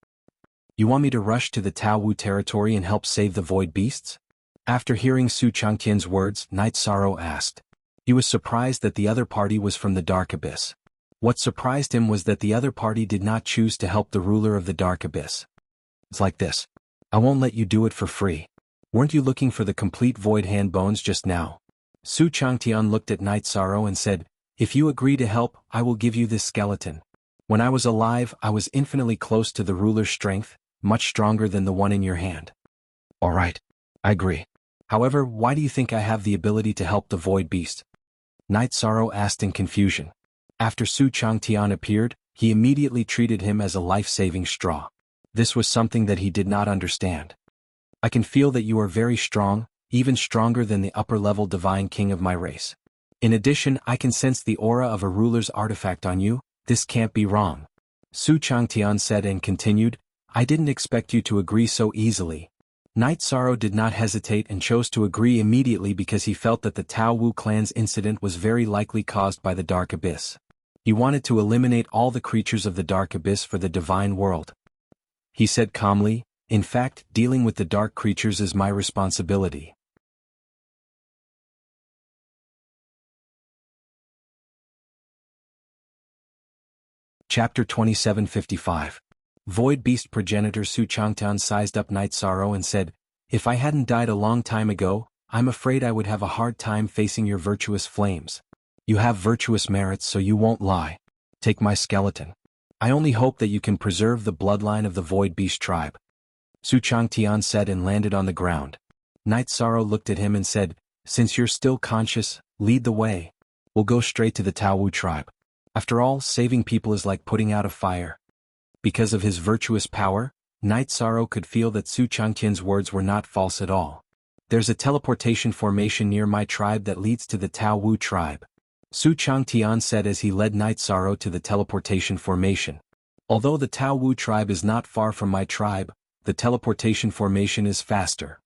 You want me to rush to the Tao Wu territory and help save the Void Beasts?" After hearing Su Changtian's words, Night Sorrow asked. He was surprised that the other party was from the Dark Abyss. What surprised him was that the other party did not choose to help the ruler of the Dark Abyss. "It's like this. I won't let you do it for free. Weren't you looking for the complete Void Hand Bones just now?" Su Changtian looked at Night Sorrow and said, "If you agree to help, I will give you this skeleton. When I was alive, I was infinitely close to the ruler's strength, much stronger than the one in your hand." "All right. I agree. However, why do you think I have the ability to help the Void Beast?" Night Sorrow asked in confusion. After Su Changtian appeared, he immediately treated him as a life-saving straw. This was something that he did not understand. "I can feel that you are very strong, even stronger than the upper-level Divine King of my race. In addition, I can sense the aura of a ruler's artifact on you. This can't be wrong." Su Changtian said and continued, "I didn't expect you to agree so easily." Night Sorrow did not hesitate and chose to agree immediately because he felt that the Tao Wu clan's incident was very likely caused by the Dark Abyss. He wanted to eliminate all the creatures of the dark abyss for the divine world. He said calmly, "In fact, dealing with the dark creatures is my responsibility." Chapter 2755. Void Beast Progenitor Su Changtian sized up Night Sorrow and said, "If I hadn't died a long time ago, I'm afraid I would have a hard time facing your virtuous flames. You have virtuous merits, so you won't lie. Take my skeleton. I only hope that you can preserve the bloodline of the Void Beast tribe." Su Changtian said and landed on the ground. Night Sorrow looked at him and said, "Since you're still conscious, lead the way. We'll go straight to the Taowu tribe. After all, saving people is like putting out a fire." Because of his virtuous power, Night Sorrow could feel that Su Changtian's words were not false at all. "There's a teleportation formation near my tribe that leads to the Taowu tribe," Su Changtian said as he led Night Sorrow to the teleportation formation. "Although the Taowu tribe is not far from my tribe, the teleportation formation is faster."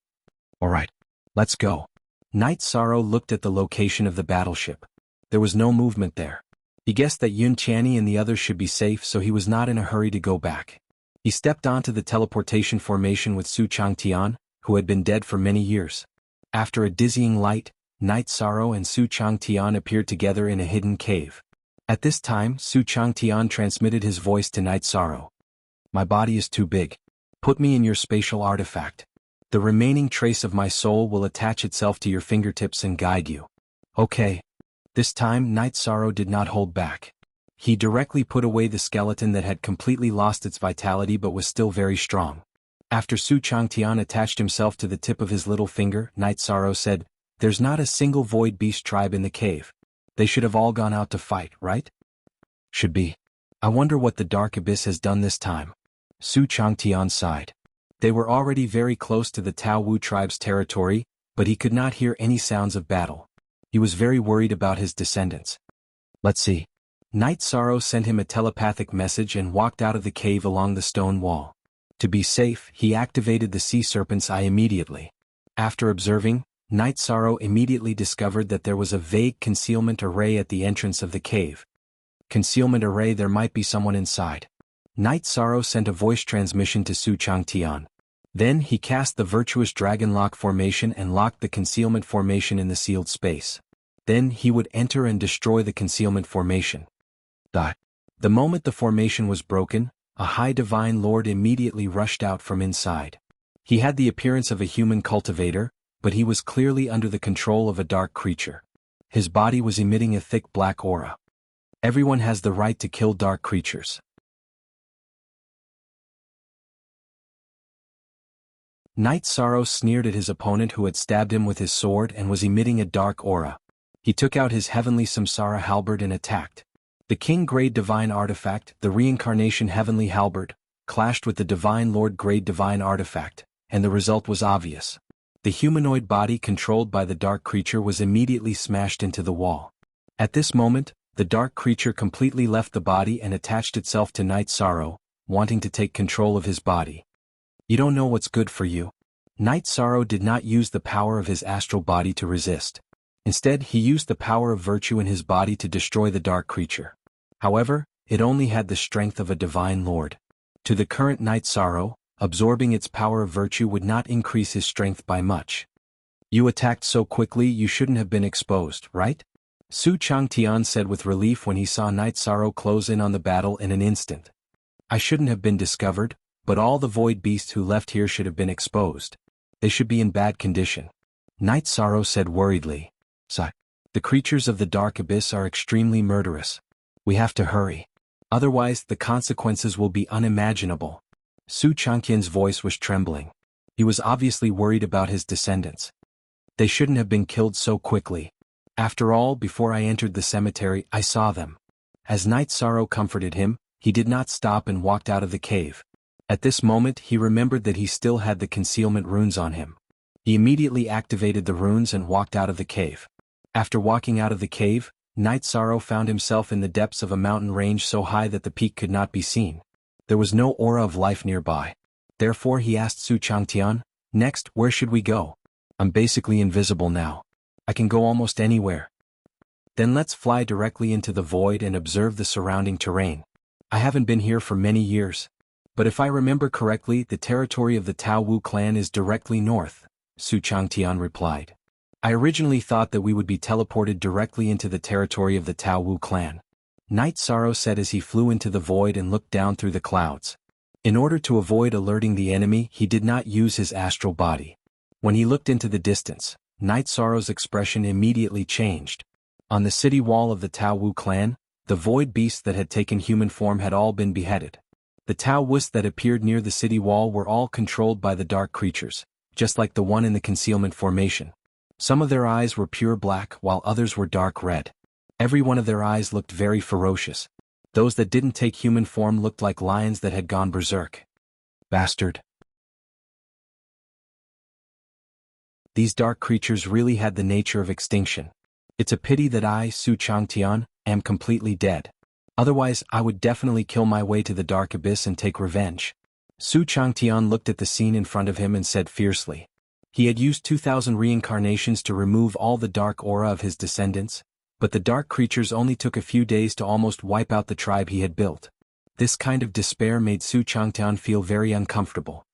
"Alright, let's go." Night Sorrow looked at the location of the battleship. There was no movement there. He guessed that Yun Qianni and the others should be safe, so he was not in a hurry to go back. He stepped onto the teleportation formation with Su Changtian, who had been dead for many years. After a dizzying light, Night Sorrow and Su Changtian appeared together in a hidden cave. At this time, Su Changtian transmitted his voice to Night Sorrow. "My body is too big. Put me in your spatial artifact. The remaining trace of my soul will attach itself to your fingertips and guide you." "Okay." This time Night Sorrow did not hold back. He directly put away the skeleton that had completely lost its vitality but was still very strong. After Su Changtian attached himself to the tip of his little finger, Night Sorrow said, "There's not a single Void Beast tribe in the cave. They should have all gone out to fight, right?" "Should be. I wonder what the Dark Abyss has done this time." Su Changtian sighed. They were already very close to the Taowu tribe's territory, but he could not hear any sounds of battle. He was very worried about his descendants. "Let's see." Night Sorrow sent him a telepathic message and walked out of the cave along the stone wall. To be safe, he activated the sea serpent's eye immediately. After observing, Night Sorrow immediately discovered that there was a vague concealment array at the entrance of the cave. Concealment array, there might be someone inside. Night Sorrow sent a voice transmission to Su Changtian. Then he cast the virtuous dragon lock formation and locked the concealment formation in the sealed space. Then he would enter and destroy the concealment formation. The moment the formation was broken, a high divine lord immediately rushed out from inside. He had the appearance of a human cultivator, but he was clearly under the control of a dark creature. His body was emitting a thick black aura. Everyone has the right to kill dark creatures. Night Sorrow sneered at his opponent who had stabbed him with his sword and was emitting a dark aura. He took out his heavenly Samsara halberd and attacked. The King-grade divine artifact, the reincarnation heavenly halberd, clashed with the divine lord-grade divine artifact, and the result was obvious. The humanoid body controlled by the dark creature was immediately smashed into the wall. At this moment, the dark creature completely left the body and attached itself to Night Sorrow, wanting to take control of his body. "You don't know what's good for you." Night Sorrow did not use the power of his astral body to resist. Instead, he used the power of virtue in his body to destroy the dark creature. However, it only had the strength of a divine lord. To the current Night Sorrow, absorbing its power of virtue would not increase his strength by much. "You attacked so quickly, you shouldn't have been exposed, right?" Su Changtian said with relief when he saw Night Sorrow close in on the battle in an instant. "I shouldn't have been discovered, but all the void beasts who left here should have been exposed. They should be in bad condition." Night Sorrow said worriedly. "The creatures of the Dark Abyss are extremely murderous. We have to hurry. Otherwise, the consequences will be unimaginable." Su Changtian's voice was trembling. He was obviously worried about his descendants. "They shouldn't have been killed so quickly. After all, before I entered the cemetery, I saw them." As Night Sorrow comforted him, he did not stop and walked out of the cave. At this moment he remembered that he still had the concealment runes on him. He immediately activated the runes and walked out of the cave. After walking out of the cave, Night Sorrow found himself in the depths of a mountain range so high that the peak could not be seen. There was no aura of life nearby. Therefore he asked Su Changtian, "Next, where should we go? I'm basically invisible now. I can go almost anywhere." Then let's fly directly into the void and observe the surrounding terrain. I haven't been here for many years. But if I remember correctly, the territory of the Tao Wu clan is directly north, Su Changtian replied. I originally thought that we would be teleported directly into the territory of the Tao Wu clan. Night Sorrow said as he flew into the void and looked down through the clouds. In order to avoid alerting the enemy, he did not use his astral body. When he looked into the distance, Night Sorrow's expression immediately changed. On the city wall of the Tao Wu clan, the void beasts that had taken human form had all been beheaded. The Taoists that appeared near the city wall were all controlled by the dark creatures, just like the one in the concealment formation. Some of their eyes were pure black while others were dark red. Every one of their eyes looked very ferocious. Those that didn't take human form looked like lions that had gone berserk. Bastard. These dark creatures really had the nature of extinction. It's a pity that I, Su Changtian, am completely dead. Otherwise, I would definitely kill my way to the dark abyss and take revenge. Su Changtian looked at the scene in front of him and said fiercely. He had used 2,000 reincarnations to remove all the dark aura of his descendants, but the dark creatures only took a few days to almost wipe out the tribe he had built. This kind of despair made Su Changtian feel very uncomfortable.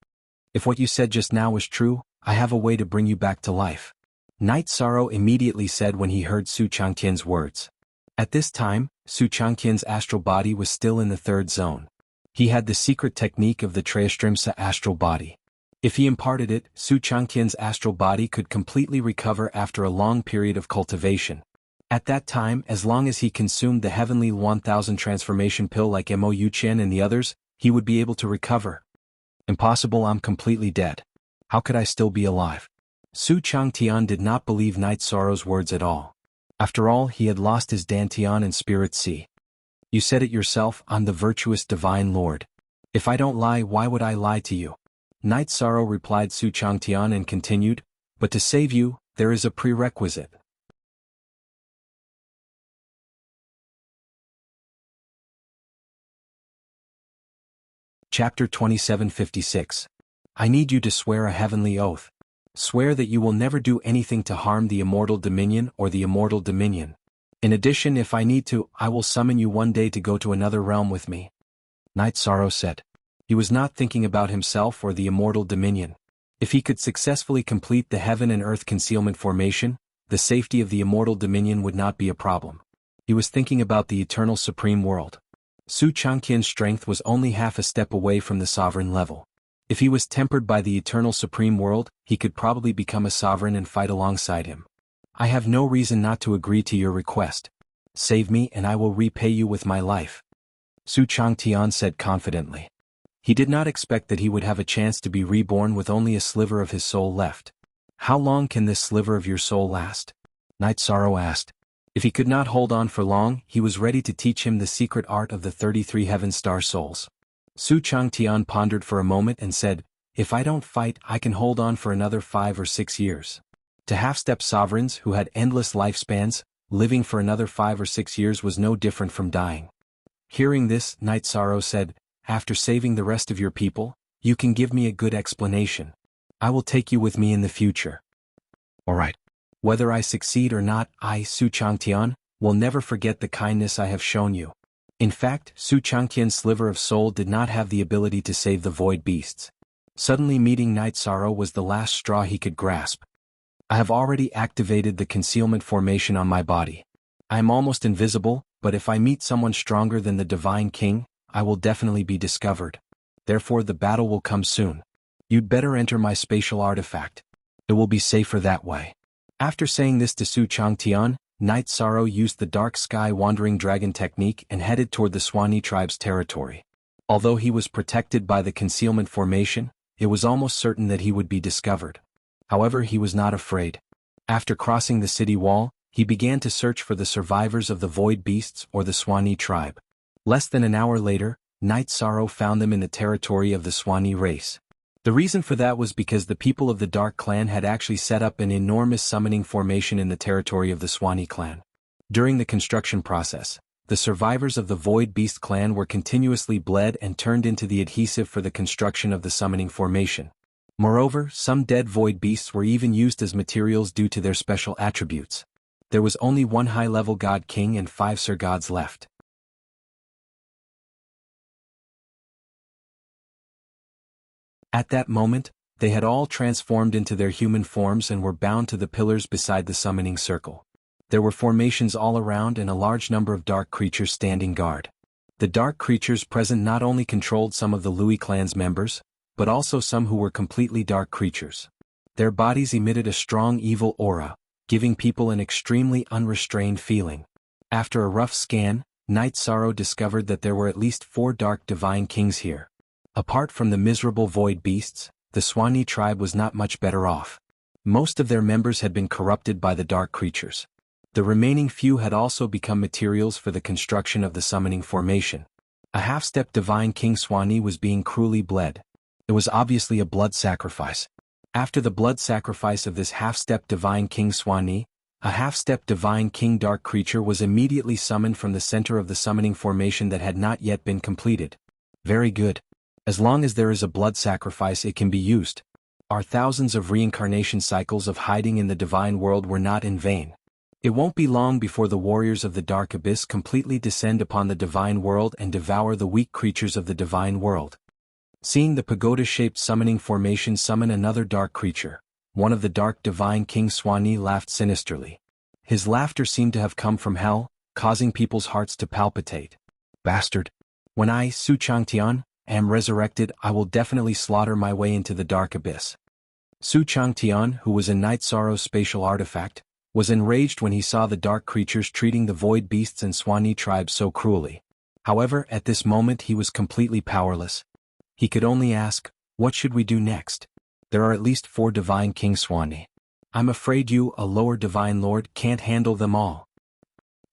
If what you said just now was true, I have a way to bring you back to life. Night Sorrow immediately said when he heard Su Changtian's words. At this time, Su Changtian's astral body was still in the third zone. He had the secret technique of the Trayastrimsa astral body. If he imparted it, Su Changtian's astral body could completely recover after a long period of cultivation. At that time, as long as he consumed the heavenly 1000 transformation pill like Mo Yuqian and the others, he would be able to recover. Impossible, I'm completely dead. How could I still be alive? Su Changtian did not believe Night Sorrow's words at all. After all, he had lost his Dantian and Spirit Sea. You said it yourself, I'm the virtuous divine lord. If I don't lie, why would I lie to you? Night Sorrow replied Su Changtian and continued, but to save you, there is a prerequisite. Chapter 2756. I need you to swear a heavenly oath. Swear that you will never do anything to harm the immortal dominion or the immortal dominion. In addition, if I need to, I will summon you one day to go to another realm with me. Night Sorrow said. He was not thinking about himself or the immortal dominion. If he could successfully complete the heaven and earth concealment formation, the safety of the immortal dominion would not be a problem. He was thinking about the eternal supreme world. Su Changtian's strength was only half a step away from the sovereign level. If he was tempered by the eternal supreme world, he could probably become a sovereign and fight alongside him. I have no reason not to agree to your request. Save me and I will repay you with my life. Su Changtian said confidently. He did not expect that he would have a chance to be reborn with only a sliver of his soul left. How long can this sliver of your soul last? Night Sorrow asked. If he could not hold on for long, he was ready to teach him the secret art of the 33 heaven star souls. Su Changtian pondered for a moment and said, if I don't fight, I can hold on for another 5 or 6 years. To half-step sovereigns who had endless lifespans, living for another 5 or 6 years was no different from dying. Hearing this, Night Sorrow said, after saving the rest of your people, you can give me a good explanation. I will take you with me in the future. All right. Whether I succeed or not, I, Su Changtian, will never forget the kindness I have shown you. In fact, Su Changtian's sliver of soul did not have the ability to save the void beasts. Suddenly meeting Night Sorrow was the last straw he could grasp. I have already activated the concealment formation on my body. I am almost invisible, but if I meet someone stronger than the Divine King, I will definitely be discovered. Therefore the battle will come soon. You'd better enter my spatial artifact. It will be safer that way. After saying this to Su Changtian, Night Sorrow used the dark sky wandering dragon technique and headed toward the Swanee tribe's territory. Although he was protected by the concealment formation, it was almost certain that he would be discovered. However, he was not afraid. After crossing the city wall, he began to search for the survivors of the void beasts or the Swanee tribe. Less than an hour later, Night Sorrow found them in the territory of the Swanee race. The reason for that was because the people of the Dark Clan had actually set up an enormous summoning formation in the territory of the Swanee clan. During the construction process, the survivors of the Void Beast clan were continuously bled and turned into the adhesive for the construction of the summoning formation. Moreover, some dead Void Beasts were even used as materials due to their special attributes. There was only one high-level god king and 5 Sir gods left. At that moment, they had all transformed into their human forms and were bound to the pillars beside the summoning circle. There were formations all around and a large number of dark creatures standing guard. The dark creatures present not only controlled some of the Lui clan's members, but also some who were completely dark creatures. Their bodies emitted a strong evil aura, giving people an extremely unrestrained feeling. After a rough scan, Night Sorrow discovered that there were at least 4 dark divine kings here. Apart from the miserable void beasts, the Swanee tribe was not much better off. Most of their members had been corrupted by the dark creatures. The remaining few had also become materials for the construction of the summoning formation. A half-step divine king Swanee was being cruelly bled. It was obviously a blood sacrifice. After the blood sacrifice of this half-step divine king Swanee, a half-step divine king dark creature was immediately summoned from the center of the summoning formation that had not yet been completed. Very good. As long as there is a blood sacrifice, it can be used. Our thousands of reincarnation cycles of hiding in the divine world were not in vain. It won't be long before the warriors of the Dark Abyss completely descend upon the divine world and devour the weak creatures of the divine world. Seeing the pagoda-shaped summoning formation summon another dark creature, one of the dark divine King Swanee laughed sinisterly. His laughter seemed to have come from hell, causing people's hearts to palpitate. Bastard! When I, Su Changtian, am resurrected, I will definitely slaughter my way into the Dark Abyss. Su Changtian, who was a Night Sorrow's spatial artifact, was enraged when he saw the dark creatures treating the void beasts and Swanee tribes so cruelly. However, at this moment he was completely powerless. He could only ask, what should we do next? There are at least 4 divine King Swanee. I'm afraid you, a lower divine lord, can't handle them all.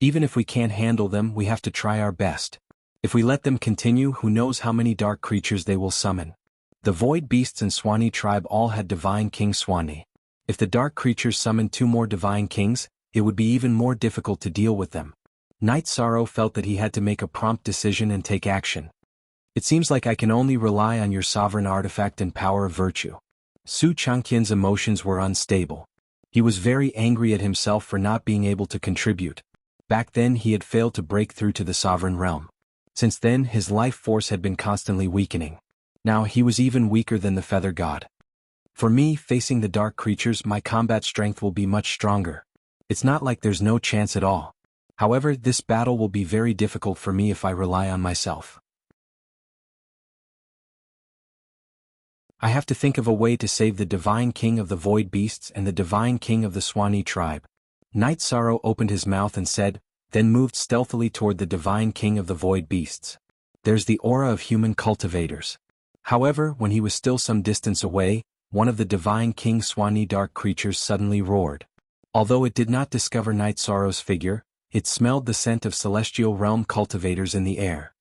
Even if we can't handle them, we have to try our best. If we let them continue, who knows how many dark creatures they will summon. The void beasts and Swanee tribe all had divine King Swanee. If the dark creatures summoned 2 more divine kings, it would be even more difficult to deal with them. Night Sorrow felt that he had to make a prompt decision and take action. It seems like I can only rely on your sovereign artifact and power of virtue. Su Changtian's emotions were unstable. He was very angry at himself for not being able to contribute. Back then he had failed to break through to the sovereign realm. Since then his life force had been constantly weakening. Now he was even weaker than the Feather God. For me, facing the dark creatures, my combat strength will be much stronger. It's not like there's no chance at all. However, this battle will be very difficult for me if I rely on myself. I have to think of a way to save the divine king of the void beasts and the divine king of the Swanee tribe. Night Sorrow opened his mouth and said, then moved stealthily toward the divine king of the void beasts. There's the aura of human cultivators. However, when he was still some distance away, one of the divine King Swanee dark creatures suddenly roared. Although it did not discover Night Sorrow's figure, it smelled the scent of celestial realm cultivators in the air.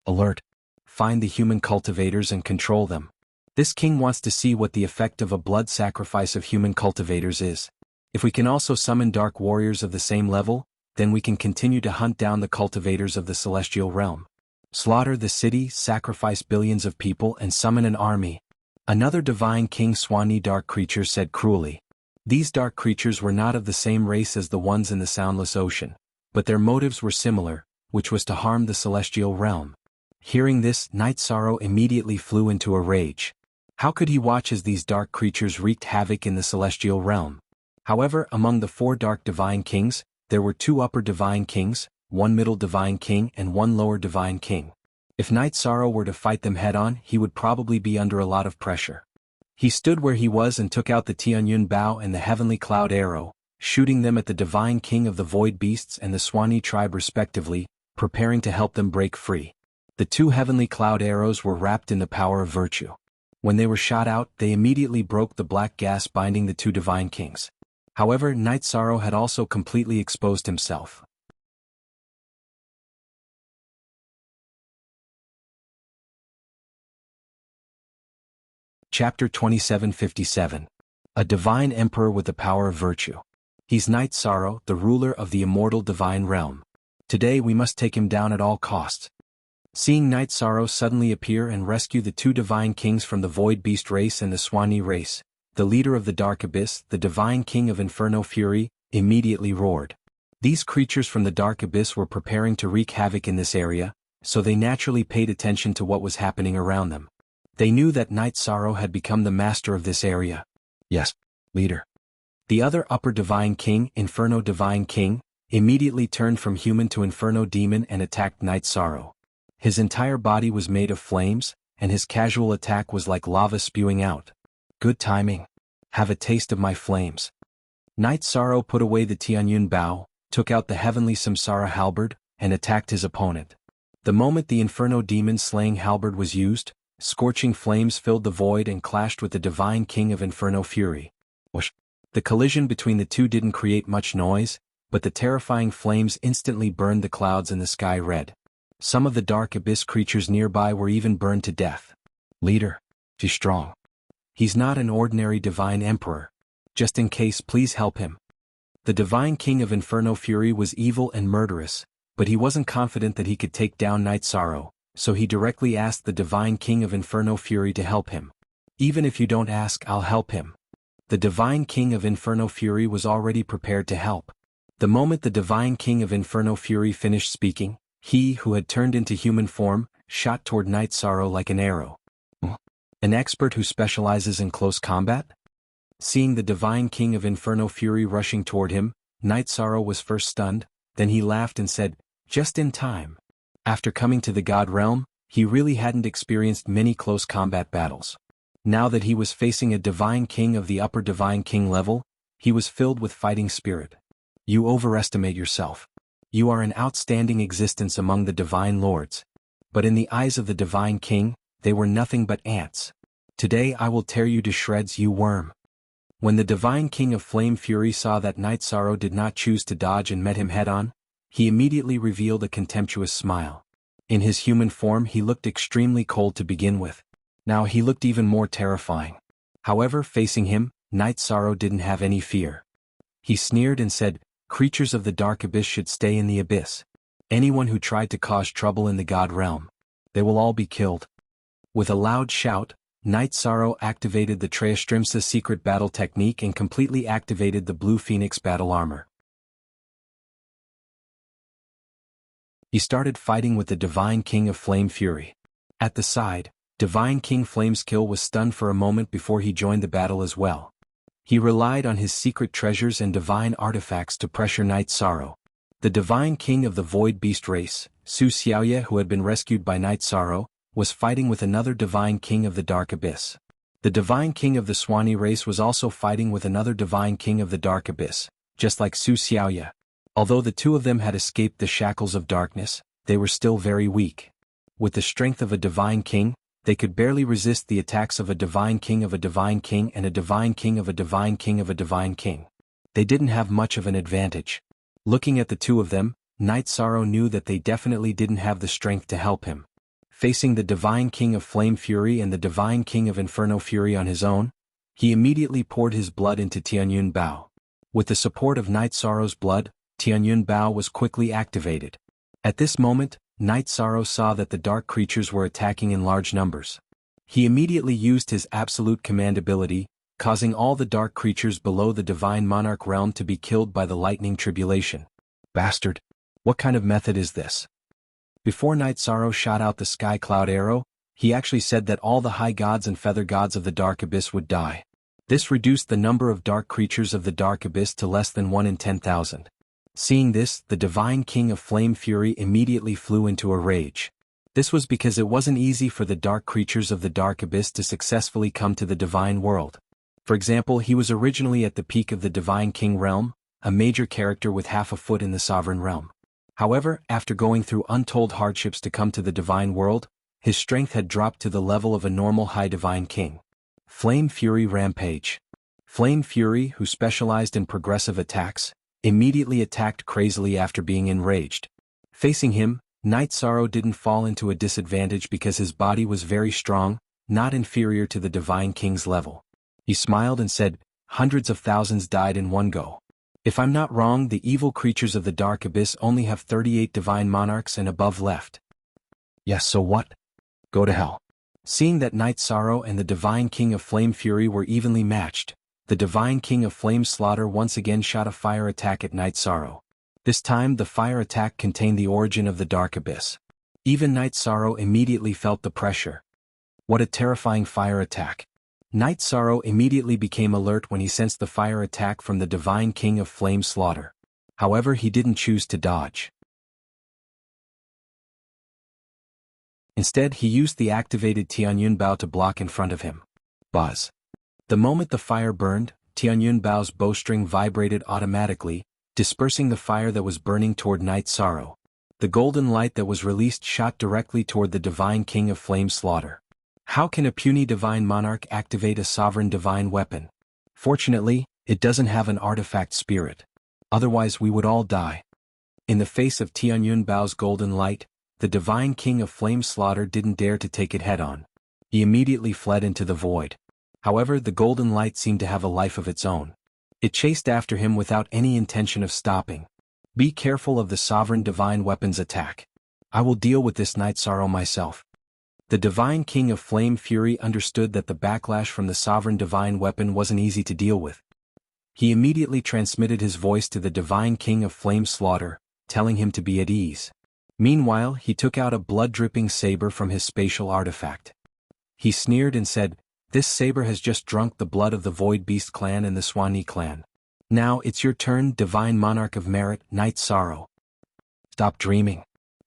Alert! Find the human cultivators and control them. This king wants to see what the effect of a blood sacrifice of human cultivators is. If we can also summon dark warriors of the same level, then we can continue to hunt down the cultivators of the celestial realm. Slaughter the city, sacrifice billions of people and summon an army. Another divine King Swanee dark creature said cruelly. These dark creatures were not of the same race as the ones in the Soundless Ocean, but their motives were similar, which was to harm the celestial realm. Hearing this, Night Sorrow immediately flew into a rage. How could he watch as these dark creatures wreaked havoc in the celestial realm? However, among the 4 dark divine kings, there were 2 upper divine kings, 1 middle divine king and 1 lower divine king. If Night Sorrow were to fight them head-on, he would probably be under a lot of pressure. He stood where he was and took out the Tianyun bow and the heavenly cloud arrow, shooting them at the divine king of the void beasts and the Swanee tribe respectively, preparing to help them break free. The 2 heavenly cloud arrows were wrapped in the power of virtue. When they were shot out, they immediately broke the black gas binding the 2 divine kings. However, Night Sorrow had also completely exposed himself. Chapter 2757. A Divine Emperor with the Power of Virtue. He's Night Sorrow, the ruler of the immortal divine realm. Today we must take him down at all costs. Seeing Night Sorrow suddenly appear and rescue the 2 divine kings from the Void Beast race and the Swanee race, the leader of the Dark Abyss, the divine king of Inferno Fury, immediately roared. These creatures from the dark abyss were preparing to wreak havoc in this area, so they naturally paid attention to what was happening around them. They knew that Night Sorrow had become the master of this area. Yes, leader. The other upper divine king, Inferno Divine King, immediately turned from human to Inferno demon and attacked Night Sorrow. His entire body was made of flames, and his casual attack was like lava spewing out. Good timing. Have a taste of my flames. Night Sorrow put away the Tianyun bow, took out the heavenly Samsara halberd, and attacked his opponent. The moment the Inferno demon slaying halberd was used, scorching flames filled the void and clashed with the divine king of Inferno Fury. Whoosh. The collision between the two didn't create much noise, but the terrifying flames instantly burned the clouds in the sky red. Some of the dark abyss creatures nearby were even burned to death. Leader, he's strong. He's not an ordinary divine emperor. Just in case, please help him. The divine king of Inferno Fury was evil and murderous, but he wasn't confident that he could take down Night Sorrow, so he directly asked the divine king of Inferno Fury to help him. Even if you don't ask, I'll help him. The divine king of Inferno Fury was already prepared to help. The moment the divine king of Inferno Fury finished speaking, he who had turned into human form, shot toward Night Sorrow like an arrow. An expert who specializes in close combat? Seeing the divine king of Inferno Fury rushing toward him, Night Sorrow was first stunned, then he laughed and said, just in time. After coming to the God realm, he really hadn't experienced many close combat battles. Now that he was facing a divine king of the upper divine king level, he was filled with fighting spirit. You overestimate yourself. You are an outstanding existence among the divine lords. But in the eyes of the divine king, they were nothing but ants. Today I will tear you to shreds, you worm. When the divine king of Flame Fury saw that Night Sorrow did not choose to dodge and met him head-on, he immediately revealed a contemptuous smile. In his human form he looked extremely cold to begin with. Now he looked even more terrifying. However, facing him, Night Sorrow didn't have any fear. He sneered and said, creatures of the dark abyss should stay in the abyss. Anyone who tried to cause trouble in the God realm, they will all be killed. With a loud shout, Night Sorrow activated the Treastrimsa secret battle technique and completely activated the Blue Phoenix battle armor. He started fighting with the Divine King of Flame Fury. At the side, Divine King Flameskill was stunned for a moment before he joined the battle as well. He relied on his secret treasures and divine artifacts to pressure Night Sorrow. The Divine King of the Void Beast race, Su Xiaoye, who had been rescued by Night Sorrow, was fighting with another Divine King of the Dark Abyss. The Divine King of the Swanee race was also fighting with another Divine King of the Dark Abyss, just like Su Xiaoye. Although the two of them had escaped the shackles of darkness, they were still very weak. With the strength of a Divine King, they could barely resist the attacks of a Divine King of a Divine King and a Divine King of a Divine King of a Divine King. They didn't have much of an advantage. Looking at the two of them, Night Sorrow knew that they definitely didn't have the strength to help him. Facing the Divine King of Flame Fury and the Divine King of Inferno Fury on his own, he immediately poured his blood into Tianyun Bao. With the support of Night Sorrow's blood, Tianyun Bao was quickly activated. At this moment, Night Sorrow saw that the dark creatures were attacking in large numbers. He immediately used his absolute command ability, causing all the dark creatures below the Divine Monarch realm to be killed by the lightning tribulation. Bastard! What kind of method is this? Before Night Sorrow shot out the sky cloud arrow, he actually said that all the high gods and feather gods of the dark abyss would die. This reduced the number of dark creatures of the dark abyss to less than 1 in 10,000. Seeing this, the Divine King of Flame Fury immediately flew into a rage. This was because it wasn't easy for the dark creatures of the dark abyss to successfully come to the divine world. For example, he was originally at the peak of the Divine King realm, a major character with half a foot in the sovereign realm. However, after going through untold hardships to come to the divine world, his strength had dropped to the level of a normal high divine king. Flame Fury Rampage. Flame Fury, who specialized in progressive attacks, immediately attacked crazily after being enraged. Facing him, Night Sorrow didn't fall into a disadvantage because his body was very strong, not inferior to the Divine King's level. He smiled and said, hundreds of thousands died in one go. If I'm not wrong, the evil creatures of the Dark Abyss only have 38 Divine Monarchs and above left. Yes, so what? Go to hell. Seeing that Night Sorrow and the Divine King of Flame Fury were evenly matched, the Divine King of Flame Slaughter once again shot a fire attack at Night Sorrow. This time the fire attack contained the origin of the dark abyss. Even Night Sorrow immediately felt the pressure. What a terrifying fire attack. Night Sorrow immediately became alert when he sensed the fire attack from the Divine King of Flame Slaughter. However, he didn't choose to dodge. Instead, he used the activated Tianyun Bao to block in front of him. Buzz. The moment the fire burned, Tianyun Bao's bowstring vibrated automatically, dispersing the fire that was burning toward Night Sorrow. The golden light that was released shot directly toward the Divine King of Flame Slaughter. How can a puny divine monarch activate a sovereign divine weapon? Fortunately, it doesn't have an artifact spirit. Otherwise we would all die. In the face of Tianyun Bao's golden light, the Divine King of Flame Slaughter didn't dare to take it head-on. He immediately fled into the void. However, the golden light seemed to have a life of its own. It chased after him without any intention of stopping. Be careful of the sovereign divine weapon's attack. I will deal with this Night Sorrow myself. The Divine King of Flame Fury understood that the backlash from the sovereign divine weapon wasn't easy to deal with. He immediately transmitted his voice to the Divine King of Flame Slaughter, telling him to be at ease. Meanwhile, he took out a blood-dripping saber from his spatial artifact. He sneered and said, "This saber has just drunk the blood of the Void Beast clan and the Swanee clan. Now it's your turn, Divine Monarch of Merit, Night Sorrow." "Stop dreaming."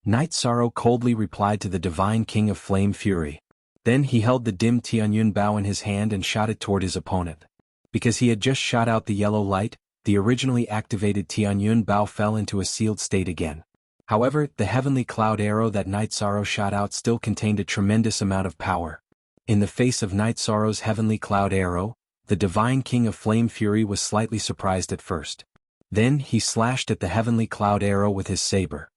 Night Sorrow coldly replied to the Divine King of Flame Fury. Then he held the dim Tianyun Bao in his hand and shot it toward his opponent. Because he had just shot out the yellow light, the originally activated Tianyun Bao fell into a sealed state again. However, the heavenly cloud arrow that Night Sorrow shot out still contained a tremendous amount of power. In the face of Night Sorrow's heavenly cloud arrow, the Divine King of Flame Fury was slightly surprised at first. Then he slashed at the heavenly cloud arrow with his saber.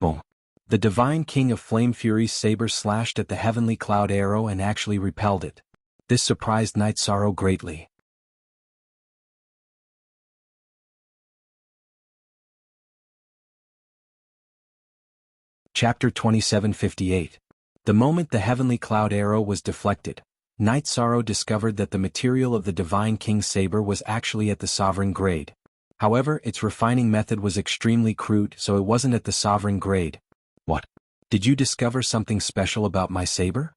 Boom. The Divine King of Flame Fury's saber slashed at the heavenly cloud arrow and actually repelled it. This surprised Night Sorrow greatly. Chapter 2758. The moment the heavenly cloud arrow was deflected, Night Sorrow discovered that the material of the Divine King's saber was actually at the sovereign grade. However, its refining method was extremely crude, so it wasn't at the sovereign grade. "What? Did you discover something special about my saber?"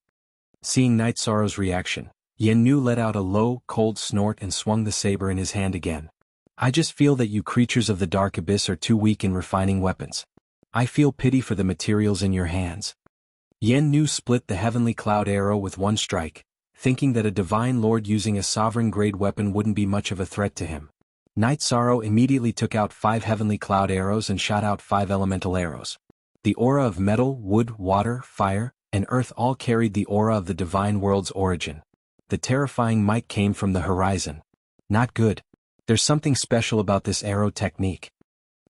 Seeing Night Sorrow's reaction, Yen Nu let out a low, cold snort and swung the saber in his hand again. "I just feel that you creatures of the Dark Abyss are too weak in refining weapons. I feel pity for the materials in your hands." Yen Nu split the heavenly cloud arrow with one strike, thinking that a divine lord using a sovereign-grade weapon wouldn't be much of a threat to him. Night Sorrow immediately took out 5 heavenly cloud arrows and shot out 5 elemental arrows. The aura of metal, wood, water, fire, and earth all carried the aura of the divine world's origin. The terrifying might came from the horizon. Not good. There's something special about this arrow technique.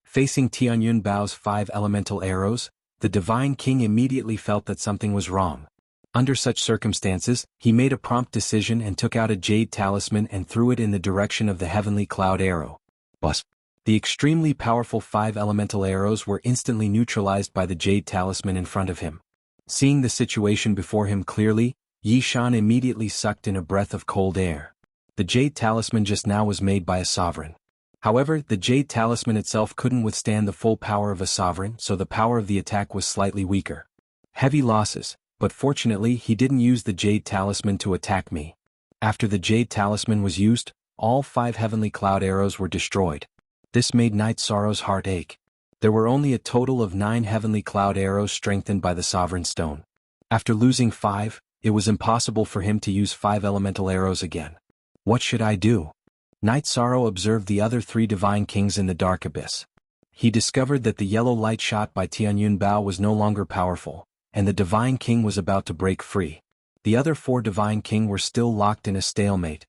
Facing Tianyun Bao's 5 elemental arrows, the Divine King immediately felt that something was wrong. Under such circumstances, he made a prompt decision and took out a jade talisman and threw it in the direction of the heavenly cloud arrow. Buzz. The extremely powerful 5 elemental arrows were instantly neutralized by the jade talisman in front of him. Seeing the situation before him clearly, Yi Shan immediately sucked in a breath of cold air. The jade talisman just now was made by a sovereign. However, the jade talisman itself couldn't withstand the full power of a sovereign, so the power of the attack was slightly weaker. Heavy losses, but fortunately he didn't use the jade talisman to attack me. After the jade talisman was used, all 5 heavenly cloud arrows were destroyed. This made Night Sorrow's heart ache. There were only a total of 9 heavenly cloud arrows strengthened by the sovereign stone. After losing 5, it was impossible for him to use 5 elemental arrows again. What should I do? Night Sorrow observed the other 3 divine kings in the dark abyss. He discovered that the yellow light shot by Tianyun Bao was no longer powerful, and the divine king was about to break free. The other 4 divine king were still locked in a stalemate.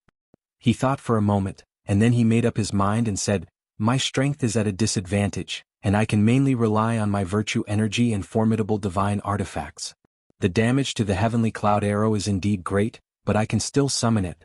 He thought for a moment, and then he made up his mind and said, "My strength is at a disadvantage, and I can mainly rely on my virtue energy and formidable divine artifacts. The damage to the heavenly cloud arrow is indeed great, but I can still summon it."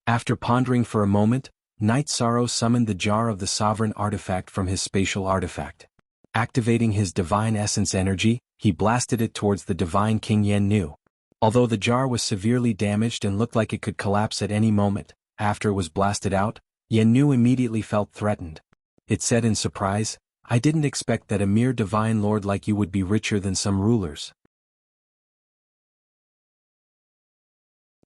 After pondering for a moment, Night Sorrow summoned the jar of the sovereign artifact from his spatial artifact. Activating his divine essence energy, he blasted it towards the divine king Yen Nu. Although the jar was severely damaged and looked like it could collapse at any moment, after it was blasted out, Yen Nu immediately felt threatened. It said in surprise, I didn't expect that a mere divine lord like you would be richer than some rulers.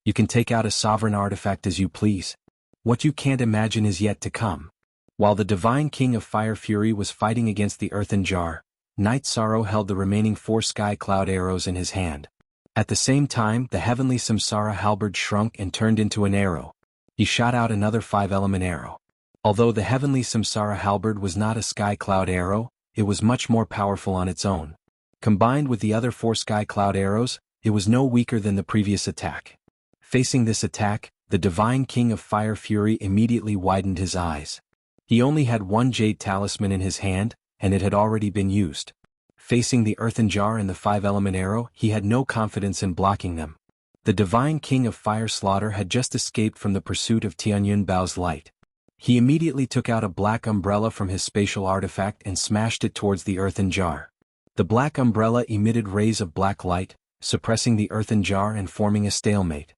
You can take out a sovereign artifact as you please. What you can't imagine is yet to come. While the divine king of fire fury was fighting against the earthen jar, Night Sorrow held the remaining 4 sky cloud arrows in his hand. At the same time, the heavenly Samsara halberd shrunk and turned into an arrow. He shot out another 5-element arrow. Although the heavenly Samsara halberd was not a sky cloud arrow, it was much more powerful on its own. Combined with the other 4 sky cloud arrows, it was no weaker than the previous attack. Facing this attack, the divine king of fire fury immediately widened his eyes. He only had 1 jade talisman in his hand, and it had already been used. Facing the earthen jar and the 5-element arrow, he had no confidence in blocking them. The divine king of fire slaughter had just escaped from the pursuit of Tianyun Bao's light. He immediately took out a black umbrella from his spatial artifact and smashed it towards the earthen jar. The black umbrella emitted rays of black light, suppressing the earthen jar and forming a stalemate.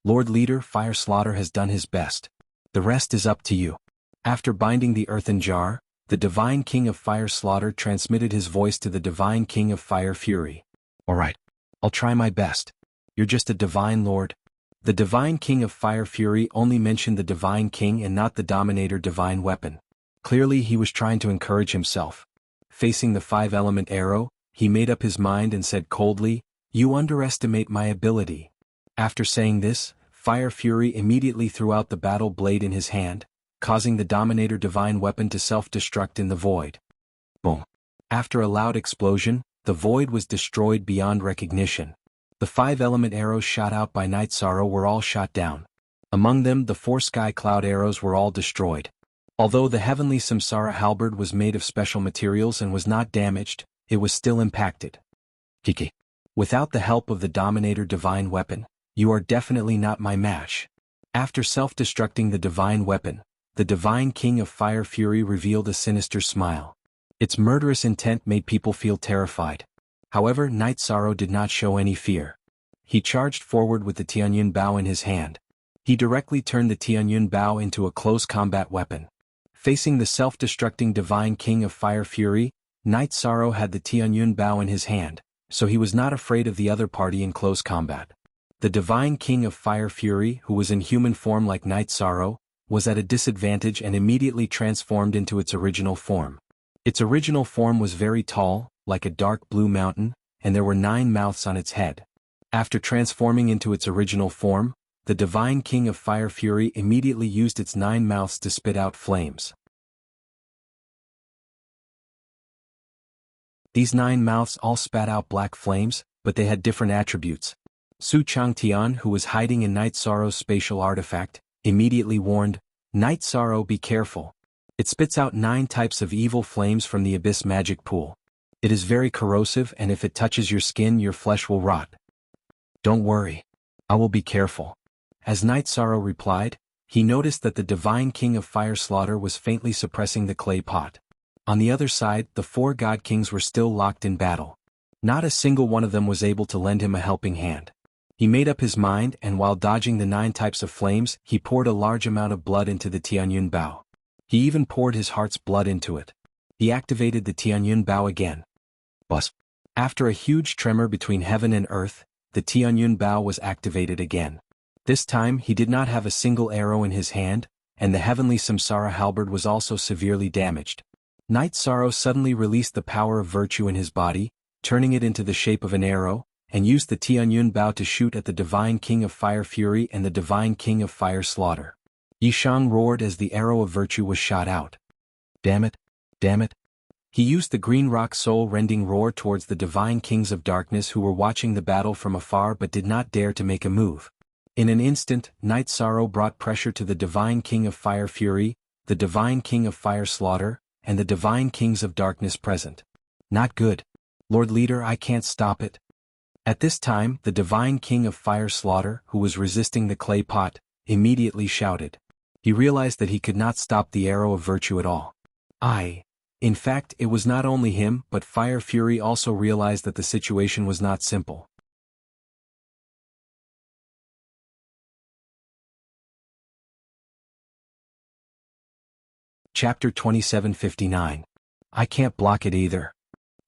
Lord Leader Fire Slaughter has done his best. The rest is up to you. After binding the earthen jar, the divine king of fire slaughter transmitted his voice to the divine king of fire fury. Alright. I'll try my best. You're just a divine lord. The divine king of fire fury only mentioned the divine king and not the dominator divine weapon. Clearly he was trying to encourage himself. Facing the 5-element arrow, he made up his mind and said coldly, "You underestimate my ability." After saying this, Fire Fury immediately threw out the battle blade in his hand, causing the Dominator divine weapon to self-destruct in the void. Boom. After a loud explosion, the void was destroyed beyond recognition. The 5-element arrows shot out by Night Sorrow were all shot down. Among them, the 4 sky cloud arrows were all destroyed. Although the heavenly Samsara halberd was made of special materials and was not damaged, it was still impacted. Kiki. Without the help of the Dominator divine weapon, you are definitely not my match. After self-destructing the divine weapon, the divine king of fire fury revealed a sinister smile. Its murderous intent made people feel terrified. However, Night Sorrow did not show any fear. He charged forward with the Tianyun Bao in his hand. He directly turned the Tianyun Bao into a close combat weapon. Facing the self-destructing divine king of fire fury, Night Sorrow had the Tianyun Bao in his hand, so he was not afraid of the other party in close combat. The divine king of fire fury, who was in human form like Night Sorrow, was at a disadvantage and immediately transformed into its original form. Its original form was very tall, like a dark blue mountain, and there were 9 mouths on its head. After transforming into its original form, the divine king of fire fury immediately used its 9 mouths to spit out flames. These 9 mouths all spat out black flames, but they had different attributes. Su Changtian, who was hiding in Night Sorrow's spatial artifact, immediately warned, "Night Sorrow, be careful. It spits out 9 types of evil flames from the abyss magic pool. It is very corrosive, and if it touches your skin, your flesh will rot." "Don't worry. I will be careful." As Night Sorrow replied, he noticed that the divine king of fire slaughter was faintly suppressing the clay pot. On the other side, the 4 god kings were still locked in battle. Not a single one of them was able to lend him a helping hand. He made up his mind, and while dodging the 9 types of flames, he poured a large amount of blood into the Tianyun Bao. He even poured his heart's blood into it. He activated the Tianyun Bao again. Buzz. After a huge tremor between heaven and earth, the Tianyun Bao was activated again. This time he did not have a single arrow in his hand, and the heavenly Samsara halberd was also severely damaged. Night Sorrow suddenly released the power of virtue in his body, turning it into the shape of an arrow, and used the Tianyun Bao to shoot at the divine king of fire fury and the divine king of fire slaughter. Yishang roared as the arrow of virtue was shot out. "Damn it! Damn it!" He used the green rock soul-rending roar towards the divine kings of darkness who were watching the battle from afar but did not dare to make a move. In an instant, Night Sorrow brought pressure to the divine king of fire fury, the divine king of fire slaughter, and the divine kings of darkness present. "Not good. Lord Leader, I can't stop it." At this time, the divine king of fire slaughter, who was resisting the clay pot, immediately shouted. He realized that he could not stop the arrow of virtue at all. In fact, it was not only him, but Fire Fury also realized that the situation was not simple. Chapter 2759. I can't block it either.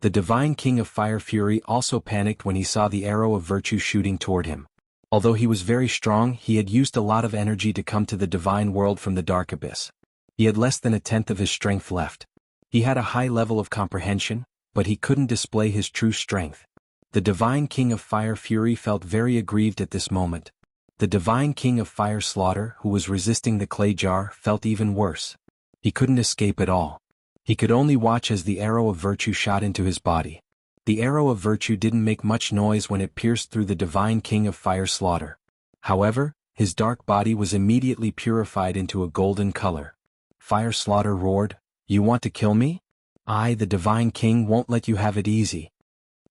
The Divine King of Fire Fury also panicked when he saw the arrow of virtue shooting toward him. Although he was very strong, he had used a lot of energy to come to the divine world from the dark abyss. He had less than a tenth of his strength left. He had a high level of comprehension, but he couldn't display his true strength. The Divine King of Fire Fury felt very aggrieved at this moment. The Divine King of Fire Slaughter, who was resisting the clay jar, felt even worse. He couldn't escape at all. He could only watch as the arrow of virtue shot into his body. The arrow of virtue didn't make much noise when it pierced through the Divine King of Fire Slaughter. However, his dark body was immediately purified into a golden color. Fire Slaughter roared, "You want to kill me? I, the Divine King, won't let you have it easy."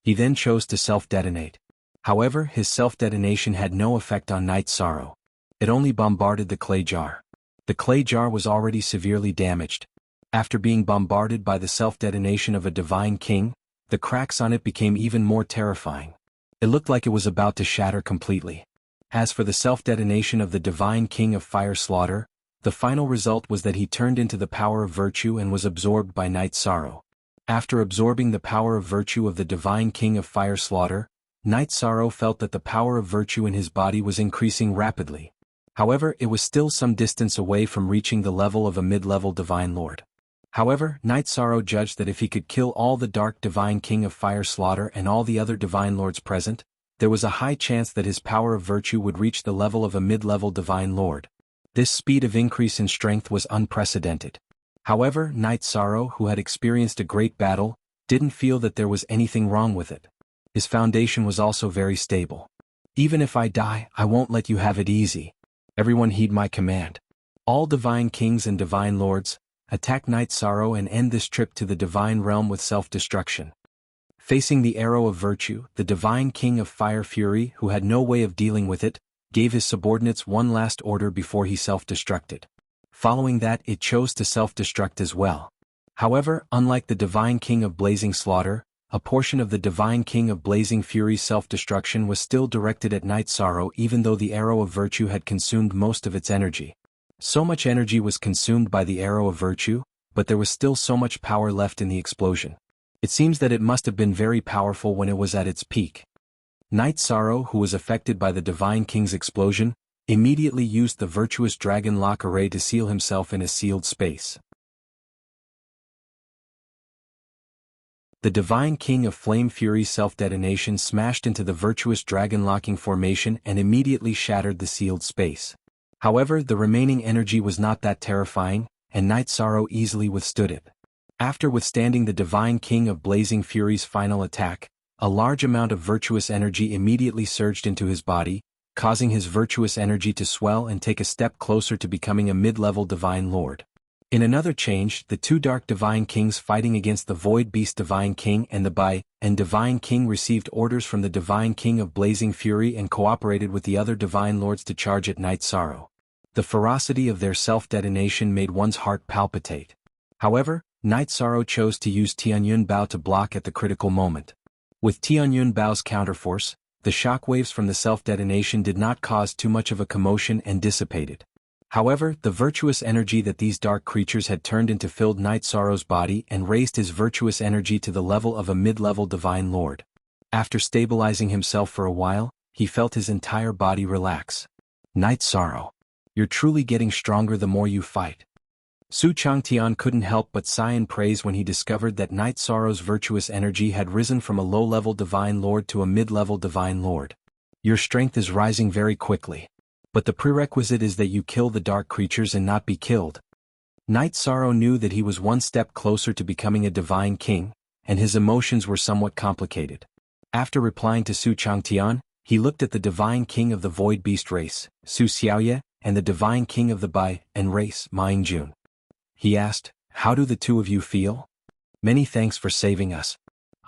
He then chose to self-detonate. However, his self-detonation had no effect on Night Sorrow. It only bombarded the clay jar. The clay jar was already severely damaged. After being bombarded by the self-detonation of a Divine King, the cracks on it became even more terrifying. It looked like it was about to shatter completely. As for the self-detonation of the Divine King of Fire Slaughter, the final result was that he turned into the power of virtue and was absorbed by Night Sorrow. After absorbing the power of virtue of the Divine King of Fire Slaughter, Night Sorrow felt that the power of virtue in his body was increasing rapidly. However, it was still some distance away from reaching the level of a mid-level Divine Lord. However, Night Sorrow judged that if he could kill all the Dark Divine King of Fire Slaughter and all the other Divine Lords present, there was a high chance that his power of virtue would reach the level of a mid-level Divine Lord. This speed of increase in strength was unprecedented. However, Night Sorrow, who had experienced a great battle, didn't feel that there was anything wrong with it. His foundation was also very stable. "Even if I die, I won't let you have it easy. Everyone heed my command. All Divine Kings and Divine Lords, attack Night Sorrow and end this trip to the Divine Realm with self-destruction." Facing the arrow of virtue, the Divine King of Fire Fury, who had no way of dealing with it, gave his subordinates one last order before he self-destructed. Following that, it chose to self-destruct as well. However, unlike the Divine King of Blazing Slaughter, a portion of the Divine King of Blazing Fury's self-destruction was still directed at Night Sorrow even though the arrow of virtue had consumed most of its energy. So much energy was consumed by the arrow of virtue, but there was still so much power left in the explosion. It seems that it must have been very powerful when it was at its peak. Night Sorrow, who was affected by the Divine King's explosion, immediately used the virtuous dragon lock array to seal himself in a sealed space. The Divine King of Flame Fury's self-detonation smashed into the virtuous dragon locking formation and immediately shattered the sealed space. However, the remaining energy was not that terrifying, and Night Sorrow easily withstood it. After withstanding the Divine King of Blazing Fury's final attack, a large amount of virtuous energy immediately surged into his body, causing his virtuous energy to swell and take a step closer to becoming a mid-level Divine Lord. In another change, the two Dark Divine Kings fighting against the Void Beast Divine King and the Divine King received orders from the Divine King of Blazing Fury and cooperated with the other Divine Lords to charge at Night Sorrow. The ferocity of their self-detonation made one's heart palpitate. However, Night Sorrow chose to use Tianyun Bao to block at the critical moment. With Tianyun Bao's counterforce, the shockwaves from the self-detonation did not cause too much of a commotion and dissipated. However, the virtuous energy that these dark creatures had turned into filled Night Sorrow's body and raised his virtuous energy to the level of a mid-level Divine Lord. After stabilizing himself for a while, he felt his entire body relax. "Night Sorrow, you're truly getting stronger the more you fight." Su Changtian couldn't help but sigh in praise when he discovered that Night Sorrow's virtuous energy had risen from a low-level Divine Lord to a mid-level Divine Lord. "Your strength is rising very quickly. But the prerequisite is that you kill the dark creatures and not be killed." Night Sorrow knew that he was one step closer to becoming a Divine King, and his emotions were somewhat complicated. After replying to Su Changtian, he looked at the Divine King of the Void Beast race, Su Xiaoye, and the Divine King of the Bai and race, Ma Yingjun. He asked, "How do the two of you feel?" "Many thanks for saving us.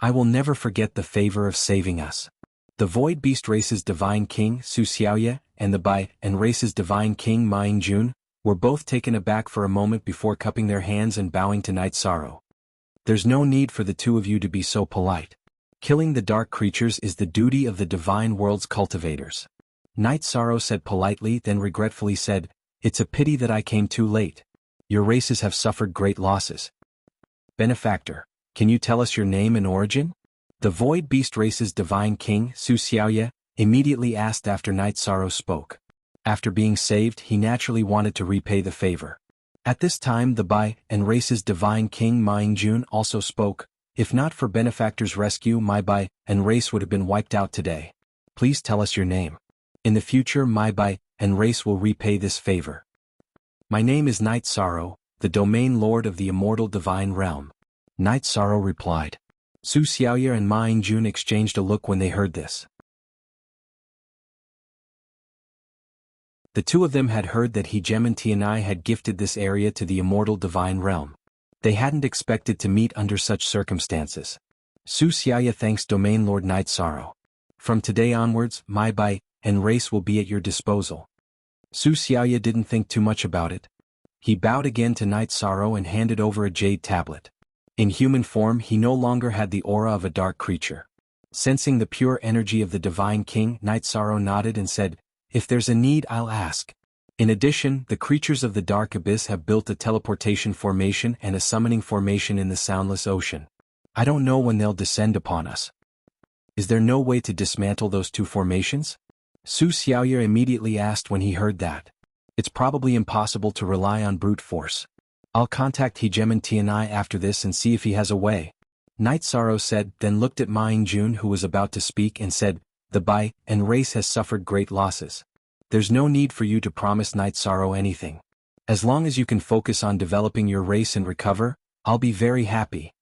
I will never forget the favor of saving us." The Void Beast race's Divine King, Su Xiaoye, and the Bai and race's Divine King, Ma Yingjun, were both taken aback for a moment before cupping their hands and bowing to Night Sorrow. "There's no need for the two of you to be so polite. Killing the dark creatures is the duty of the Divine World's cultivators." Night Sorrow said politely, then regretfully said, "It's a pity that I came too late. Your races have suffered great losses." Benefactor, can you tell us your name and origin? The Void Beast Race's divine king, Su Xiaoye, immediately asked after Night Sorrow spoke. After being saved, he naturally wanted to repay the favor. At this time the Bai and Race's divine king Ma Yingjun also spoke. If not for Benefactor's rescue, my Bai and Race would have been wiped out today. Please tell us your name. In the future my Bai and Race will repay this favor. My name is Night Sorrow, the domain lord of the immortal divine realm. Night Sorrow replied. Su Xiaoye and Ma Yingjun exchanged a look when they heard this. The two of them had heard that he Tianai had gifted this area to the immortal divine realm. They hadn't expected to meet under such circumstances. Su Xiaoye thanks Domain Lord Night Sorrow. From today onwards, my Bai and Race will be at your disposal. Su Xiaoye didn't think too much about it. He bowed again to Night Sorrow and handed over a jade tablet. In human form he no longer had the aura of a dark creature. Sensing the pure energy of the divine king, Night Sorrow nodded and said, "If there's a need I'll ask." In addition, the creatures of the dark abyss have built a teleportation formation and a summoning formation in the soundless ocean. I don't know when they'll descend upon us. Is there no way to dismantle those two formations? Su Xiaoye immediately asked when he heard that. It's probably impossible to rely on brute force. I'll contact Tianai after this and see if he has a way. Night Sorrow said, then looked at Ma Yingjun who was about to speak and said, the Bai and Race has suffered great losses. There's no need for you to promise Night Sorrow anything. As long as you can focus on developing your race and recover, I'll be very happy.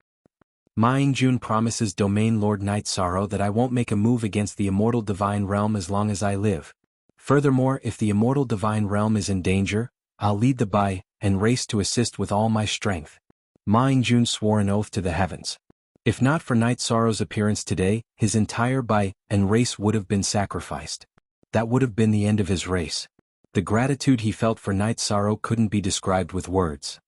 Ma Yingjun promises Domain Lord Night Sorrow that I won't make a move against the immortal divine realm as long as I live. Furthermore, if the immortal divine realm is in danger, I'll lead the Bai and Race to assist with all my strength. Ma Yingjun swore an oath to the heavens. If not for Night Sorrow's appearance today, his entire Bai and Race would have been sacrificed. That would have been the end of his race. The gratitude he felt for Night Sorrow couldn't be described with words.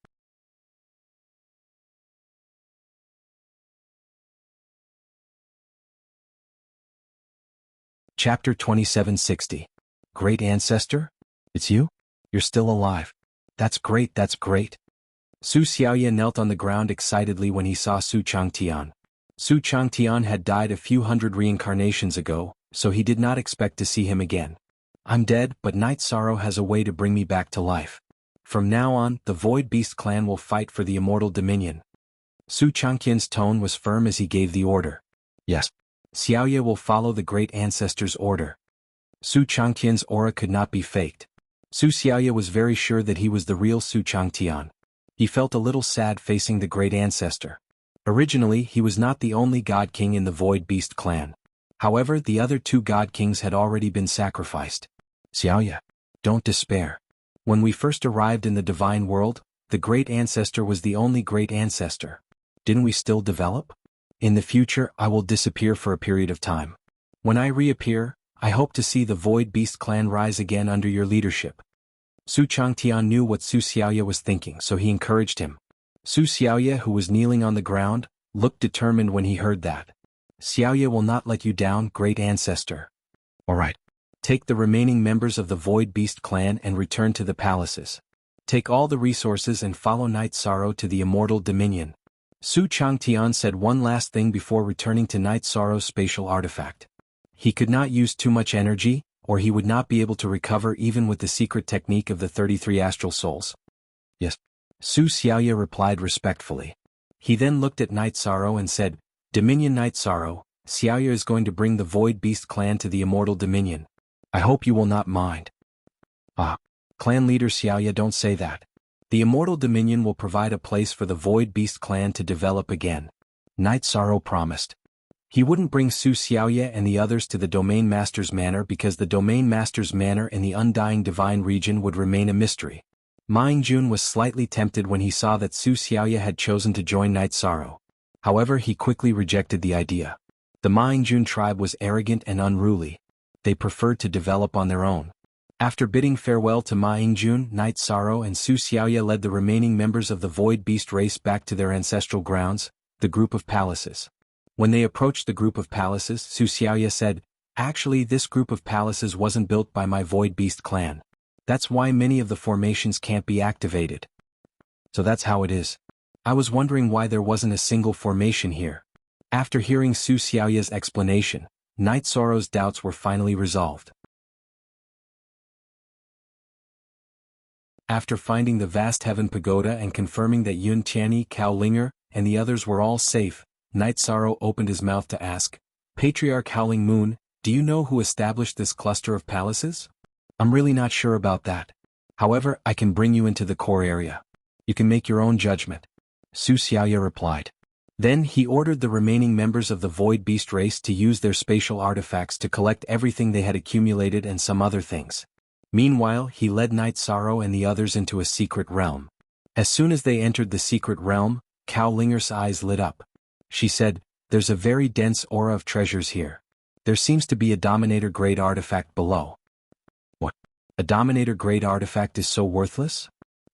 Chapter 2760. Great Ancestor? It's you? You're still alive. That's great, that's great. Su Xiaoye knelt on the ground excitedly when he saw Su Changtian. Su Changtian had died a few hundred reincarnations ago, so he did not expect to see him again. I'm dead, but Night Sorrow has a way to bring me back to life. From now on, the Void Beast clan will fight for the immortal dominion. Su Changtian's tone was firm as he gave the order. Yes. Xiaoye will follow the great ancestor's order. Su Changtian's aura could not be faked. Su Xiaoye was very sure that he was the real Su Changtian. He felt a little sad facing the great ancestor. Originally, he was not the only God King in the Void Beast clan. However, the other two God Kings had already been sacrificed. Xiaoye, don't despair. When we first arrived in the divine world, the great ancestor was the only great ancestor. Didn't we still develop? In the future, I will disappear for a period of time. When I reappear, I hope to see the Void Beast clan rise again under your leadership. Su Changtian knew what Su Xiaoye was thinking, so he encouraged him. Su Xiaoye, who was kneeling on the ground, looked determined when he heard that. Xiaoye will not let you down, great ancestor. All right. Take the remaining members of the Void Beast clan and return to the palaces. Take all the resources and follow Night Sorrow to the immortal dominion. Su Changtian said one last thing before returning to Night Sorrow's spatial artifact. He could not use too much energy, or he would not be able to recover even with the secret technique of the 33 astral souls. Yes. Su Xiaoye replied respectfully. He then looked at Night Sorrow and said, Dominion Night Sorrow, Xiaoye is going to bring the Void Beast clan to the immortal dominion. I hope you will not mind. Ah, clan leader Xiaoye, don't say that. The immortal dominion will provide a place for the Void Beast clan to develop again. Night Sorrow promised. He wouldn't bring Su Xiaoye and the others to the Domain Master's Manor because the Domain Master's Manor in the Undying Divine region would remain a mystery. Ma Yingjun was slightly tempted when he saw that Su Xiaoye had chosen to join Night Sorrow. However, he quickly rejected the idea. The Ma Yingjun tribe was arrogant and unruly. They preferred to develop on their own. After bidding farewell to Ma Yingjun, Night Sorrow and Su Xiaoye led the remaining members of the Void Beast race back to their ancestral grounds, the group of palaces. When they approached the group of palaces, Su Xiaoye said, Actually, this group of palaces wasn't built by my Void Beast clan. That's why many of the formations can't be activated. So that's how it is. I was wondering why there wasn't a single formation here. After hearing Su Xiaoya's explanation, Night Sorrow's doubts were finally resolved. After finding the vast heaven pagoda and confirming that Yun Tianyi, Cao Linger, and the others were all safe, Night Sorrow opened his mouth to ask, "Patriarch Howling Moon, do you know who established this cluster of palaces?" "I'm really not sure about that. However, I can bring you into the core area. You can make your own judgment," Su Xiaoya replied. Then he ordered the remaining members of the Void Beast race to use their spatial artifacts to collect everything they had accumulated and some other things. Meanwhile, he led Night Sorrow and the others into a secret realm. As soon as they entered the secret realm, Cao Linger's eyes lit up. She said, "There's a very dense aura of treasures here. There seems to be a Dominator-grade artifact below." "What? A Dominator-grade artifact is so worthless?"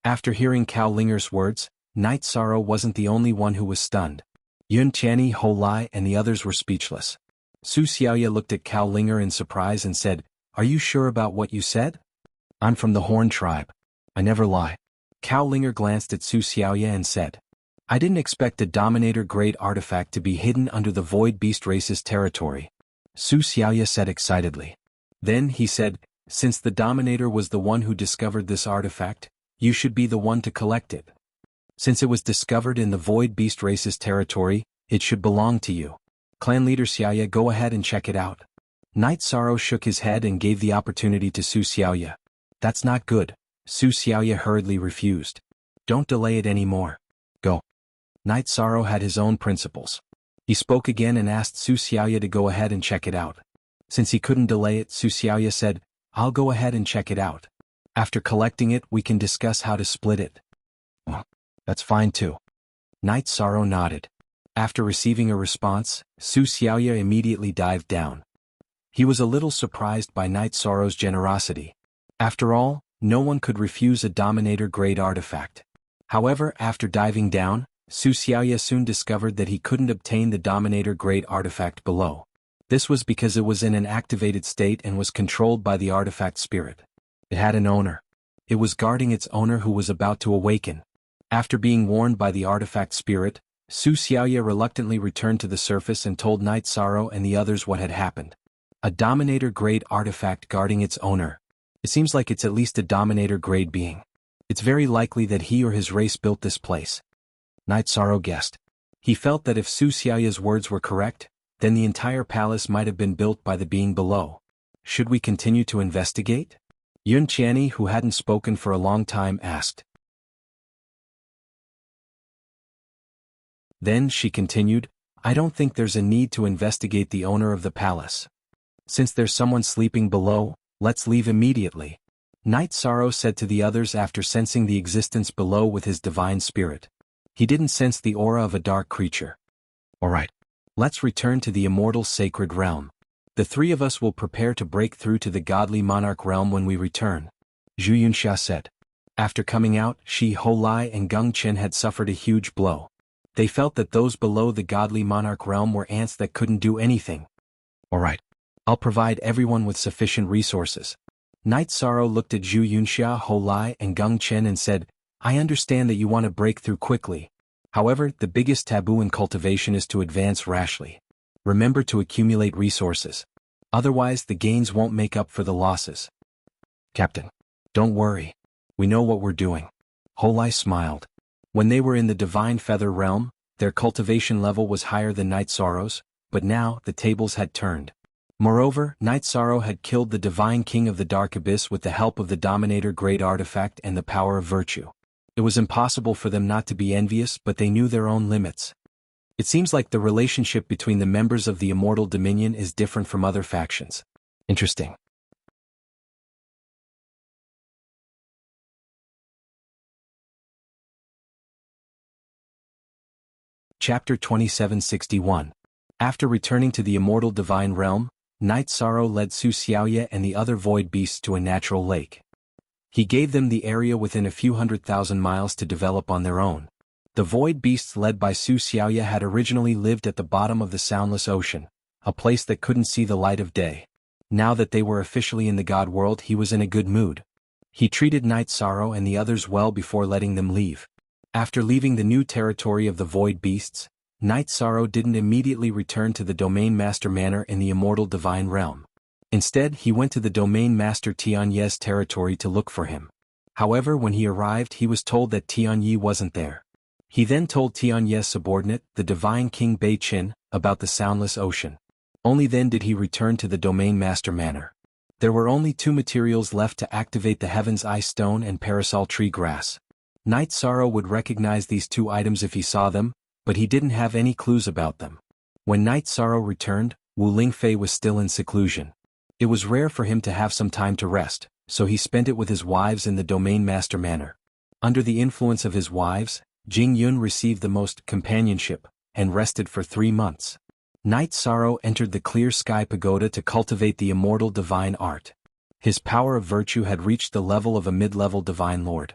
After hearing Cao Linger's words, Night Sorrow wasn't the only one who was stunned. Yun Tianyi, Ho Lai, and the others were speechless. Su Xiaoya looked at Cao Linger in surprise and said, "Are you sure about what you said?" "I'm from the Horn tribe. I never lie." Cao Linger glanced at Su Xiaoya and said, "I didn't expect a Dominator-grade artifact to be hidden under the Void Beast race's territory," Su Xiaoya said excitedly. Then he said, "Since the Dominator was the one who discovered this artifact, you should be the one to collect it. Since it was discovered in the Void Beast race's territory, it should belong to you. Clan leader Xiaoya, go ahead and check it out." Night Sorrow shook his head and gave the opportunity to Su Xiaoya. "That's not good," Su Xiaoya hurriedly refused. "Don't delay it anymore. Go." Night Sorrow had his own principles. He spoke again and asked Su Xiaoya to go ahead and check it out. Since he couldn't delay it, Su Xiaoya said, "I'll go ahead and check it out. After collecting it, we can discuss how to split it." "Well, that's fine too." Night Sorrow nodded. After receiving a response, Su Xiaoya immediately dived down. He was a little surprised by Night Sorrow's generosity. After all, no one could refuse a Dominator-grade artifact. However, after diving down, Su Xiaoya soon discovered that he couldn't obtain the Dominator-grade artifact below. This was because it was in an activated state and was controlled by the artifact spirit. It had an owner. It was guarding its owner who was about to awaken. After being warned by the artifact spirit, Su Xiaoya reluctantly returned to the surface and told Night Sorrow and the others what had happened. A Dominator-grade artifact guarding its owner. It seems like it's at least a Dominator-grade being. It's very likely that he or his race built this place, Night Sorrow guessed. He felt that if Su Xiaoya's words were correct, then the entire palace might have been built by the being below. Should we continue to investigate? Yun Tianyi, who hadn't spoken for a long time, asked. Then she continued, "I don't think there's a need to investigate the owner of the palace. Since there's someone sleeping below, let's leave immediately," Night Sorrow said to the others after sensing the existence below with his divine spirit. He didn't sense the aura of a dark creature. "Alright. Let's return to the immortal sacred realm. The three of us will prepare to break through to the godly monarch realm when we return," Zhu Yunxia said. After coming out, Shi Ho Lai and Geng Chen had suffered a huge blow. They felt that those below the godly monarch realm were ants that couldn't do anything. "Alright. I'll provide everyone with sufficient resources." Night Sorrow looked at Zhu Yunxia, Ho Lai, and Geng Chen and said, "I understand that you want to break through quickly. However, the biggest taboo in cultivation is to advance rashly. Remember to accumulate resources. Otherwise, the gains won't make up for the losses." "Captain, don't worry. We know what we're doing." Ho Lai smiled. When they were in the Divine Feather realm, their cultivation level was higher than Night Sorrow's, but now the tables had turned. Moreover, Night Sorrow had killed the Divine King of the Dark Abyss with the help of the Dominator-grade artifact and the power of virtue. It was impossible for them not to be envious, but they knew their own limits. It seems like the relationship between the members of the Immortal Dominion is different from other factions. Interesting. Chapter 2761. After returning to the Immortal Divine Realm, Night Sorrow led Su Xiaoya and the other void beasts to a natural lake. He gave them the area within a few 100,000 miles to develop on their own. The void beasts led by Su Xiaoya had originally lived at the bottom of the Soundless Ocean, a place that couldn't see the light of day. Now that they were officially in the God world, he was in a good mood. He treated Night Sorrow and the others well before letting them leave. After leaving the new territory of the Void Beasts, Night Sorrow didn't immediately return to the Domain Master Manor in the Immortal Divine Realm. Instead, he went to the Domain Master Tianye's territory to look for him. However, when he arrived, he was told that Tianye wasn't there. He then told Tianye's subordinate, the Divine King Bei Qin, about the Soundless Ocean. Only then did he return to the Domain Master Manor. There were only 2 materials left to activate the Heaven's Eye Stone and Parasol Tree Grass. Night Sorrow would recognize these 2 items if he saw them, but he didn't have any clues about them. When Night Sorrow returned, Wu Lingfei was still in seclusion. It was rare for him to have some time to rest, so he spent it with his wives in the Domain Master Manor. Under the influence of his wives, Jing Yun received the most companionship, and rested for 3 months. Night Sorrow entered the Clear Sky Pagoda to cultivate the immortal divine art. His power of virtue had reached the level of a mid-level divine lord.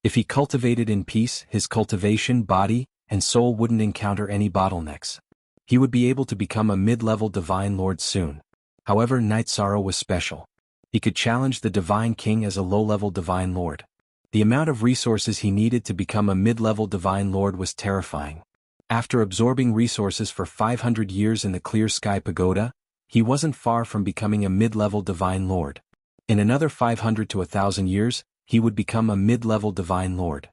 If he cultivated in peace, his cultivation, body, and soul wouldn't encounter any bottlenecks. He would be able to become a mid-level divine lord soon. However, Night Sorrow was special. He could challenge the Divine King as a low-level divine lord. The amount of resources he needed to become a mid-level divine lord was terrifying. After absorbing resources for 500 years in the Clear Sky Pagoda, he wasn't far from becoming a mid-level divine lord. In another 500 to 1,000 years, he would become a mid-level divine lord.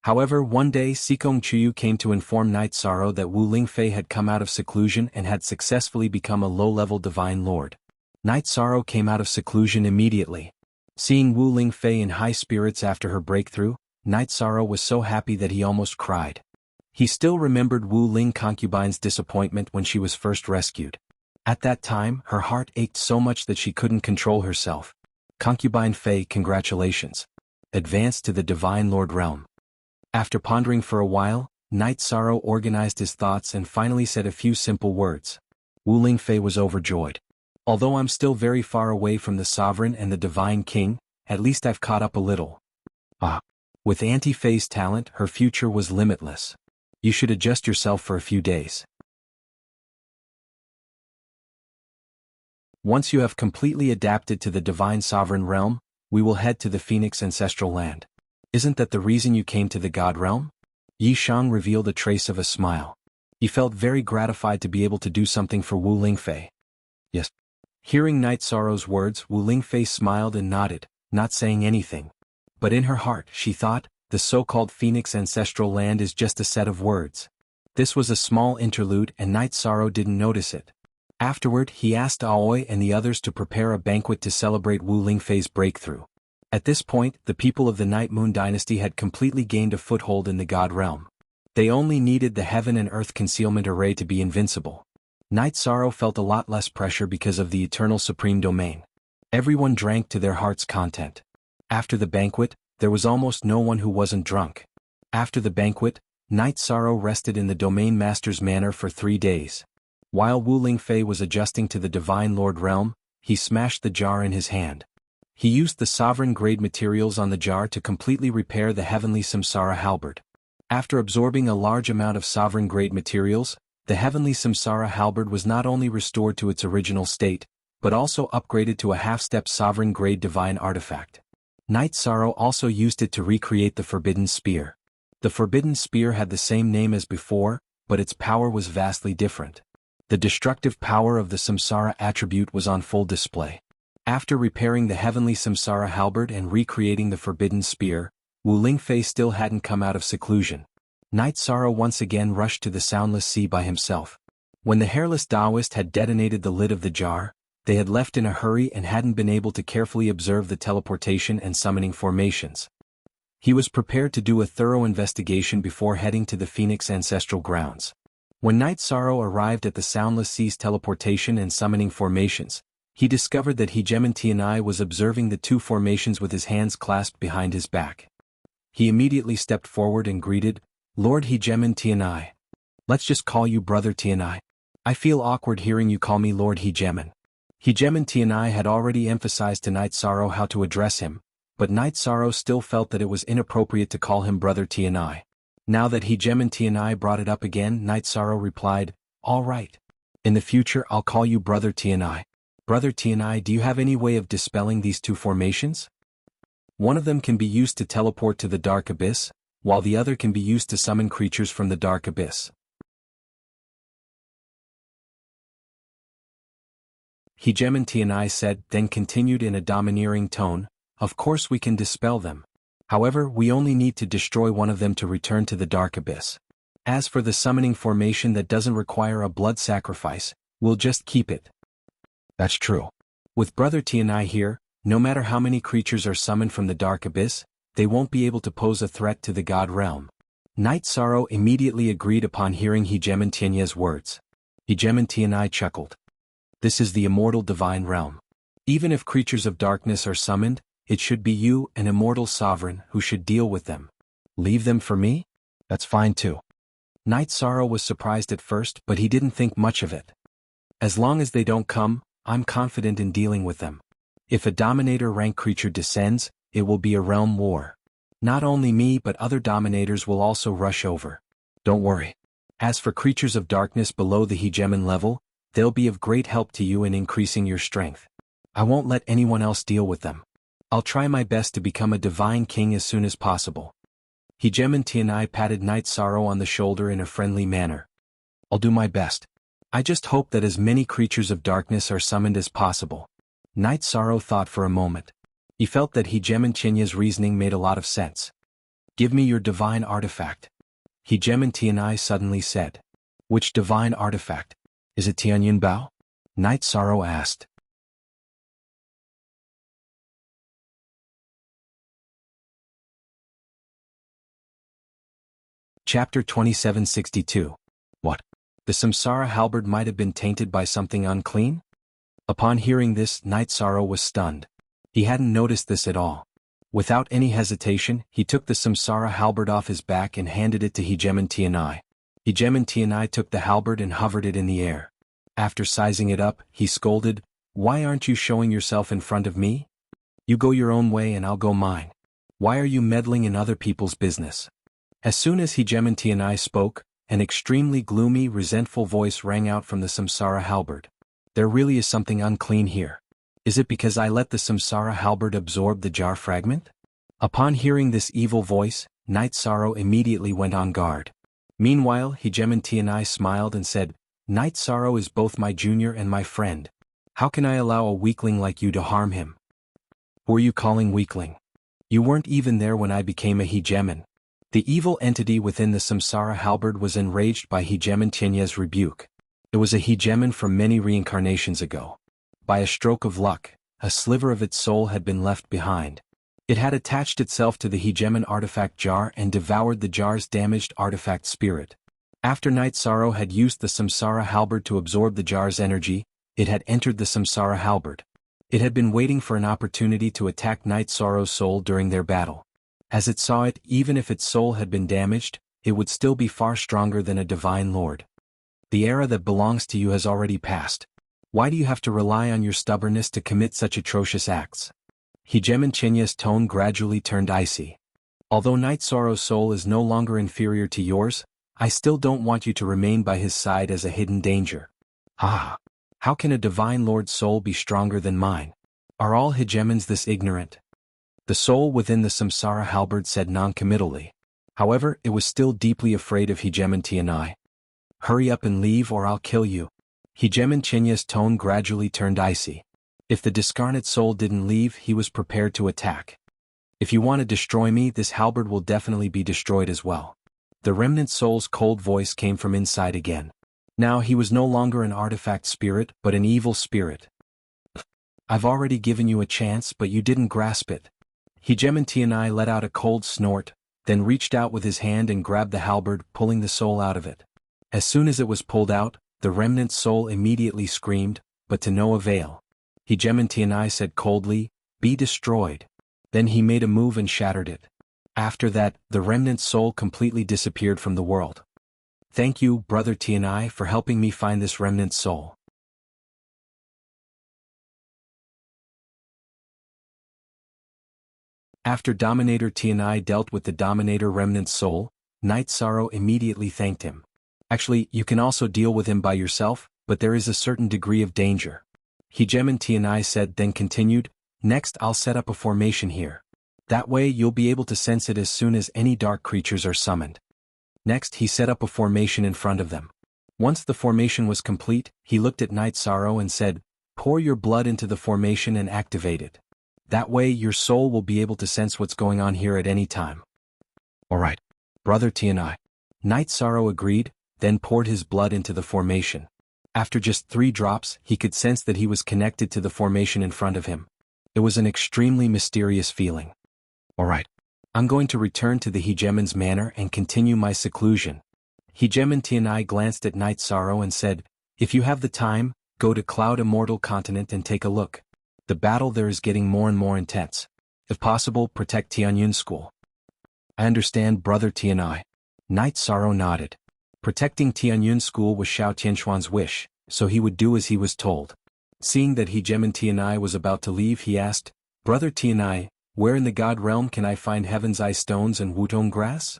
However, one day Sikong Chuyu came to inform Night Sorrow that Wu Lingfei had come out of seclusion and had successfully become a low-level divine lord. Night Sorrow came out of seclusion immediately. Seeing Wu Lingfei in high spirits after her breakthrough, Night Sorrow was so happy that he almost cried. He still remembered Wu Ling concubine's disappointment when she was first rescued. At that time, her heart ached so much that she couldn't control herself. Concubine Fei, congratulations. Advanced to the Divine Lord realm. After pondering for a while, Night Sorrow organized his thoughts and finally said a few simple words. Wu Lingfei was overjoyed. Although I'm still very far away from the Sovereign and the Divine King, at least I've caught up a little. With Auntie Fei's talent, her future was limitless. You should adjust yourself for a few days. Once you have completely adapted to the Divine Sovereign realm, we will head to the Phoenix Ancestral Land. Isn't that the reason you came to the God realm? Yi Shang revealed a trace of a smile. He felt very gratified to be able to do something for Wu Lingfei. Yes. Hearing Night Sorrow's words, Wu Lingfei smiled and nodded, not saying anything. But in her heart, she thought, the so-called Phoenix Ancestral Land is just a set of words. This was a small interlude and Night Sorrow didn't notice it. Afterward, he asked Aoi and the others to prepare a banquet to celebrate Wu Lingfei's breakthrough. At this point, the people of the Night Moon Dynasty had completely gained a foothold in the God realm. They only needed the Heaven and Earth Concealment Array to be invincible. Night Sorrow felt a lot less pressure because of the Eternal Supreme Domain. Everyone drank to their heart's content. After the banquet, there was almost no one who wasn't drunk. After the banquet, Night Sorrow rested in the Domain Master's manor for 3 days. While Wu Lingfei was adjusting to the Divine Lord realm, he smashed the jar in his hand. He used the sovereign-grade materials on the jar to completely repair the Heavenly Samsara halberd. After absorbing a large amount of sovereign-grade materials, the Heavenly Samsara halberd was not only restored to its original state, but also upgraded to a half-step sovereign-grade divine artifact. Night Sorrow also used it to recreate the Forbidden Spear. The Forbidden Spear had the same name as before, but its power was vastly different. The destructive power of the Samsara attribute was on full display. After repairing the Heavenly Samsara halberd and recreating the Forbidden Spear, Wu Lingfei still hadn't come out of seclusion. Night Sorrow once again rushed to the Soundless Sea by himself. When the Hairless Taoist had detonated the lid of the jar, they had left in a hurry and hadn't been able to carefully observe the teleportation and summoning formations. He was prepared to do a thorough investigation before heading to the Phoenix Ancestral Grounds. When Night Sorrow arrived at the Soundless Sea's teleportation and summoning formations, he discovered that Hegemon Tianai was observing the 2 formations with his hands clasped behind his back. He immediately stepped forward and greeted, Lord Hegemon Tianai. Let's just call you Brother Tianai. I feel awkward hearing you call me Lord Hegemon. Hegemon Tianai had already emphasized to Night Sorrow how to address him, but Night Sorrow still felt that it was inappropriate to call him Brother Tianai. Now that Hegemon Tianai brought it up again, Night Sorrow replied, All right. In the future I'll call you Brother Tianai. Brother Tianai, do you have any way of dispelling these 2 formations? One of them can be used to teleport to the Dark Abyss, while the other can be used to summon creatures from the dark abyss. Hegemony said, then continued in a domineering tone, "Of course we can dispel them. However, we only need to destroy one of them to return to the dark abyss. As for the summoning formation that doesn't require a blood sacrifice, we'll just keep it." That's true. With Brother Tianai here, no matter how many creatures are summoned from the dark abyss, they won't be able to pose a threat to the god realm. Night Sorrow immediately agreed upon hearing Hegemony's words. Hegemony chuckled. This is the immortal divine realm. Even if creatures of darkness are summoned, it should be you, an immortal sovereign, who should deal with them. Leave them for me? That's fine too. Night Sorrow was surprised at first, but he didn't think much of it. As long as they don't come, I'm confident in dealing with them. If a Dominator rank creature descends, it will be a realm war. Not only me but other Dominators will also rush over. Don't worry. As for creatures of darkness below the Hegemon level, they'll be of great help to you in increasing your strength. I won't let anyone else deal with them. I'll try my best to become a divine king as soon as possible. Hegemony patted Night Sorrow on the shoulder in a friendly manner. I'll do my best. I just hope that as many creatures of darkness are summoned as possible. Night Sorrow thought for a moment. He felt that Hegemony's reasoning made a lot of sense. Give me your divine artifact. Hegemony suddenly said. Which divine artifact? Is it Tianyin Bao? Night Sorrow asked. Chapter 2762. What? The Samsara halberd might have been tainted by something unclean? Upon hearing this, Night Sorrow was stunned. He hadn't noticed this at all. Without any hesitation, he took the Samsara halberd off his back and handed it to Hegemony. Hegemony took the halberd and hovered it in the air. After sizing it up, he scolded, "Why aren't you showing yourself in front of me? You go your own way and I'll go mine. Why are you meddling in other people's business?" As soon as Hegemony spoke, an extremely gloomy, resentful voice rang out from the Samsara halberd. There really is something unclean here. Is it because I let the Samsara halberd absorb the jar fragment? Upon hearing this evil voice, Night Sorrow immediately went on guard. Meanwhile, Hegemony smiled and said, "Night Sorrow is both my junior and my friend. How can I allow a weakling like you to harm him?" "Who are you calling weakling? You weren't even there when I became a Hegemon." The evil entity within the Samsara halberd was enraged by Hegemony's rebuke. It was a Hegemon from many reincarnations ago. By a stroke of luck, a sliver of its soul had been left behind. It had attached itself to the Hegemon artifact jar and devoured the jar's damaged artifact spirit. After Night Sorrow had used the Samsara halberd to absorb the jar's energy, it had entered the Samsara halberd. It had been waiting for an opportunity to attack Night Sorrow's soul during their battle. As it saw it, even if its soul had been damaged, it would still be far stronger than a divine lord. The era that belongs to you has already passed. Why do you have to rely on your stubbornness to commit such atrocious acts? Hegemony's tone gradually turned icy. Although Night Sorrow's soul is no longer inferior to yours, I still don't want you to remain by his side as a hidden danger. Ah! How can a divine lord's soul be stronger than mine? Are all Hegemons this ignorant? The soul within the Samsara halberd said non-committally. However, it was still deeply afraid of Hegemony. Hurry up and leave or I'll kill you. Hegemony's tone gradually turned icy. If the discarnate soul didn't leave, he was prepared to attack. If you want to destroy me, this halberd will definitely be destroyed as well. The remnant soul's cold voice came from inside again. Now he was no longer an artifact spirit, but an evil spirit. I've already given you a chance, but you didn't grasp it. Hegemony let out a cold snort, then reached out with his hand and grabbed the halberd, pulling the soul out of it. As soon as it was pulled out, the remnant soul immediately screamed, but to no avail. Hegemony said coldly, "Be destroyed." Then he made a move and shattered it. After that, the remnant soul completely disappeared from the world. Thank you, Brother Tianai, for helping me find this remnant soul. After Dominator Tianai dealt with the Dominator remnant soul, Night Sorrow immediately thanked him. Actually, you can also deal with him by yourself, but there is a certain degree of danger. Hegemony said, then continued, "Next I'll set up a formation here. That way you'll be able to sense it as soon as any dark creatures are summoned. Next he set up a formation in front of them. Once the formation was complete, he looked at Night Sorrow and said, "Pour your blood into the formation and activate it. That way your soul will be able to sense what's going on here at any time." "Alright, Brother Tianai." Night Sorrow agreed, then poured his blood into the formation. After just 3 drops, he could sense that he was connected to the formation in front of him. It was an extremely mysterious feeling. "Alright, I'm going to return to the Hegemon's manor and continue my seclusion." Hegemon Tianai glanced at Night Sorrow and said, "If you have the time, go to Cloud Immortal Continent and take a look. The battle there is getting more and more intense. If possible, protect Tianyun School." "I understand, Brother Tianai." Night Sorrow nodded. Protecting Tianyun School was Xiao Tianxuan's wish, so he would do as he was told. Seeing that Hegemon Tianai was about to leave, he asked, "Brother Tianai, where in the God Realm can I find Heaven's Eye Stones and Wudong Grass?"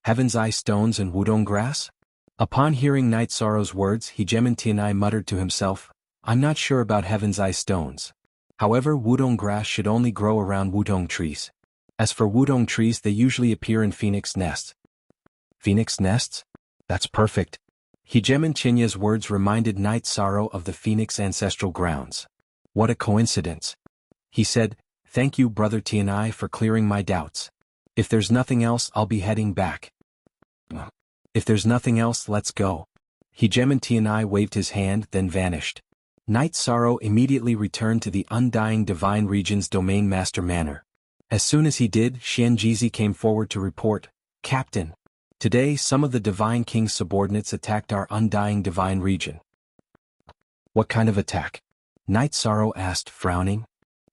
"Heaven's Eye Stones and Wudong Grass?" Upon hearing Night Sorrow's words, Hegemon Tianai muttered to himself, "I'm not sure about Heaven's Eye Stones. However, Wudong Grass should only grow around Wudong trees. As for Wudong trees, they usually appear in phoenix nests." "Phoenix nests? That's perfect." Hegemon Chinya's words reminded Night Sorrow of the Phoenix ancestral grounds. "What a coincidence." He said, "Thank you, Brother Tianai, for clearing my doubts. If there's nothing else, I'll be heading back." "If there's nothing else, let's go." Hegemon Tianai waved his hand, then vanished. Night Sorrow immediately returned to the Undying Divine Region's Domain Master Manor. As soon as he did, Xianjizi came forward to report, "Captain, today some of the Divine King's subordinates attacked our Undying Divine Region." "What kind of attack?" Night Sorrow asked, frowning.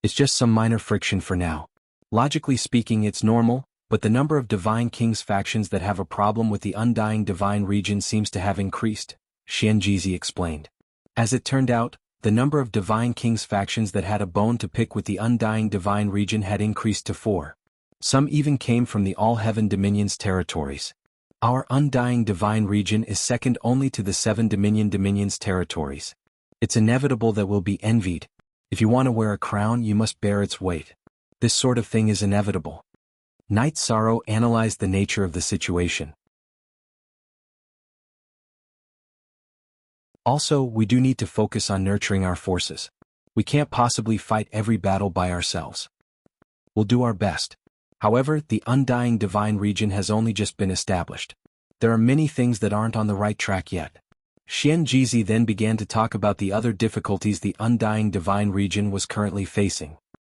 "It's just some minor friction for now. Logically speaking, it's normal, but the number of Divine King's factions that have a problem with the Undying Divine Region seems to have increased," Xianjizi explained. As it turned out, the number of Divine King's factions that had a bone to pick with the Undying Divine Region had increased to 4. Some even came from the All Heaven Dominion's territories. Our Undying Divine Region is second only to the 7 Dominion's territories. It's inevitable that we'll be envied. If you want to wear a crown, you must bear its weight. This sort of thing is inevitable. Night Sorrow analyzed the nature of the situation. Also, we do need to focus on nurturing our forces. We can't possibly fight every battle by ourselves. We'll do our best. However, the Undying Divine Region has only just been established. There are many things that aren't on the right track yet. Xianjizi then began to talk about the other difficulties the Undying Divine Region was currently facing.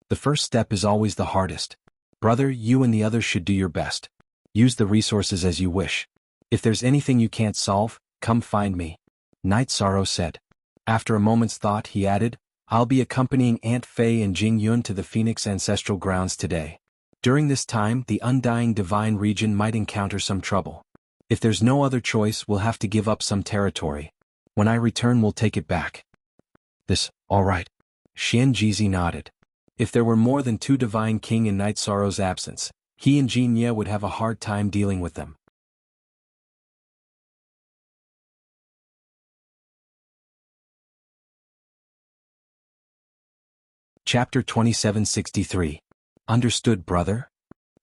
"The first step is always the hardest. Brother, you and the others should do your best. Use the resources as you wish. If there's anything you can't solve, come find me," Night Sorrow said. After a moment's thought, he added, "I'll be accompanying Aunt Fei and Jing Yun to the Phoenix ancestral grounds today. During this time, the Undying Divine Region might encounter some trouble. If there's no other choice, we'll have to give up some territory. When I return, we'll take it back." All right. Xianjizi nodded. If there were more than 2 Divine King in Night Sorrow's absence, he and Jin Ye would have a hard time dealing with them. Chapter 2763. Understood, brother?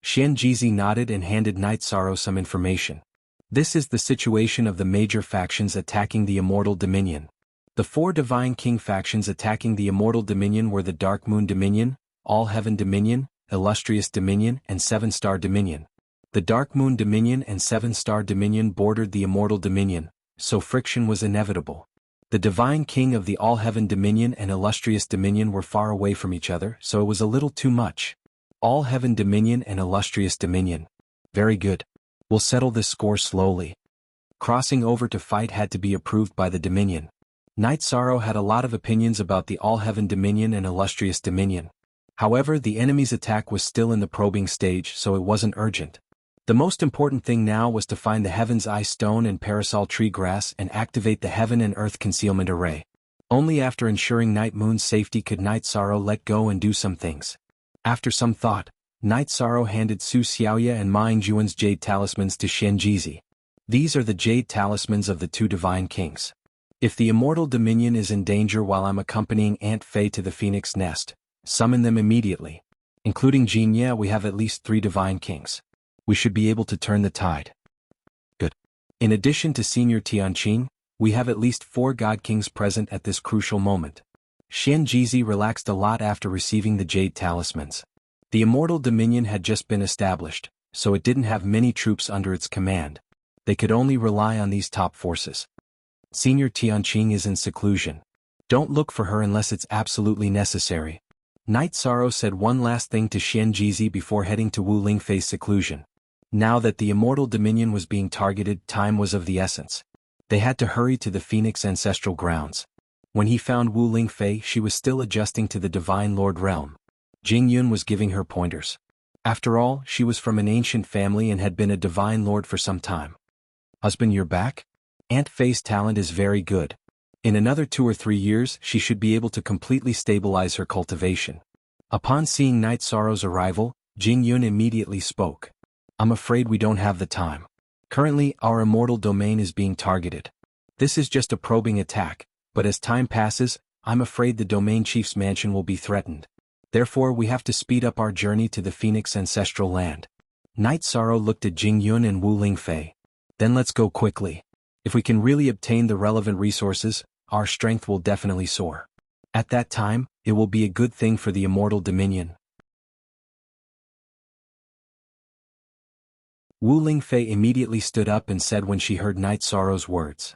Xianjizi nodded and handed Night Sorrow some information. This is the situation of the major factions attacking the Immortal Dominion. The 4 Divine King factions attacking the Immortal Dominion were the Dark Moon Dominion, All Heaven Dominion, Illustrious Dominion, and 7-Star Dominion. The Dark Moon Dominion and 7-Star Dominion bordered the Immortal Dominion, so friction was inevitable. The Divine King of the All Heaven Dominion and Illustrious Dominion were far away from each other, so it was a little too much. All Heaven Dominion and Illustrious Dominion. Very good. We'll settle this score slowly. Crossing over to fight had to be approved by the Dominion. Night Sorrow had a lot of opinions about the All Heaven Dominion and Illustrious Dominion. However, the enemy's attack was still in the probing stage, so it wasn't urgent. The most important thing now was to find the Heaven's Eye Stone and Parasol Tree Grass and activate the Heaven and Earth Concealment Array. Only after ensuring Night Moon's safety could Night Sorrow let go and do some things. After some thought, Night Sorrow handed Su Xiaoya and Ma Yingjuan's Jade Talismans to Xianjizi. These are the Jade Talismans of the 2 Divine Kings. If the Immortal Dominion is in danger while I'm accompanying Aunt Fei to the Phoenix Nest, summon them immediately. Including Jin, yeah, we have at least 3 divine kings. We should be able to turn the tide. Good. In addition to Senior Tianqing, we have at least 4 god kings present at this crucial moment. Xian Jizi relaxed a lot after receiving the jade talismans. The Immortal Dominion had just been established, so it didn't have many troops under its command. They could only rely on these top forces. Senior Tianqing is in seclusion. Don't look for her unless it's absolutely necessary. Night Sorrow said one last thing to Xian Jizi before heading to Wu Lingfei's seclusion. Now that the Immortal Dominion was being targeted, time was of the essence. They had to hurry to the Phoenix ancestral grounds. When he found Wu Lingfei, she was still adjusting to the Divine Lord realm. Jing Yun was giving her pointers. After all, she was from an ancient family and had been a Divine Lord for some time. Husband, you're back? Aunt Fei's talent is very good. In another 2 or 3 years, she should be able to completely stabilize her cultivation. Upon seeing Night Sorrow's arrival, Jing Yun immediately spoke. I'm afraid we don't have the time. Currently, our immortal domain is being targeted. This is just a probing attack, but as time passes, I'm afraid the domain chief's mansion will be threatened. Therefore, we have to speed up our journey to the Phoenix ancestral land. Night Sorrow looked at Jing Yun and Wu Lingfei. Then let's go quickly. If we can really obtain the relevant resources, our strength will definitely soar. At that time, it will be a good thing for the Immortal Dominion. Wu Lingfei immediately stood up and said when she heard Night Sorrow's words.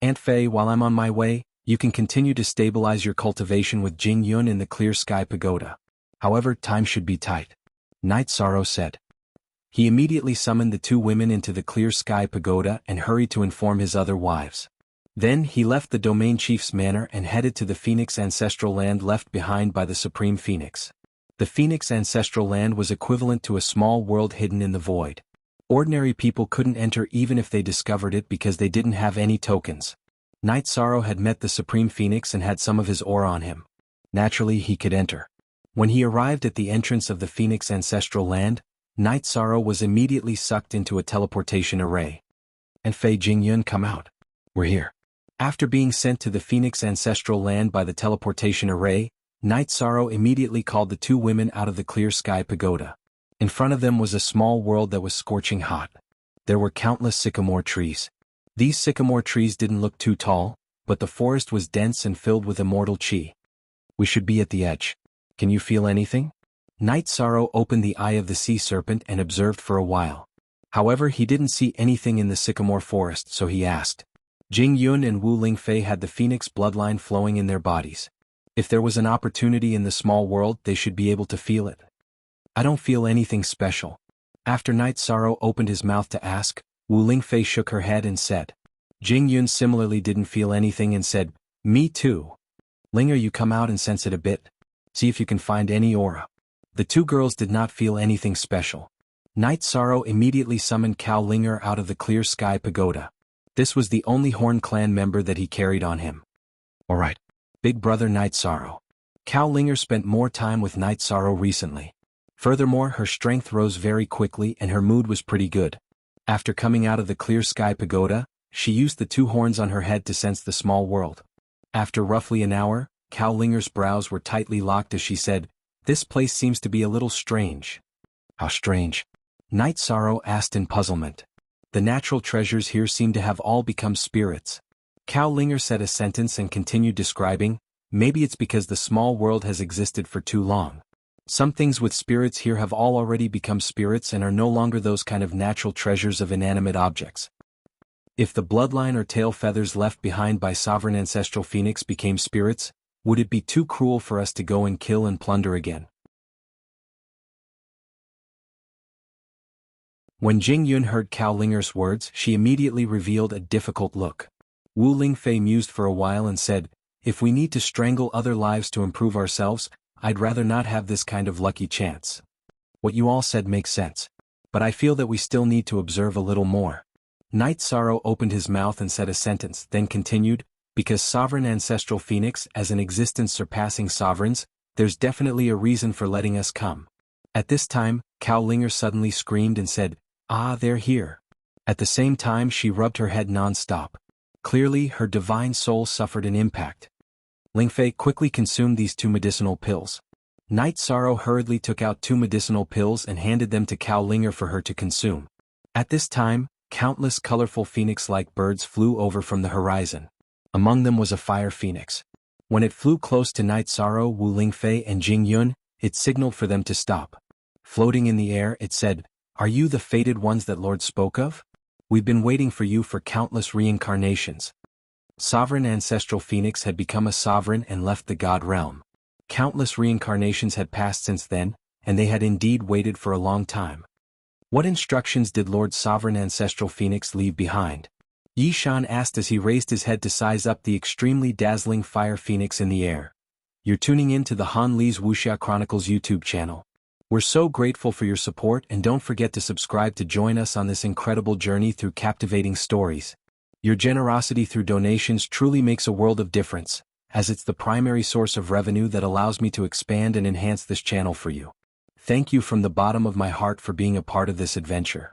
Aunt Fei, while I'm on my way, you can continue to stabilize your cultivation with Jing Yun in the Clear Sky Pagoda. However, time should be tight. Night Sorrow said. He immediately summoned the 2 women into the Clear Sky Pagoda and hurried to inform his other wives. Then he left the domain chief's manor and headed to the Phoenix ancestral land left behind by the Supreme Phoenix. The Phoenix ancestral land was equivalent to a small world hidden in the void. Ordinary people couldn't enter even if they discovered it because they didn't have any tokens. Night Sorrow had met the Supreme Phoenix and had some of his aura on him. Naturally, he could enter. When he arrived at the entrance of the Phoenix ancestral land, Night Sorrow was immediately sucked into a teleportation array. And Fei, Jing Yun, come out. We're here. After being sent to the Phoenix ancestral land by the teleportation array, Night Sorrow immediately called the 2 women out of the Clear Sky Pagoda. In front of them was a small world that was scorching hot. There were countless sycamore trees. These sycamore trees didn't look too tall, but the forest was dense and filled with immortal chi. We should be at the edge. Can you feel anything? Night Sorrow opened the eye of the sea serpent and observed for a while. However, he didn't see anything in the sycamore forest, so he asked. Jing Yun and Wu Lingfei had the phoenix bloodline flowing in their bodies. If there was an opportunity in the small world, they should be able to feel it. I don't feel anything special. After Night Sorrow opened his mouth to ask, Wu Lingfei shook her head and said. Jing Yun similarly didn't feel anything and said, Me too. Linger, you come out and sense it a bit. See if you can find any aura. The 2 girls did not feel anything special. Night Sorrow immediately summoned Cao Linger out of the Clear Sky Pagoda. This was the only Horn clan member that he carried on him. Alright. Big brother Night Sorrow. Cao Linger spent more time with Night Sorrow recently. Furthermore, her strength rose very quickly and her mood was pretty good. After coming out of the Clear Sky Pagoda, she used the 2 horns on her head to sense the small world. After roughly an hour, Cao Linger's brows were tightly locked as she said, This place seems to be a little strange. How strange? Night Sorrow asked in puzzlement. The natural treasures here seem to have all become spirits. Cao Linger said a sentence and continued describing, Maybe it's because the small world has existed for too long. Some things with spirits here have all already become spirits and are no longer those kind of natural treasures of inanimate objects. If the bloodline or tail feathers left behind by Sovereign Ancestral Phoenix became spirits, would it be too cruel for us to go and kill and plunder again? When Jing Yun heard Cao Linger's words, she immediately revealed a difficult look. Wu Lingfei mused for a while and said, If we need to strangle other lives to improve ourselves, I'd rather not have this kind of lucky chance. What you all said makes sense. But I feel that we still need to observe a little more. Night Sorrow opened his mouth and said a sentence, then continued, Because Sovereign Ancestral Phoenix as an existence surpassing sovereigns, there's definitely a reason for letting us come. At this time, Cao Linger suddenly screamed and said, Ah, they're here. At the same time she rubbed her head non-stop. Clearly, her divine soul suffered an impact. Lingfei quickly consumed these 2 medicinal pills. Night Sorrow hurriedly took out 2 medicinal pills and handed them to Cao Linger for her to consume. At this time, countless colorful phoenix-like birds flew over from the horizon. Among them was a fire phoenix. When it flew close to Night Sorrow, Wu Lingfei and Jing Yun, it signaled for them to stop. Floating in the air, it said, "Are you the fated ones that Lord spoke of? We've been waiting for you for countless reincarnations." Sovereign Ancestral Phoenix had become a sovereign and left the god realm. Countless reincarnations had passed since then, and they had indeed waited for a long time. What instructions did Lord Sovereign Ancestral Phoenix leave behind? Yi Shan asked as he raised his head to size up the extremely dazzling fire phoenix in the air. You're tuning in to the Han Li's Wuxia Chronicles YouTube channel. We're so grateful for your support, and don't forget to subscribe to join us on this incredible journey through captivating stories. Your generosity through donations truly makes a world of difference, as it's the primary source of revenue that allows me to expand and enhance this channel for you. Thank you from the bottom of my heart for being a part of this adventure.